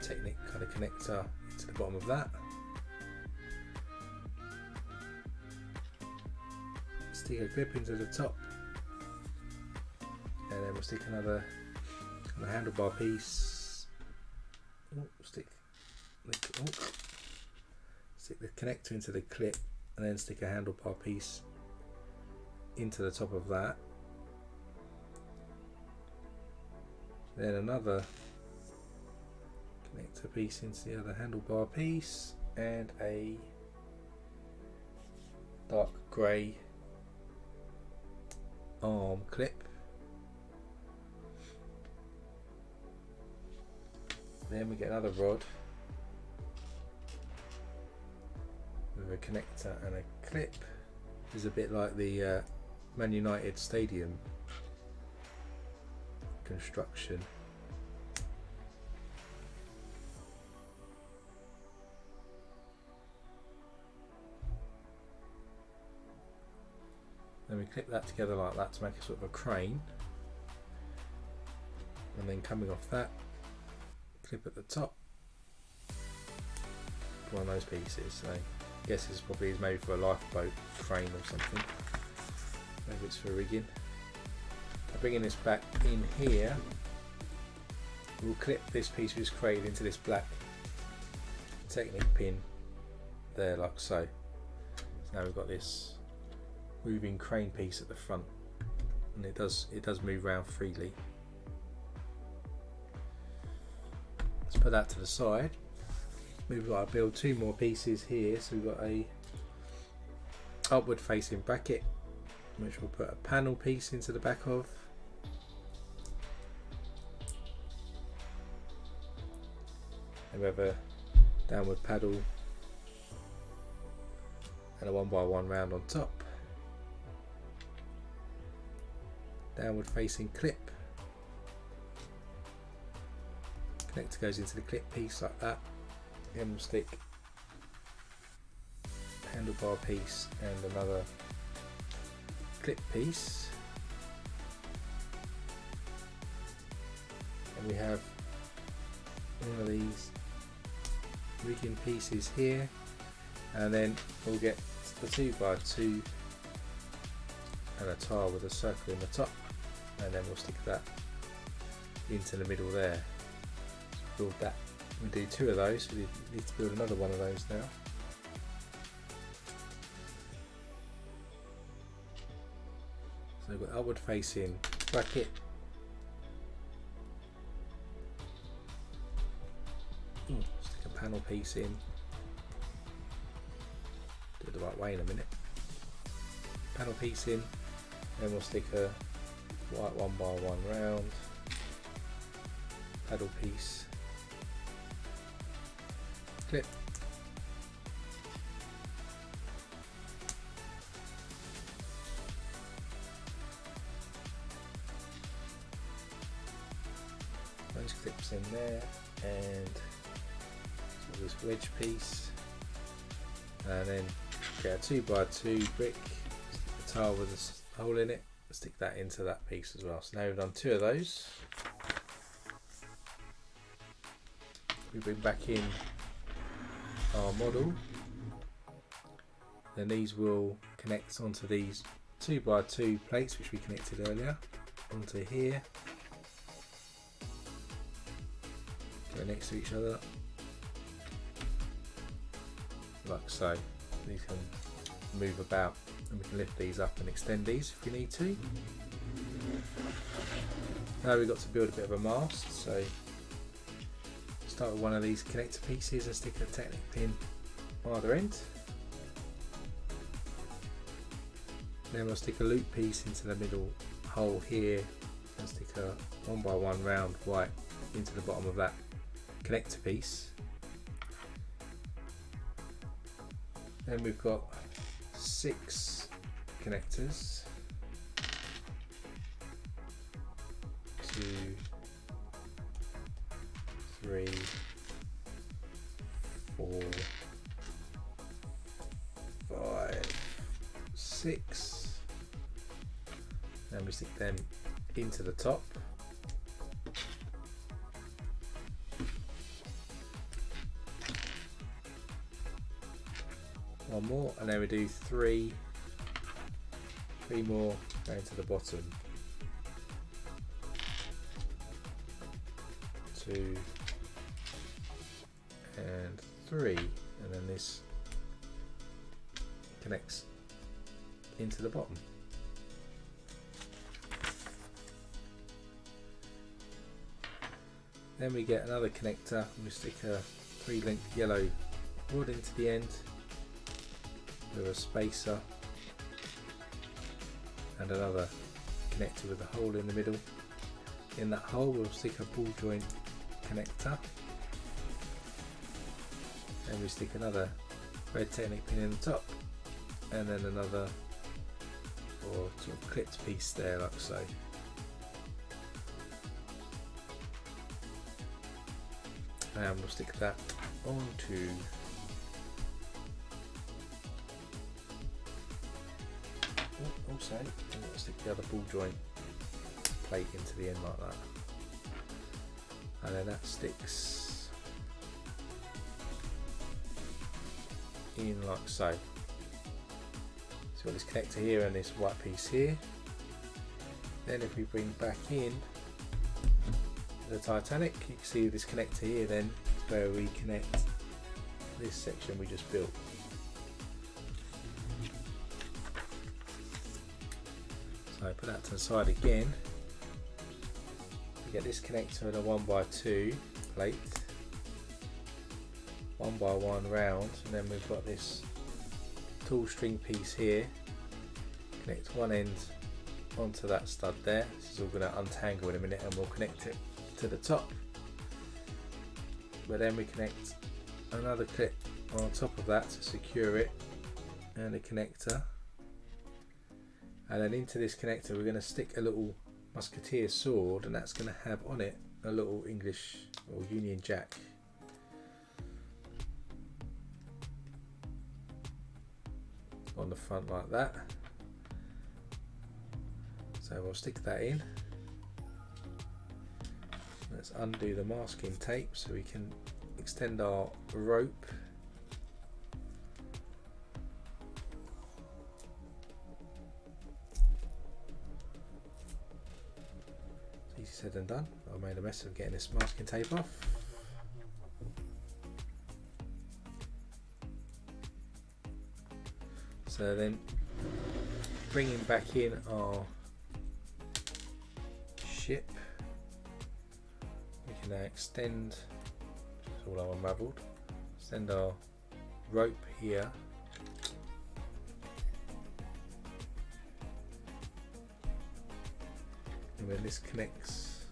Technic kind of connector into the bottom of that. Stick a clip into the top, and then we'll stick another kind of handlebar piece. Stick the connector into the clip, and then stick a handlebar piece into the top of that. Then another connector piece into the other handlebar piece, and a dark grey arm clip. Then we get another rod with a connector and a clip. This is a bit like the Man United Stadium construction. Then we clip that together like that to make a sort of a crane, and then coming off that, clip at the top, one of those pieces. So I guess this probably is maybe for a lifeboat crane or something. Maybe it's for rigging. Bringing this back in here, we'll clip this piece we just created into this black Technic pin there, like so. So now we've got this moving crane piece at the front, and it does move around freely. Let's put that to the side. We've got to build 2 more pieces here. So we've got a upward facing bracket, which we'll put a panel piece into the back of. And we have a downward paddle and a 1x1 round on top. Downward facing clip. Connector goes into the clip piece like that. Then we'll stick handlebar piece and another clip piece. And we have one of these rigging pieces here, and then we'll get the 2x2 and a tile with a circle in the top, and then we'll stick that into the middle there. Build that. We do 2 of those, so we need to build another one of those now. So we've got upward facing bracket, stick a panel piece in, do it the right way in a minute. Panel piece in, then we'll stick a white 1x1 round paddle piece, clip, those clips in there, and this wedge piece, and then get a 2x2 brick, stick a tile with a hole in it, stick that into that piece as well. So now we've done 2 of those. We bring back in our model, then these will connect onto these 2x2 plates which we connected earlier onto here, go next to each other like so. These can move about, and we can lift these up and extend these if we need to. Now we've got to build a bit of a mast, so start with one of these connector pieces and stick a Titanic pin on either end. Then we'll stick a loop piece into the middle hole here and stick a 1x1 round right into the bottom of that connector piece. Then we've got 6 connectors, 2, 3, 4, 5, 6, and we stick them into the top. One more, and then we do 3 more going to the bottom. 2 and 3, and then this connects into the bottom. Then we get another connector and we stick a 3-length yellow rod into the end with a spacer and another connector with a hole in the middle. In that hole we'll stick a ball joint connector, and we stick another red Titanic pin in the top, and then another or sort of clipped piece there like so. And we'll stick that onto also I'm going to stick the other ball joint plate into the end like that, and then that sticks in like so. So we've got this connector here and this white piece here. Then if we bring back in the Titanic, you can see this connector here then where we connect this section we just built. So I put that to the side again. We get this connector in a 1x2 plate, 1x1 round, and then we've got this tool string piece here. Connect one end onto that stud there. This is all going to untangle in a minute and we'll connect it to the top. But then we connect another clip on top of that to secure it, and a connector. And then into this connector we're going to stick a little musketeer sword, and that's going to have on it a little English or Union Jack. On the front like that. So we'll stick that in. Let's undo the masking tape so we can extend our rope. Easy said and done. I made a mess of getting this masking tape off. So then bringing back in our ship, we can now extend, it's all unravelled, extend our rope here, and then this connects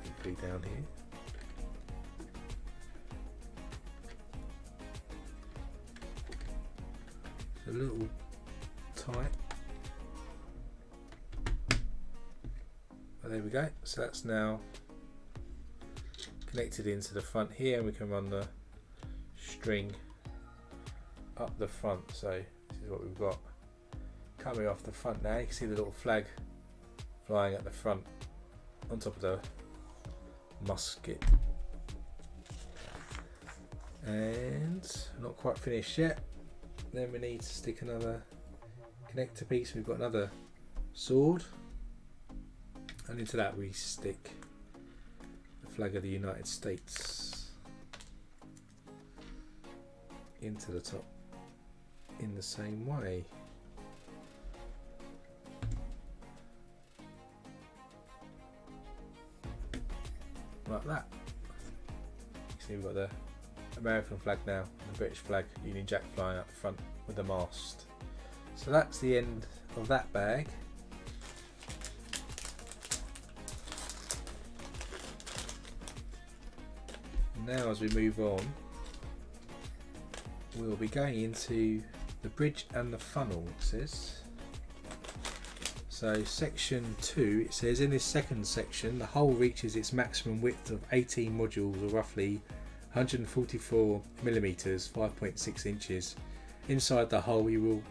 hopefully down here. A little tight, but there we go. So that's now connected into the front here, and we can run the string up the front. So this is what we've got coming off the front now. You can see the little flag flying at the front on top of the musket, and not quite finished yet. Then we need to stick another connector piece. We've got another sword, and into that we stick the flag of the United States into the top in the same way. like that. You see we've got the American flag now and the British flag, Union Jack flying up the front with the mast. So that's the end of that bag. Now as we move on, we'll be going into the bridge and the funnel, it says. So section 2, it says in this second section the hull reaches its maximum width of 18 modules, or roughly 144 millimeters, 5.6 inches. Inside the hull you will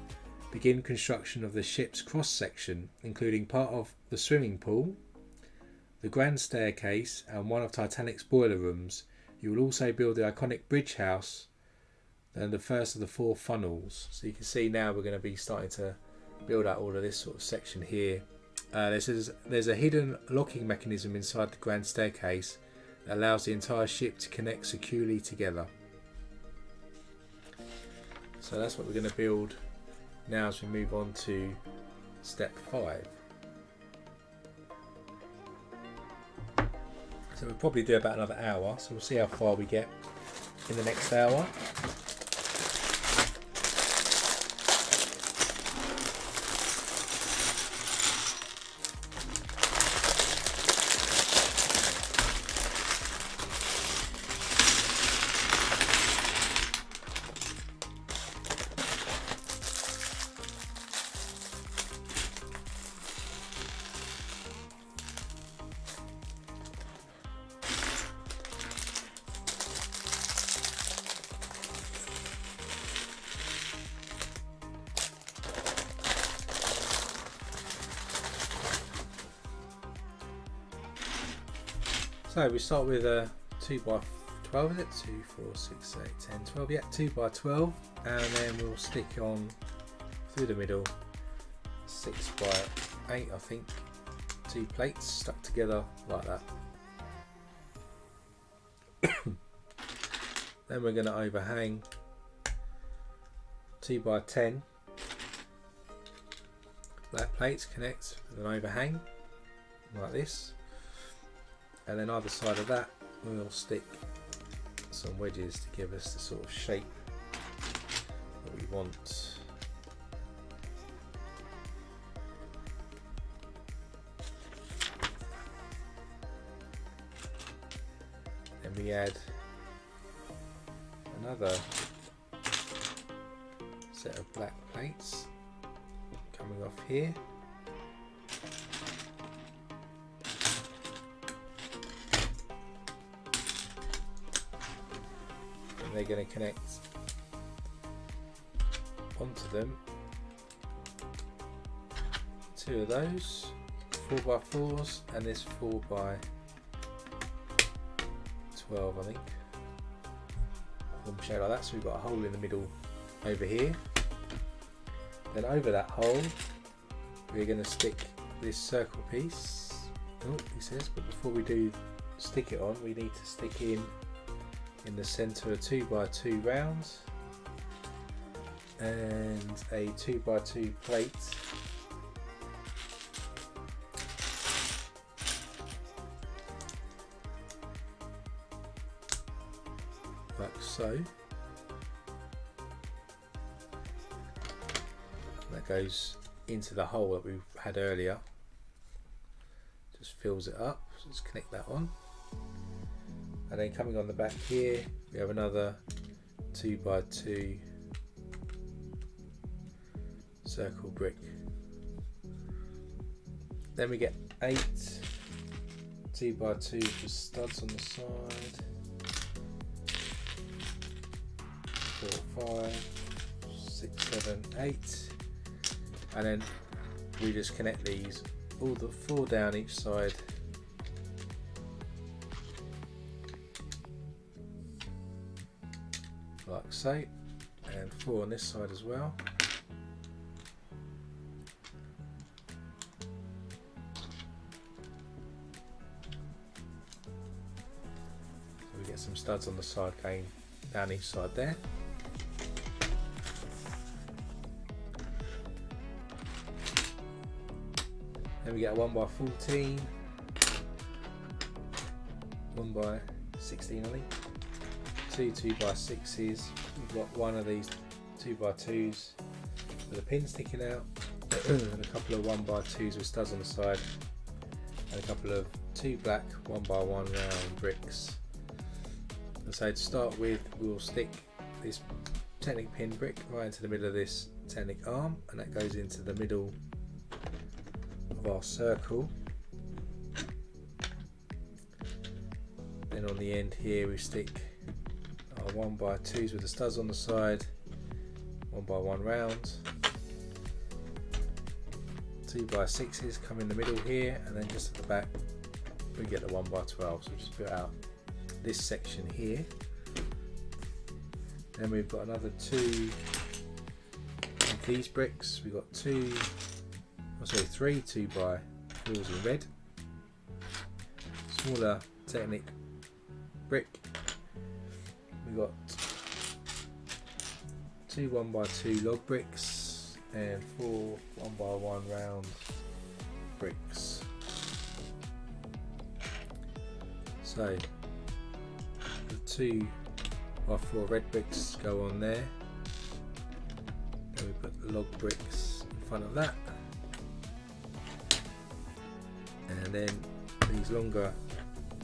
begin construction of the ship's cross section, including part of the swimming pool, the grand staircase and one of Titanic's boiler rooms. You will also build the iconic bridge house and the first of the 4 funnels. So you can see now we're going to be starting to build out all of this sort of section here. There's a hidden locking mechanism inside the grand staircase that allows the entire ship to connect securely together. So that's what we're going to build now as we move on to step 5. So we'll probably do about another hour, so we'll see how far we get in the next hour. So we start with a 2x12, is it? 2, 4, 6, 8, 10, 12, yeah, 2x12, and then we'll stick on through the middle 6x8, I think, 2 plates stuck together like that. Then we're going to overhang 2x10 black plates, connect with an overhang like this. And then either side of that we'll stick some wedges to give us the sort of shape that we want. Then we add another set of black plates coming off here. They're going to connect onto them. 2 of those 4x4s and this 4x12, I think. Form shape like that, so we've got a hole in the middle over here. Then over that hole we're going to stick this circle piece. Oh, he says, but before we do stick it on, we need to stick in the centre a 2x2 round and a 2x2 plate like so. That goes into the hole that we had earlier, just fills it up, so just connect that on. And then coming on the back here we have another 2x2 circle brick. Then we get 8 2x2 just studs on the side. 4, 5, 6, 7, 8, and then we just connect these all the 4 down each side. Like so, and 4 on this side as well. So we get some studs on the side going down each side there. Then we get a 1x14 1x16 ollie, 2 2x6s. We've got one of these 2x2s with a pin sticking out, and a couple of 1x2s with studs on the side, and a couple of 2 black 1x1 round bricks. And so to start with, we'll stick this Titanic pin brick right into the middle of this Titanic arm, and that goes into the middle of our circle. Then on the end here we stick our 1x2s with the studs on the side, 1x1 round, 2x6s come in the middle here, and then just at the back we get the 1x12. So we just put out this section here. Then we've got another 2 of these bricks. We've got 3 2x wheels in red, smaller Titanic brick. We've got 2 1x2 log bricks and 4 1x1 round bricks. So the 2x4 red bricks go on there. Then we put the log bricks in front of that, and then these longer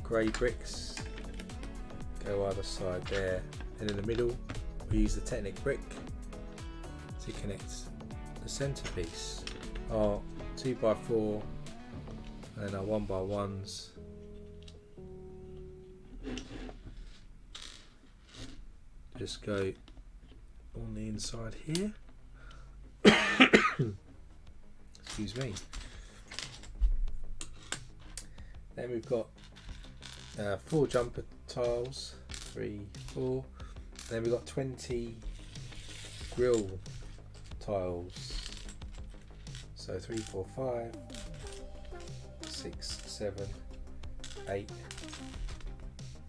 grey bricks go either side there, and in the middle we use the Titanic brick to connect the centerpiece. Our 2x4 and our 1x1s just go on the inside here. Excuse me. Then we've got 4 jumper tiles, 3, 4. Then we've got 20 grill tiles. So 3, 4, 5, 6, 7, 8,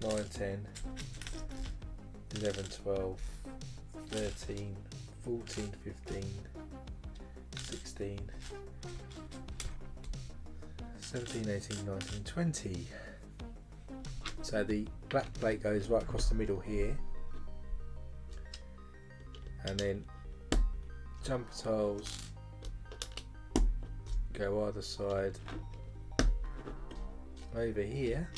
9, 10, 11, 12, 13, 14, 15, 16, 17, 18, 19, 20. So the black plate goes right across the middle here, and then jumper tiles go either side over here,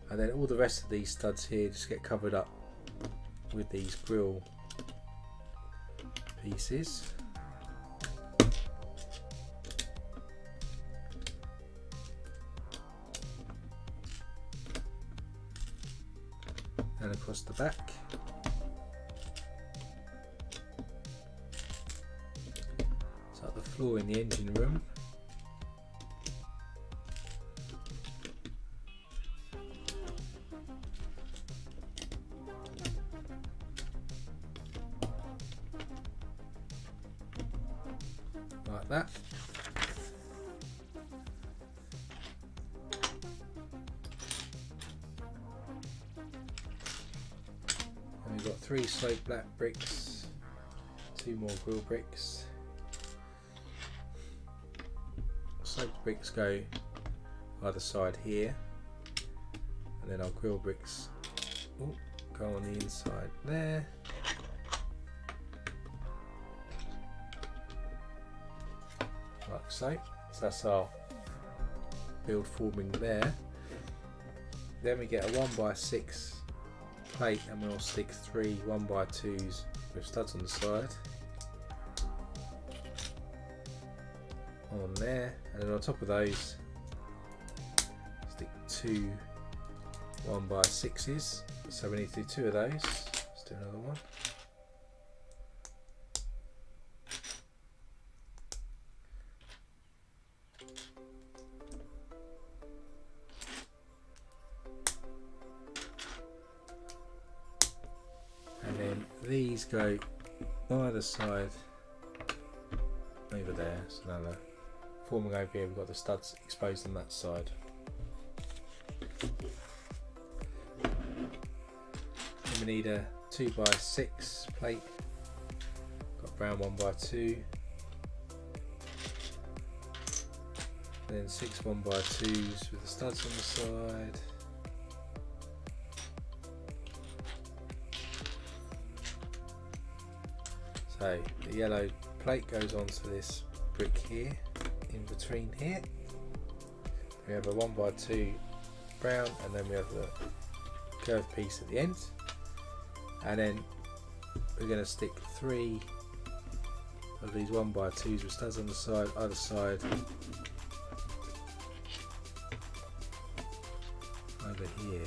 and then all the rest of these studs here just get covered up with these grill pieces. And across the back. It's like the floor in the engine room. Like that. And we've got 3 sloped black bricks, 2 more grill bricks. Sloped bricks go either side here, and then our grill bricks go on the inside there. Like so. So that's our build forming there. Then we get a 1x6 plate, and we'll stick 3 1x2s with studs on the side on there, and then on top of those stick 2 1x6s. So we need to do 2 of those. Let's do another one. And then these go either side over there. So now they're forming over here. We've got the studs exposed on that side. And we need a 2x6 plate. Got brown 1x2. Then 6 1x2s with the studs on the side. So the yellow plate goes onto this brick here, in between here. We have a 1x2 brown, and then we have the curved piece at the end, and then we're going to stick 3 of these 1x2s with studs on the side, either side, over here,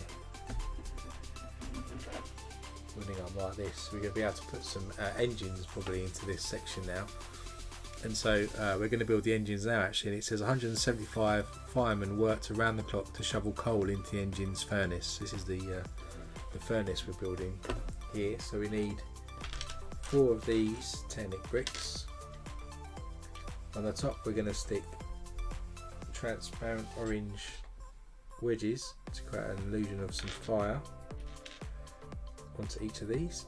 running up like this. We're going to be able to put some engines probably into this section now, and so we're going to build the engines now actually. And it says 175 firemen worked around the clock to shovel coal into the engine's furnace. This is the furnace we're building here. So we need 4 of these Titanic bricks. On the top we're going to stick transparent orange wedges to create an illusion of some fire onto each of these.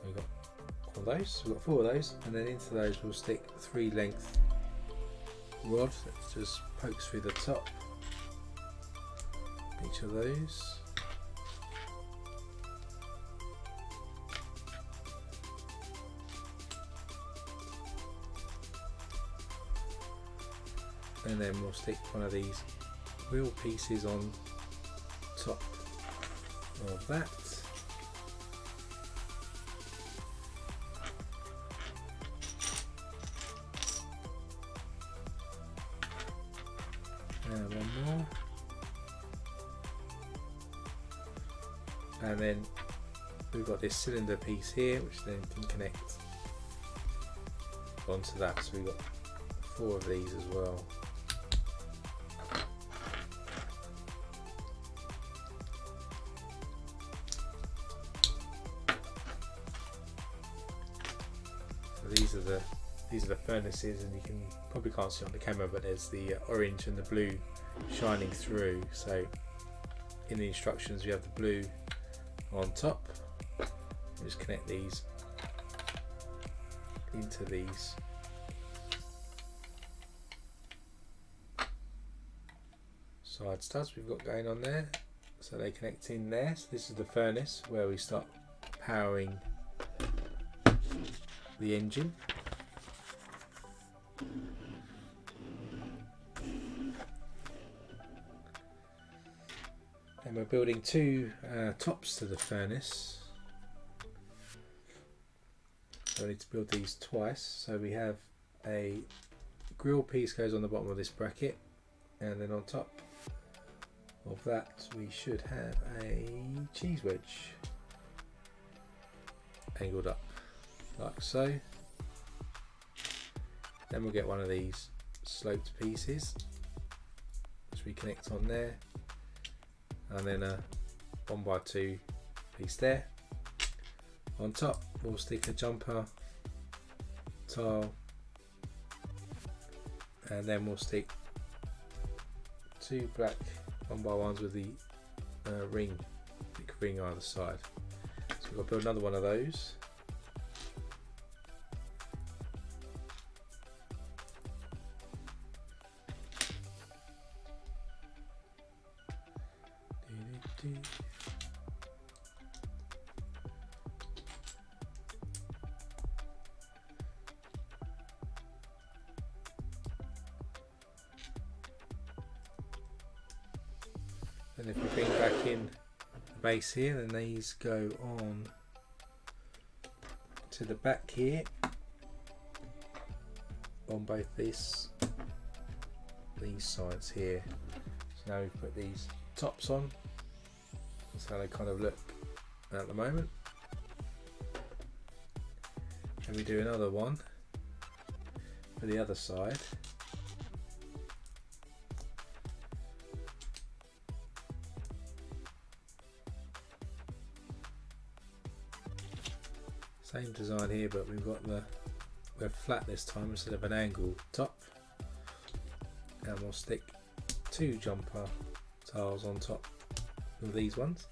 We've got all those, we've got 4 of those, and then into those we'll stick 3 length rod that just pokes through the top, each of those. And then we'll stick one of these wheel pieces on top of that. And one more. And then we've got this cylinder piece here, which then can connect onto that. So we've got 4 of these as well. So these are the furnaces, and you can probably can't see on the camera, but there's the orange and the blue shining through. So in the instructions we have the blue on top. Just connect these into these side studs we've got going on there, so they connect in there. So this is the furnace where we start powering the engine. And we're building 2 tops to the furnace. So I need to build these twice. So we have a grill piece goes on the bottom of this bracket, and then on top of that we should have a cheese wedge angled up like so. Then we'll get one of these sloped pieces which we connect on there, and then a 1x2 piece there. On top we'll stick a jumper tile, and then we'll stick 2 black 1x1s with the ring, thick ring either side. So we've got to build another one of those. And if we bring back in the base here, then these go on to the back here on both these sides here. So now we've put these tops on. That's how they kind of look at the moment. And we do another one for the other side. Same design here, but we're flat this time instead of an angle top. And we'll stick 2 jumper tiles on top all these ones.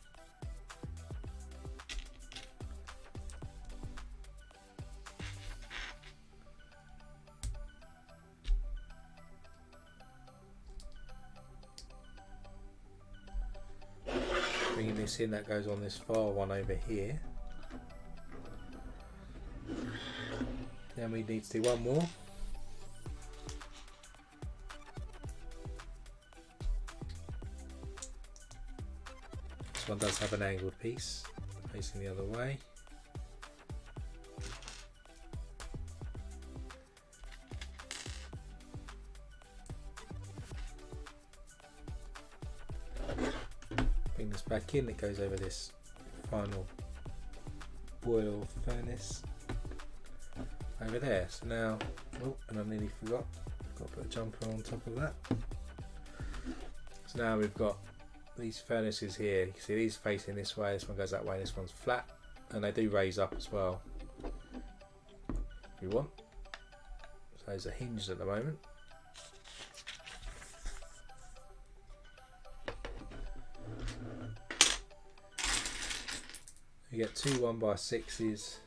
Bringing this in, that goes on this far one over here. Then we need to do one more. This one does have an angled piece, facing the other way. Bring this back in, it goes over this final boil furnace over there. So now, oh, and I nearly forgot, got to put a jumper on top of that. So now we've got these furnaces here. You can see these facing this way, this one goes that way, this one's flat, and they do raise up as well if you want. So those are hinged at the moment. You get two 1x6s,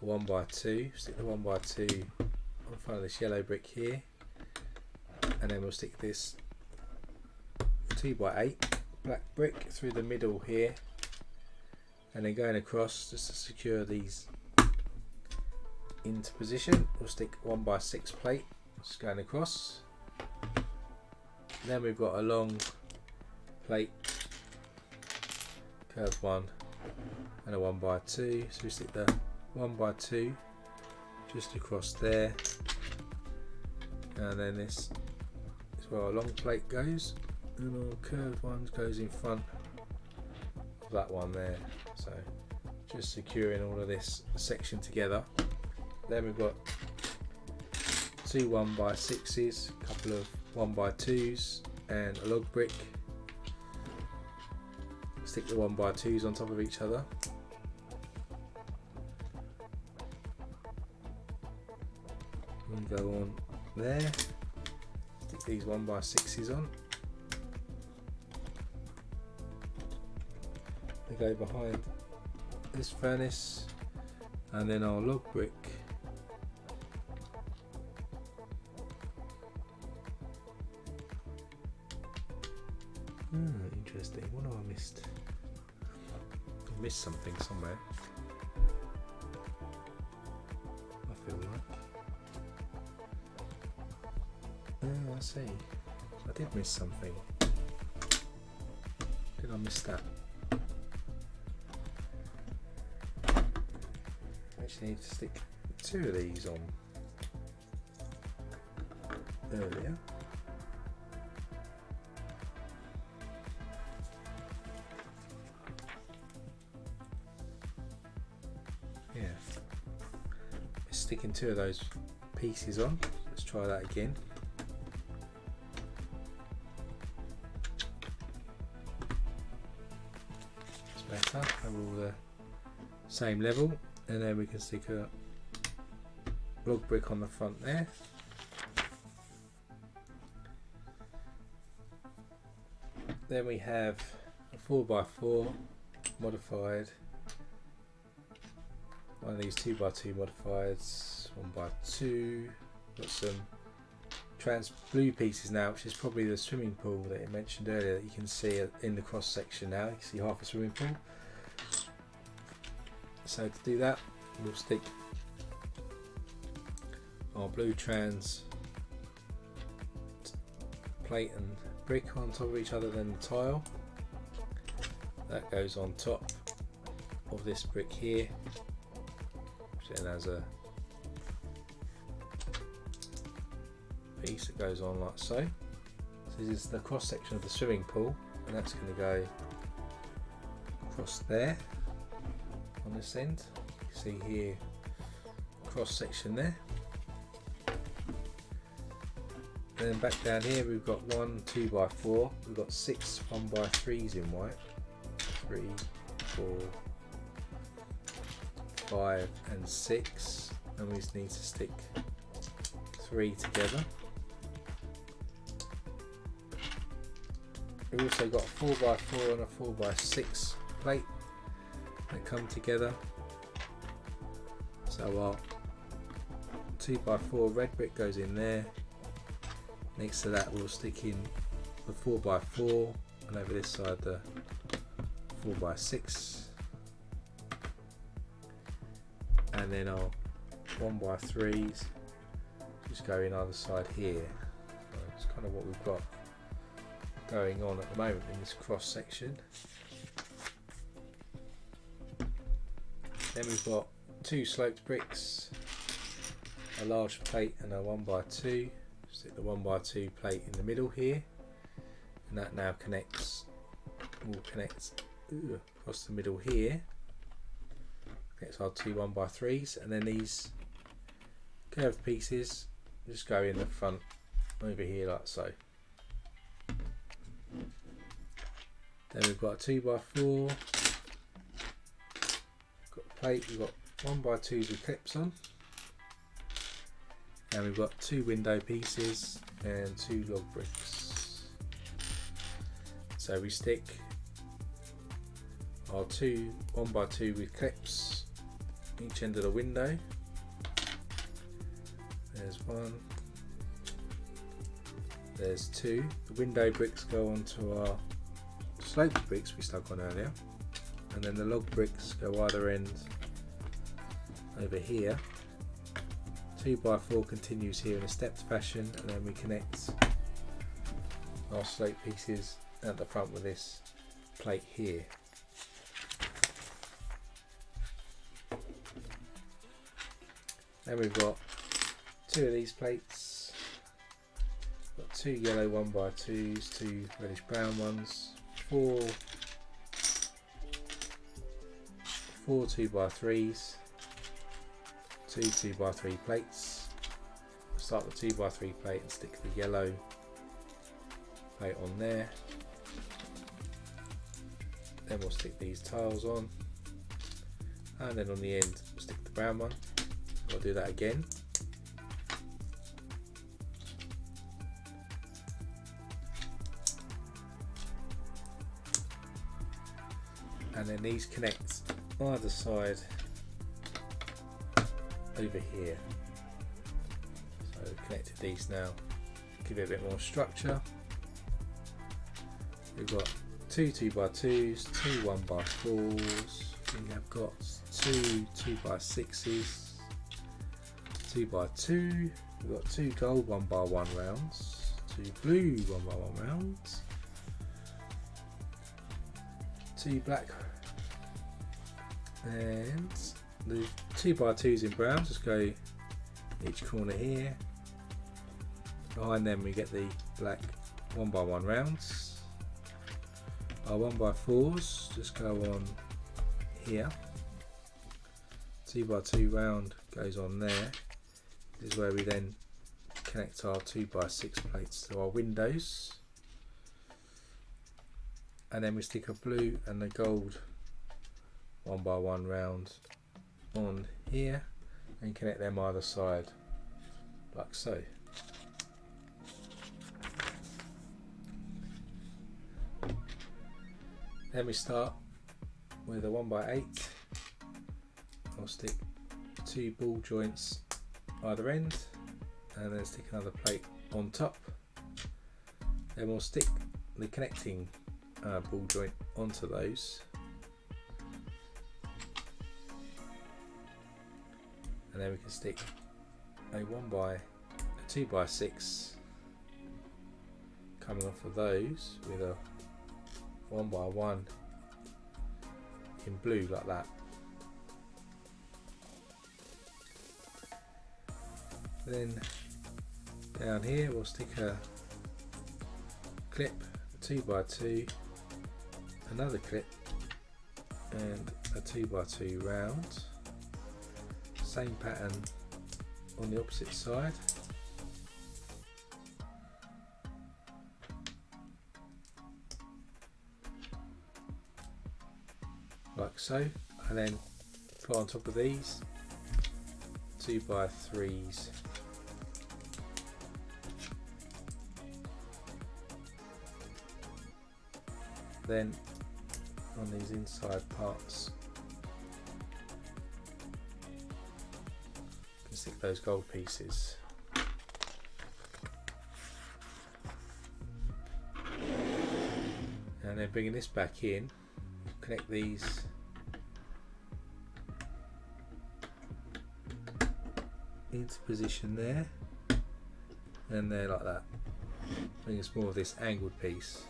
1x2. Stick the 1x2 on front of this yellow brick here, and then we'll stick this 2x8 black brick through the middle here, and then going across just to secure these into position. We'll stick 1x6 plate just going across. Then we've got a long plate, curved one, and a 1x2. So we stick the 1x2 just across there, and then this is where our long plate goes, and our curved one goes in front of that one there. So just securing all of this section together. Then we've got two 1x6s, a couple of 1x2s, and a log brick. Stick the 1x2s on top of each other. And go on there. Stick these 1x6s on. They go behind this furnace, and then our log brick interesting. What have I missed? I missed something somewhere, I feel like. Oh, I see. I did miss something. Did I miss that? Actually need to stick two of these on earlier. Yeah, sticking two of those pieces on. Let's try that again. It's better. Have all the same level, and then we can stick a log brick on the front there. Then we have a 4x4 modified, one of these 2x2 modifieds, 1x2. Got some trans blue pieces now, which is probably the swimming pool that you mentioned earlier that you can see in the cross section now. You can see half a swimming pool. So to do that, we'll stick our blue trans plate and brick on top of each other, then the tile. That goes on top of this brick here, which then has a piece that goes on like so. So this is the cross section of the swimming pool, and that's going to go across there on this end. You see here, cross section there. And then back down here we've got one 2x4, we've got 6 1x3s in white, 3, 4, 5 and 6, and we just need to stick 3 together. We've also got a 4x4 and a 4x6 plate that come together. So our 2x4 red brick goes in there. Next to that we'll stick in the 4x4, and over this side the 4x6, and then our 1x3s just go in either side here. So it's kind of what we've got going on at the moment in this cross section. Then we've got two sloped bricks, a large plate and a 1x2. Stick the 1x2 plate in the middle here, and that now will connect across the middle here. Connects our two 1x3s, and then these curved pieces just go in the front over here like so. Then we've got a 2x4, got a plate, we've got 1x2s with clips on, and we've got two window pieces and two log bricks. So we stick our two 1x2 with clips each end of the window. There's one, there's two. The window bricks go onto our sloped bricks we stuck on earlier, and then the log bricks go either end over here. 2x4 continues here in a stepped fashion, and then we connect our slope pieces at the front with this plate here. Then we've got two of these plates, got two yellow 1x2s, two reddish brown ones, four 2x3s, two 2x3 plates. Start the 2x3 plate and stick the yellow plate on there. Then we'll stick these tiles on, and then on the end we'll stick the brown one. I'll do that again. And then these connect either side over here. So we've connected these now, give it a bit more structure. We've got two 2x2s, two 1x4s, we have got two 2x6s, 2x2, we've got two gold 1x1 rounds, two blue 1x1 rounds, two black, and the 2x2s in brown just go each corner here. Behind them we get the black 1x1 rounds. Our 1x4s just go on here. 2x2 round goes on there. This is where we then connect our 2x6 plates to our windows, and then we stick a blue and a gold 1x1 round on here and connect them either side like so. Then we start with a 1x8. I'll stick two ball joints either end, and then stick another plate on top. Then we'll stick the connecting ball joint onto those, and then we can stick a 2x6 coming off of those with a 1x1 in blue like that. Then down here we'll stick a clip, a 2x2, another clip, and a 2x2 round. Same pattern on the opposite side. Like so, and then put on top of these 2x3s. then on these inside parts, you can stick those gold pieces. And then bringing this back in, connect these into position there and there like that. Bring us more of this angled piece.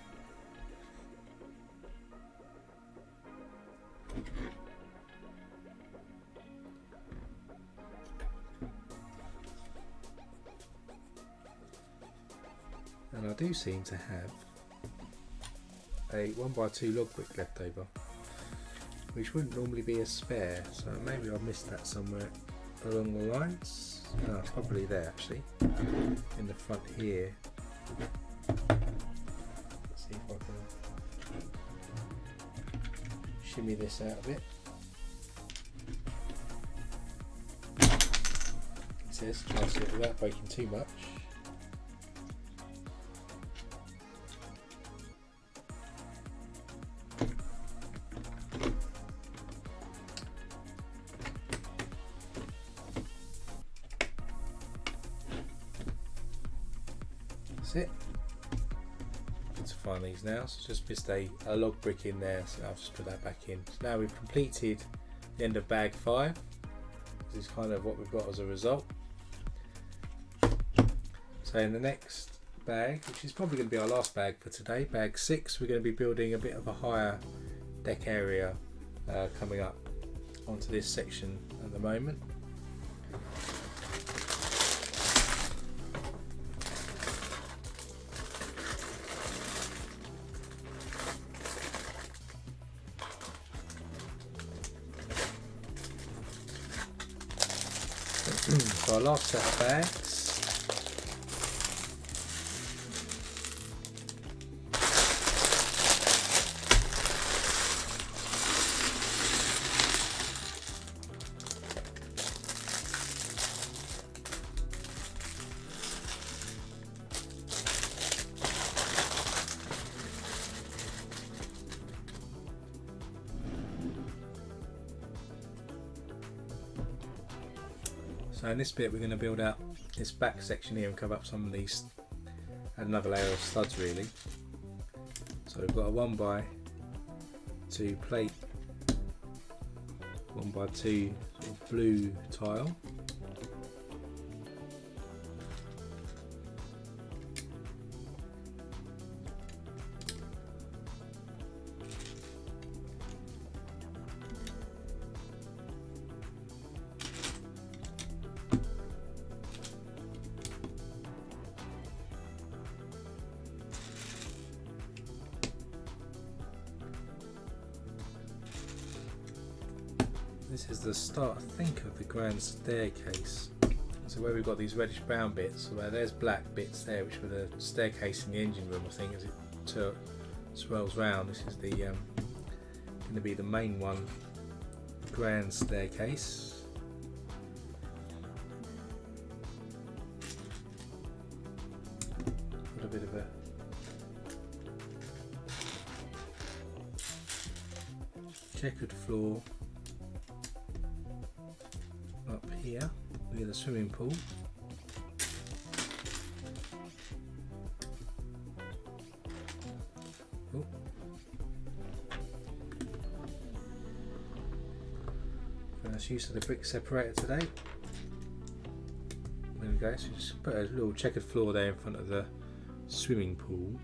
And I do seem to have a 1x2 log brick left over, which wouldn't normally be a spare, so maybe I missed that somewhere along the lines. Oh, it's probably there actually, in the front here. Let's see if I can shimmy this out a bit. It says try to it without breaking too much. That's it. Good to find these now. So just missed a log brick in there, so I'll just put that back in. So now we've completed the end of bag 5. This is kind of what we've got as a result. So in the next bag, which is probably going to be our last bag for today, bag 6, we're going to be building a bit of a higher deck area coming up onto this section at the moment. So our last set of bags. So in this bit we're going to build out this back section here and cover up some of these, add another layer of studs really. So we've got a 1x2 plate, 1x2 sort of blue tile. This is the start, I think, of the grand staircase. So where we've got these reddish brown bits, where there's black bits there, which were the staircase in the engine room, I think, as it swirls round. This is the going to be the main one, grand staircase. Got a bit of a checkered floor up here near the swimming pool. Oh. First use of the brick separator today. There we go, so just put a little checkered floor there in front of the swimming pool.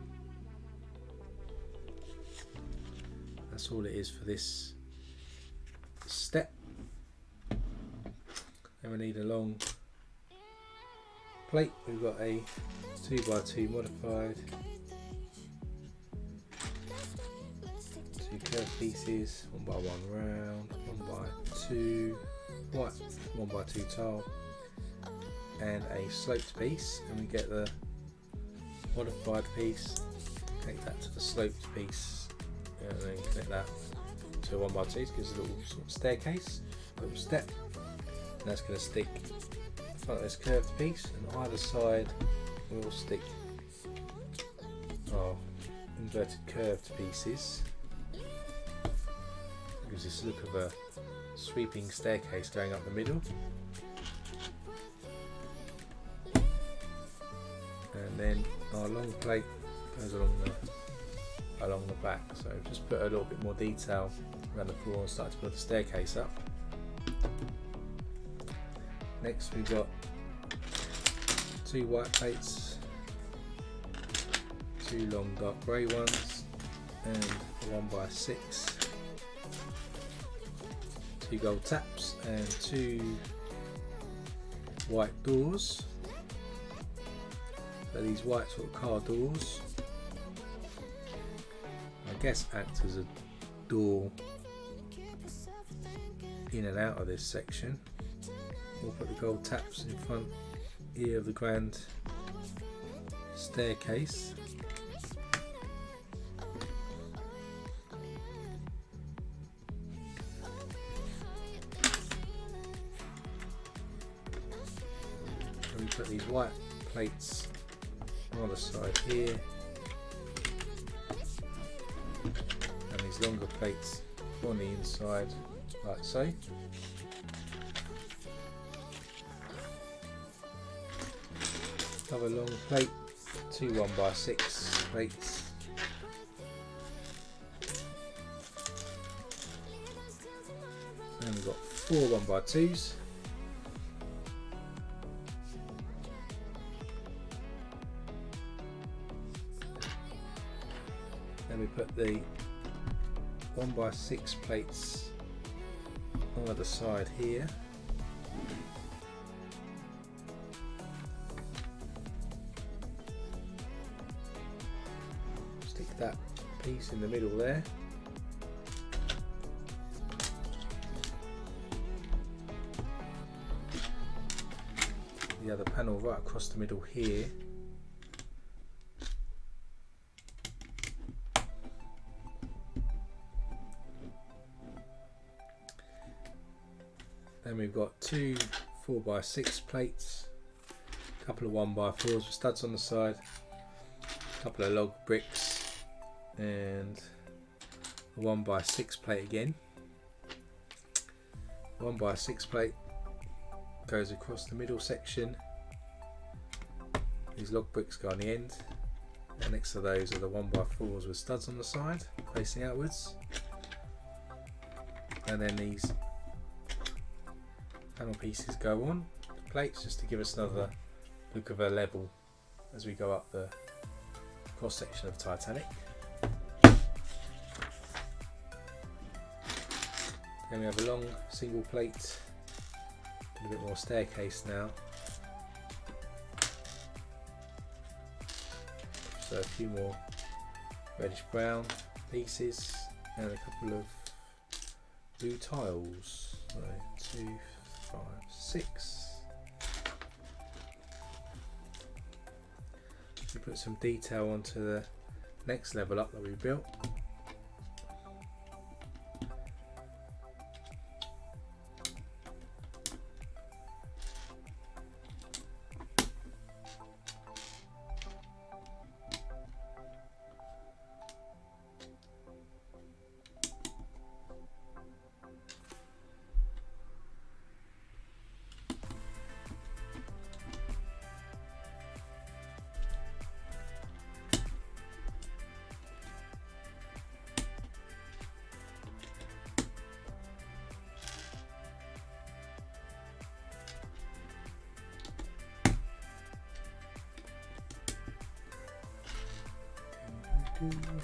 That's all it is for this step. And we need a long plate. We've got a 2x2 modified, 2 curved pieces, 1x1 round, 1x2 white, 1x2 tile, and a sloped piece. And we get the modified piece, connect that to the sloped piece, and then connect that to a 1x2. It gives a little sort of staircase, a little step. And that's going to stick in front of this curved piece, and either side will stick our inverted curved pieces. It gives this look of a sweeping staircase going up the middle. And then our long plate goes along the back. So just put a little bit more detail around the floor and start to build the staircase up. Next we've got 2 white plates, 2 long dark grey ones, and a 1x6, 2 gold taps and 2 white doors. So these white sort of car doors, I guess, act as a door in and out of this section. We'll put the gold taps in front here of the grand staircase. And we put these white plates on the side here, and these longer plates on the inside, like so. Another long plate, 2 1x6 plates. And we've got 4 1x2s. Then we put the 1x6 plates on the other side here. Stick that piece in the middle there. The other panel right across the middle here. Then we've got 2 4x6 plates, a couple of 1x4s with studs on the side, a couple of log bricks, and a 1x6 plate again. 1x6 plate goes across the middle section. These log bricks go on the end, and next to those are the 1x4s with studs on the side facing outwards. And then these panel pieces go on the plates just to give us another look of a level as we go up the cross section of Titanic. Then we have a long single plate, a bit more staircase now. So a few more reddish brown pieces and a couple of blue tiles. So 2, 5, 6. We put some detail onto the next level up that we built.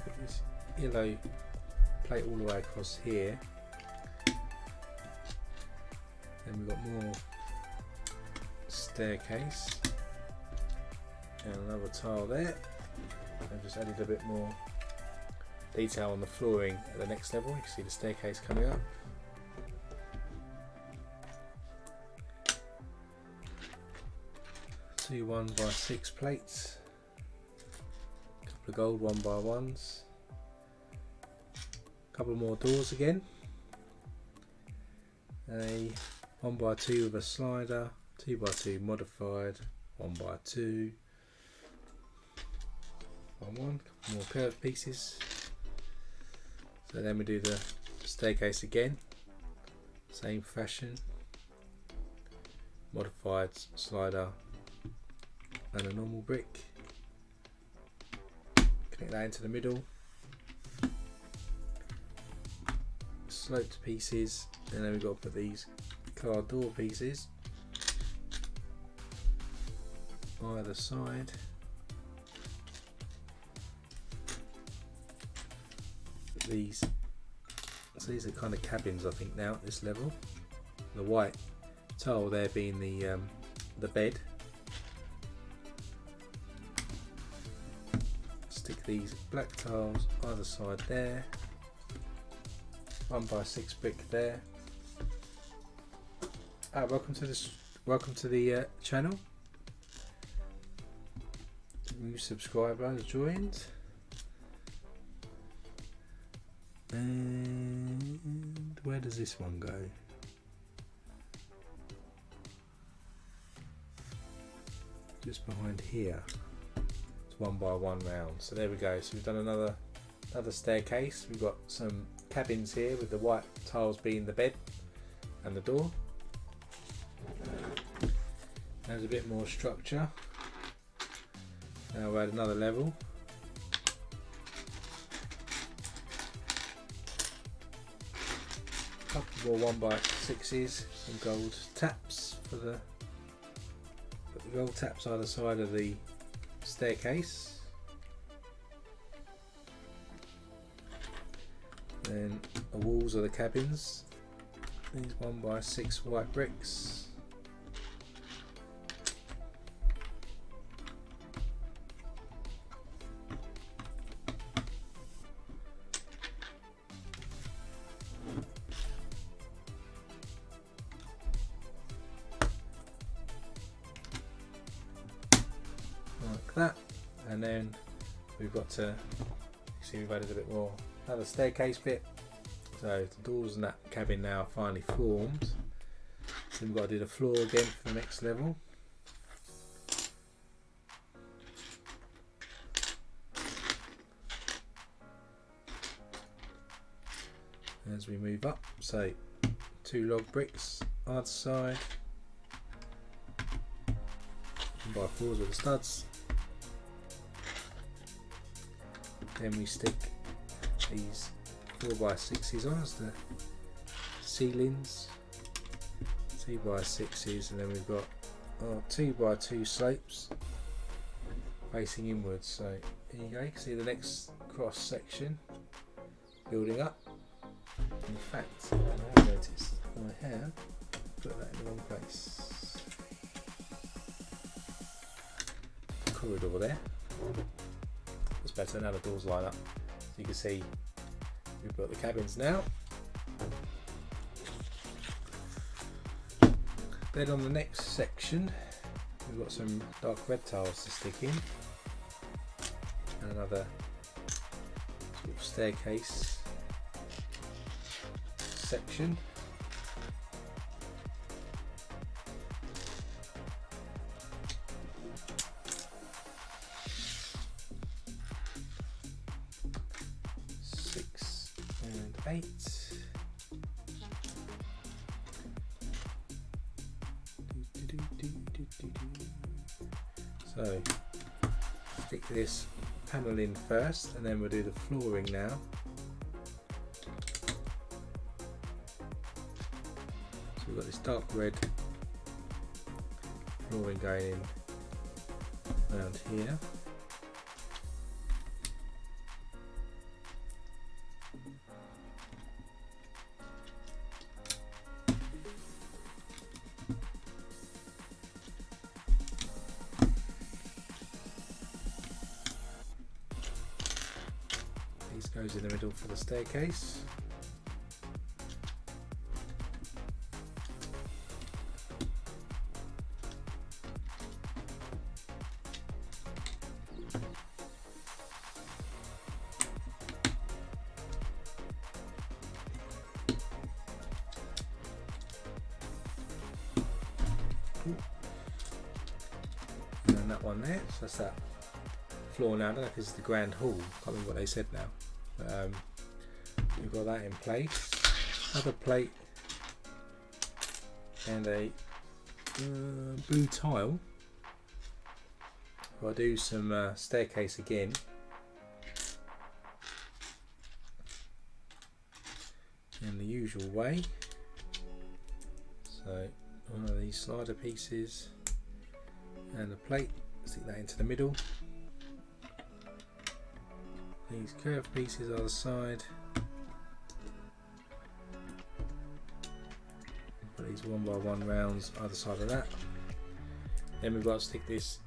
Put this yellow plate all the way across here. Then we've got more staircase and another tile there. I've just added a bit more detail on the flooring at the next level. You can see the staircase coming up. Two 1x6 plates. The gold 1x1s, a couple more doors again, a 1x2 with a slider, 2x2 modified, 1x2, one, couple more curved pieces. So then we do the staircase again, same fashion, modified slider and a normal brick. Connect that into the middle, sloped pieces, and then we've got to put these car door pieces either side. These, so these are kind of cabins I think now at this level. The white tile there being the bed. Stick these black tiles either side there. 1x6 brick there. Welcome to the channel. New subscriber has joined. And where does this one go? Just behind here. It's 1x1 round. So there we go. So we've done another staircase. We've got some cabins here with the white tiles being the bed and the door. There's a bit more structure. Now we're at another level. Couple more 1x6s, some gold taps for the gold taps either side of the staircase. Then the walls of the cabins. These 1x6 white bricks. Like that, and then we've got to see we've added a bit more, another staircase bit. So the doors in that cabin now are finally formed. Then we've got to do the floor again for the next level. As we move up, so 2 log bricks either side, 1x4s with the studs. Then we stick these 4x6s on as the ceilings, 2x6s, and then we've got our 2x2 slopes facing inwards. So here you go, you can see the next cross section building up. In fact, I noticed I have put that in the wrong place. Corridor there. It's better now the doors line up. So you can see we've got the cabins now. Then on the next section we've got some dark red tiles to stick in. And another sort of staircase section. And 8. So stick this panel in first, and then we'll do the flooring now. So we've got this dark red flooring going in around here. Goes in the middle for the staircase. And then that one there, so that's that floor now. I don't know if this is the grand hall, can't remember what they said now. But, we've got that in place. Another plate and a blue tile. I'll do some staircase again. In the usual way. So one of these slider pieces and a plate, stick that into the middle. These curved pieces either side. Put these 1x1 rounds either side of that. Then we've got to stick this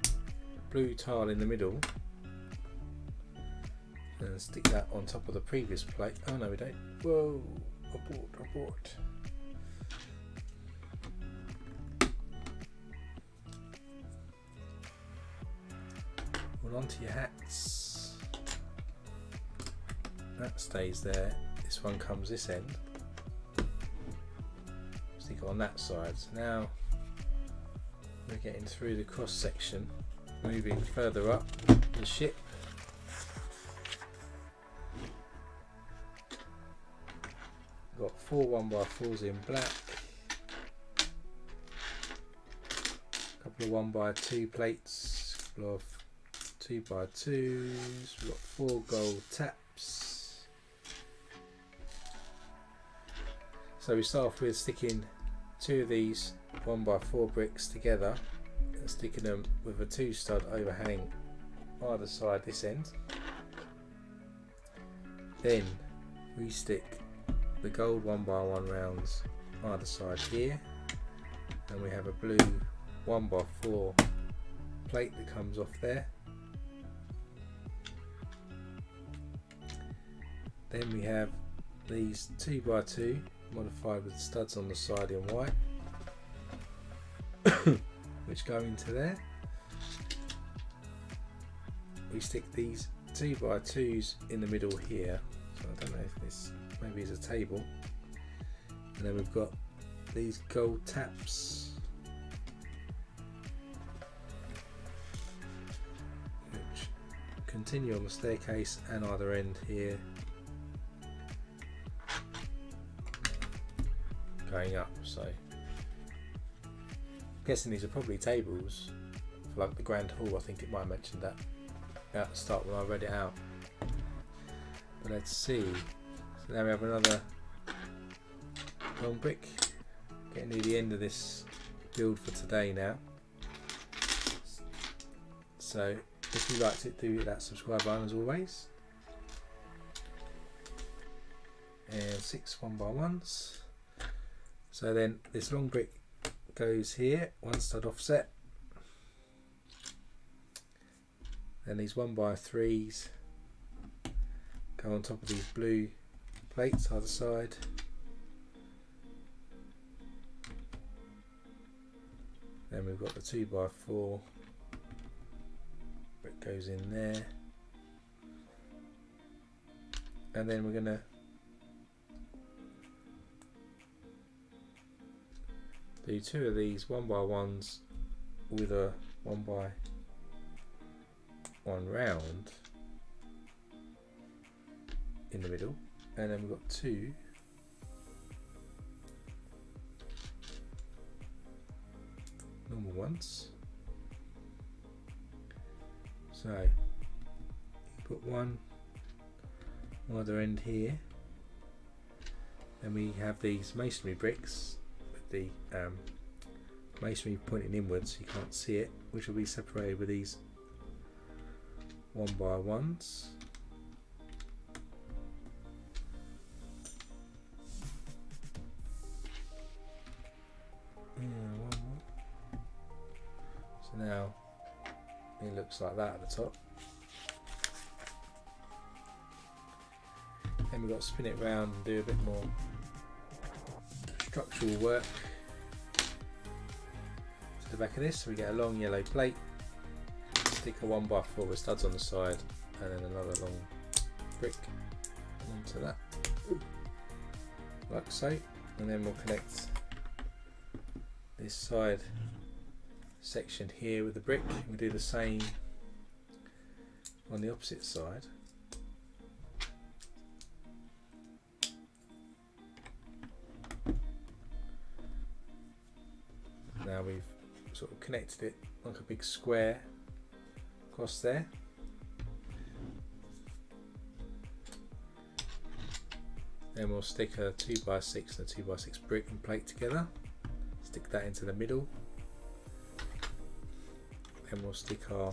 blue tile in the middle and stick that on top of the previous plate. Oh no, we don't. Whoa, abort. Hold on to your hats. That stays there. This one comes this end. Stick it on that side. So now we're getting through the cross section, moving further up the ship. Got 4 1x4s in black, a couple of 1x2 plates, a couple of 2x2s, we've got 4 gold taps. So we start off with sticking 2 of these 1x4 bricks together and sticking them with a 2 stud overhang either side this end. Then we stick the gold 1x1 rounds either side here, and we have a blue 1x4 plate that comes off there. Then we have these 2x2 modified with studs on the side in white which go into there. We stick these 2x2s in the middle here, so I don't know if this maybe is a table, and then we've got these gold taps which continue on the staircase and either end here going up. So I'm guessing these are probably tables for like the grand hall. I think it might have mentioned that at the start when I read it out, but let's see. So now we have another long brick. Getting near the end of this build for today now. So if you liked it, do hit that subscribe button as always. And 6 1x1s. So then this long brick goes here, 1 stud offset. Then these 1x3s go on top of these blue plates either side. Then we've got the 2x4 brick goes in there, and then we're going to do 2 of these 1x1s with a 1x1 round in the middle, and then we've got 2 normal ones. So you put one either end here, and we have these masonry bricks with the masonry pointing inwards so you can't see it, which will be separated with these 1x1s. So now it looks like that at the top. Then we've got to spin it round and do a bit more structural work to the back of this. So we get a long yellow plate, stick a 1x4 with studs on the side, and then another long brick onto that, like so, and then we'll connect this side section here with the brick. We'll do the same on the opposite side. Now we've sort of connected it like a big square across there. Then we'll stick a 2x6 and a 2x6 brick and plate together. Stick that into the middle. Then we'll stick our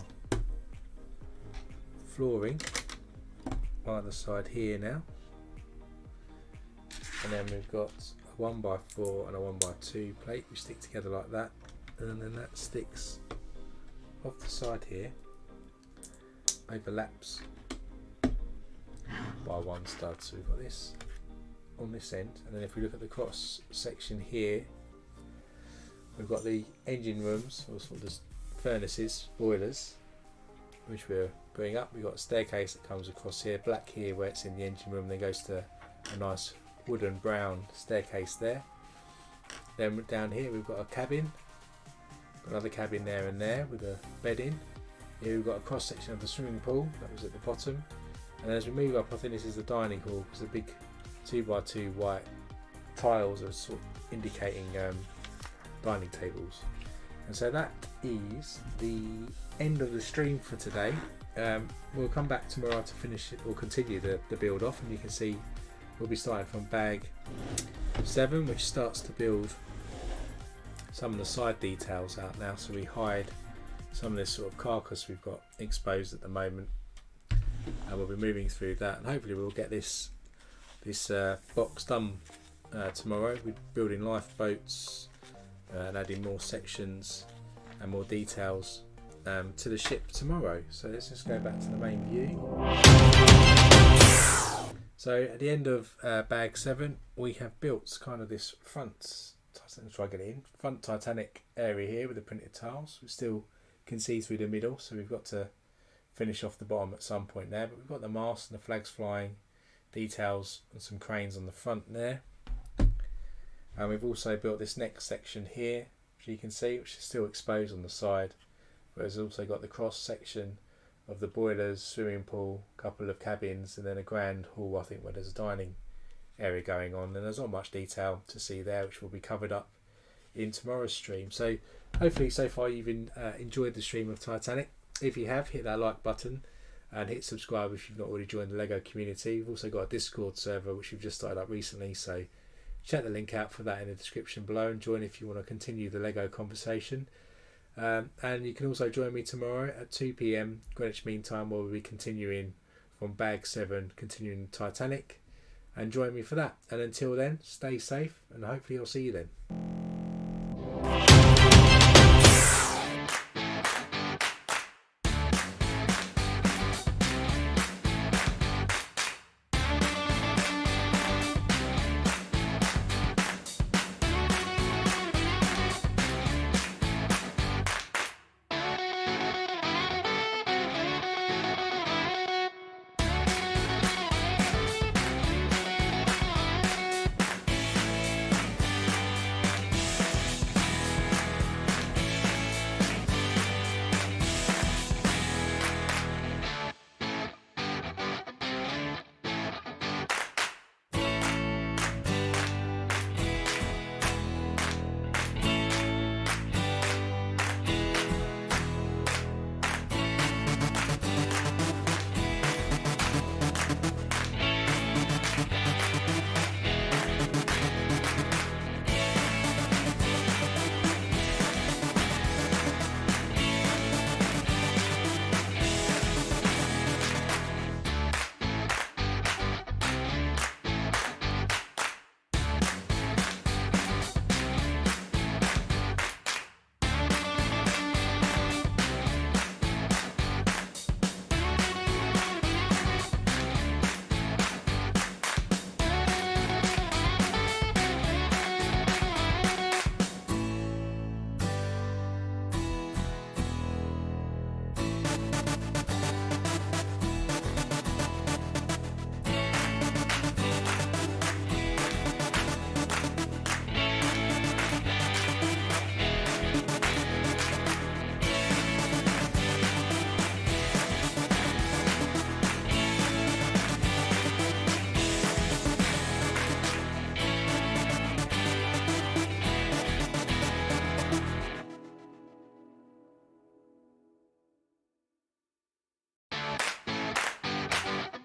flooring either side here now. And then we've got a 1x4 and a 1x2 plate we stick together like that, and then that sticks off the side here, overlaps by one stud, so we've got this on this end, and then if we look at the cross section here, we've got the engine rooms, or sort of the furnaces, boilers, which we're putting up. We've got a staircase that comes across here, black here where it's in the engine room, then goes to a nice wooden brown staircase there. Then down here we've got a cabin, another cabin there and there with a bed in. Here we've got a cross section of the swimming pool that was at the bottom, and as we move up, I think this is the dining hall, because the big 2x2 white tiles are sort of indicating dining tables. And so that is the end of the stream for today. We'll come back tomorrow to finish it, or continue the build off, and you can see we'll be starting from bag 7, which starts to build some of the side details out now. So we hide some of this sort of carcass we've got exposed at the moment, and we'll be moving through that, and hopefully we'll get this box done tomorrow. We're building lifeboats and adding more sections and more details to the ship tomorrow. So let's just go back to the main view. So at the end of bag 7, we have built kind of this front Titanic area here with the printed tiles. We still can see through the middle, so we've got to finish off the bottom at some point there, but we've got the mast and the flags flying, details and some cranes on the front there. And we've also built this next section here, which you can see, which is still exposed on the side, but it's also got the cross section of the boilers, swimming pool, couple of cabins, and then a grand hall, I think, where there's a dining area going on, and there's not much detail to see there, which will be covered up in tomorrow's stream. So hopefully so far you've enjoyed the stream of Titanic. If you have, hit that like button and hit subscribe if you've not already joined the LEGO community. We've also got a Discord server which we've just started up recently, so check the link out for that in the description below and join if you want to continue the LEGO conversation. And you can also join me tomorrow at 2 PM Greenwich Mean Time, where we'll be continuing from bag 7, continuing Titanic, and join me for that. And until then, stay safe, and hopefully I'll see you then.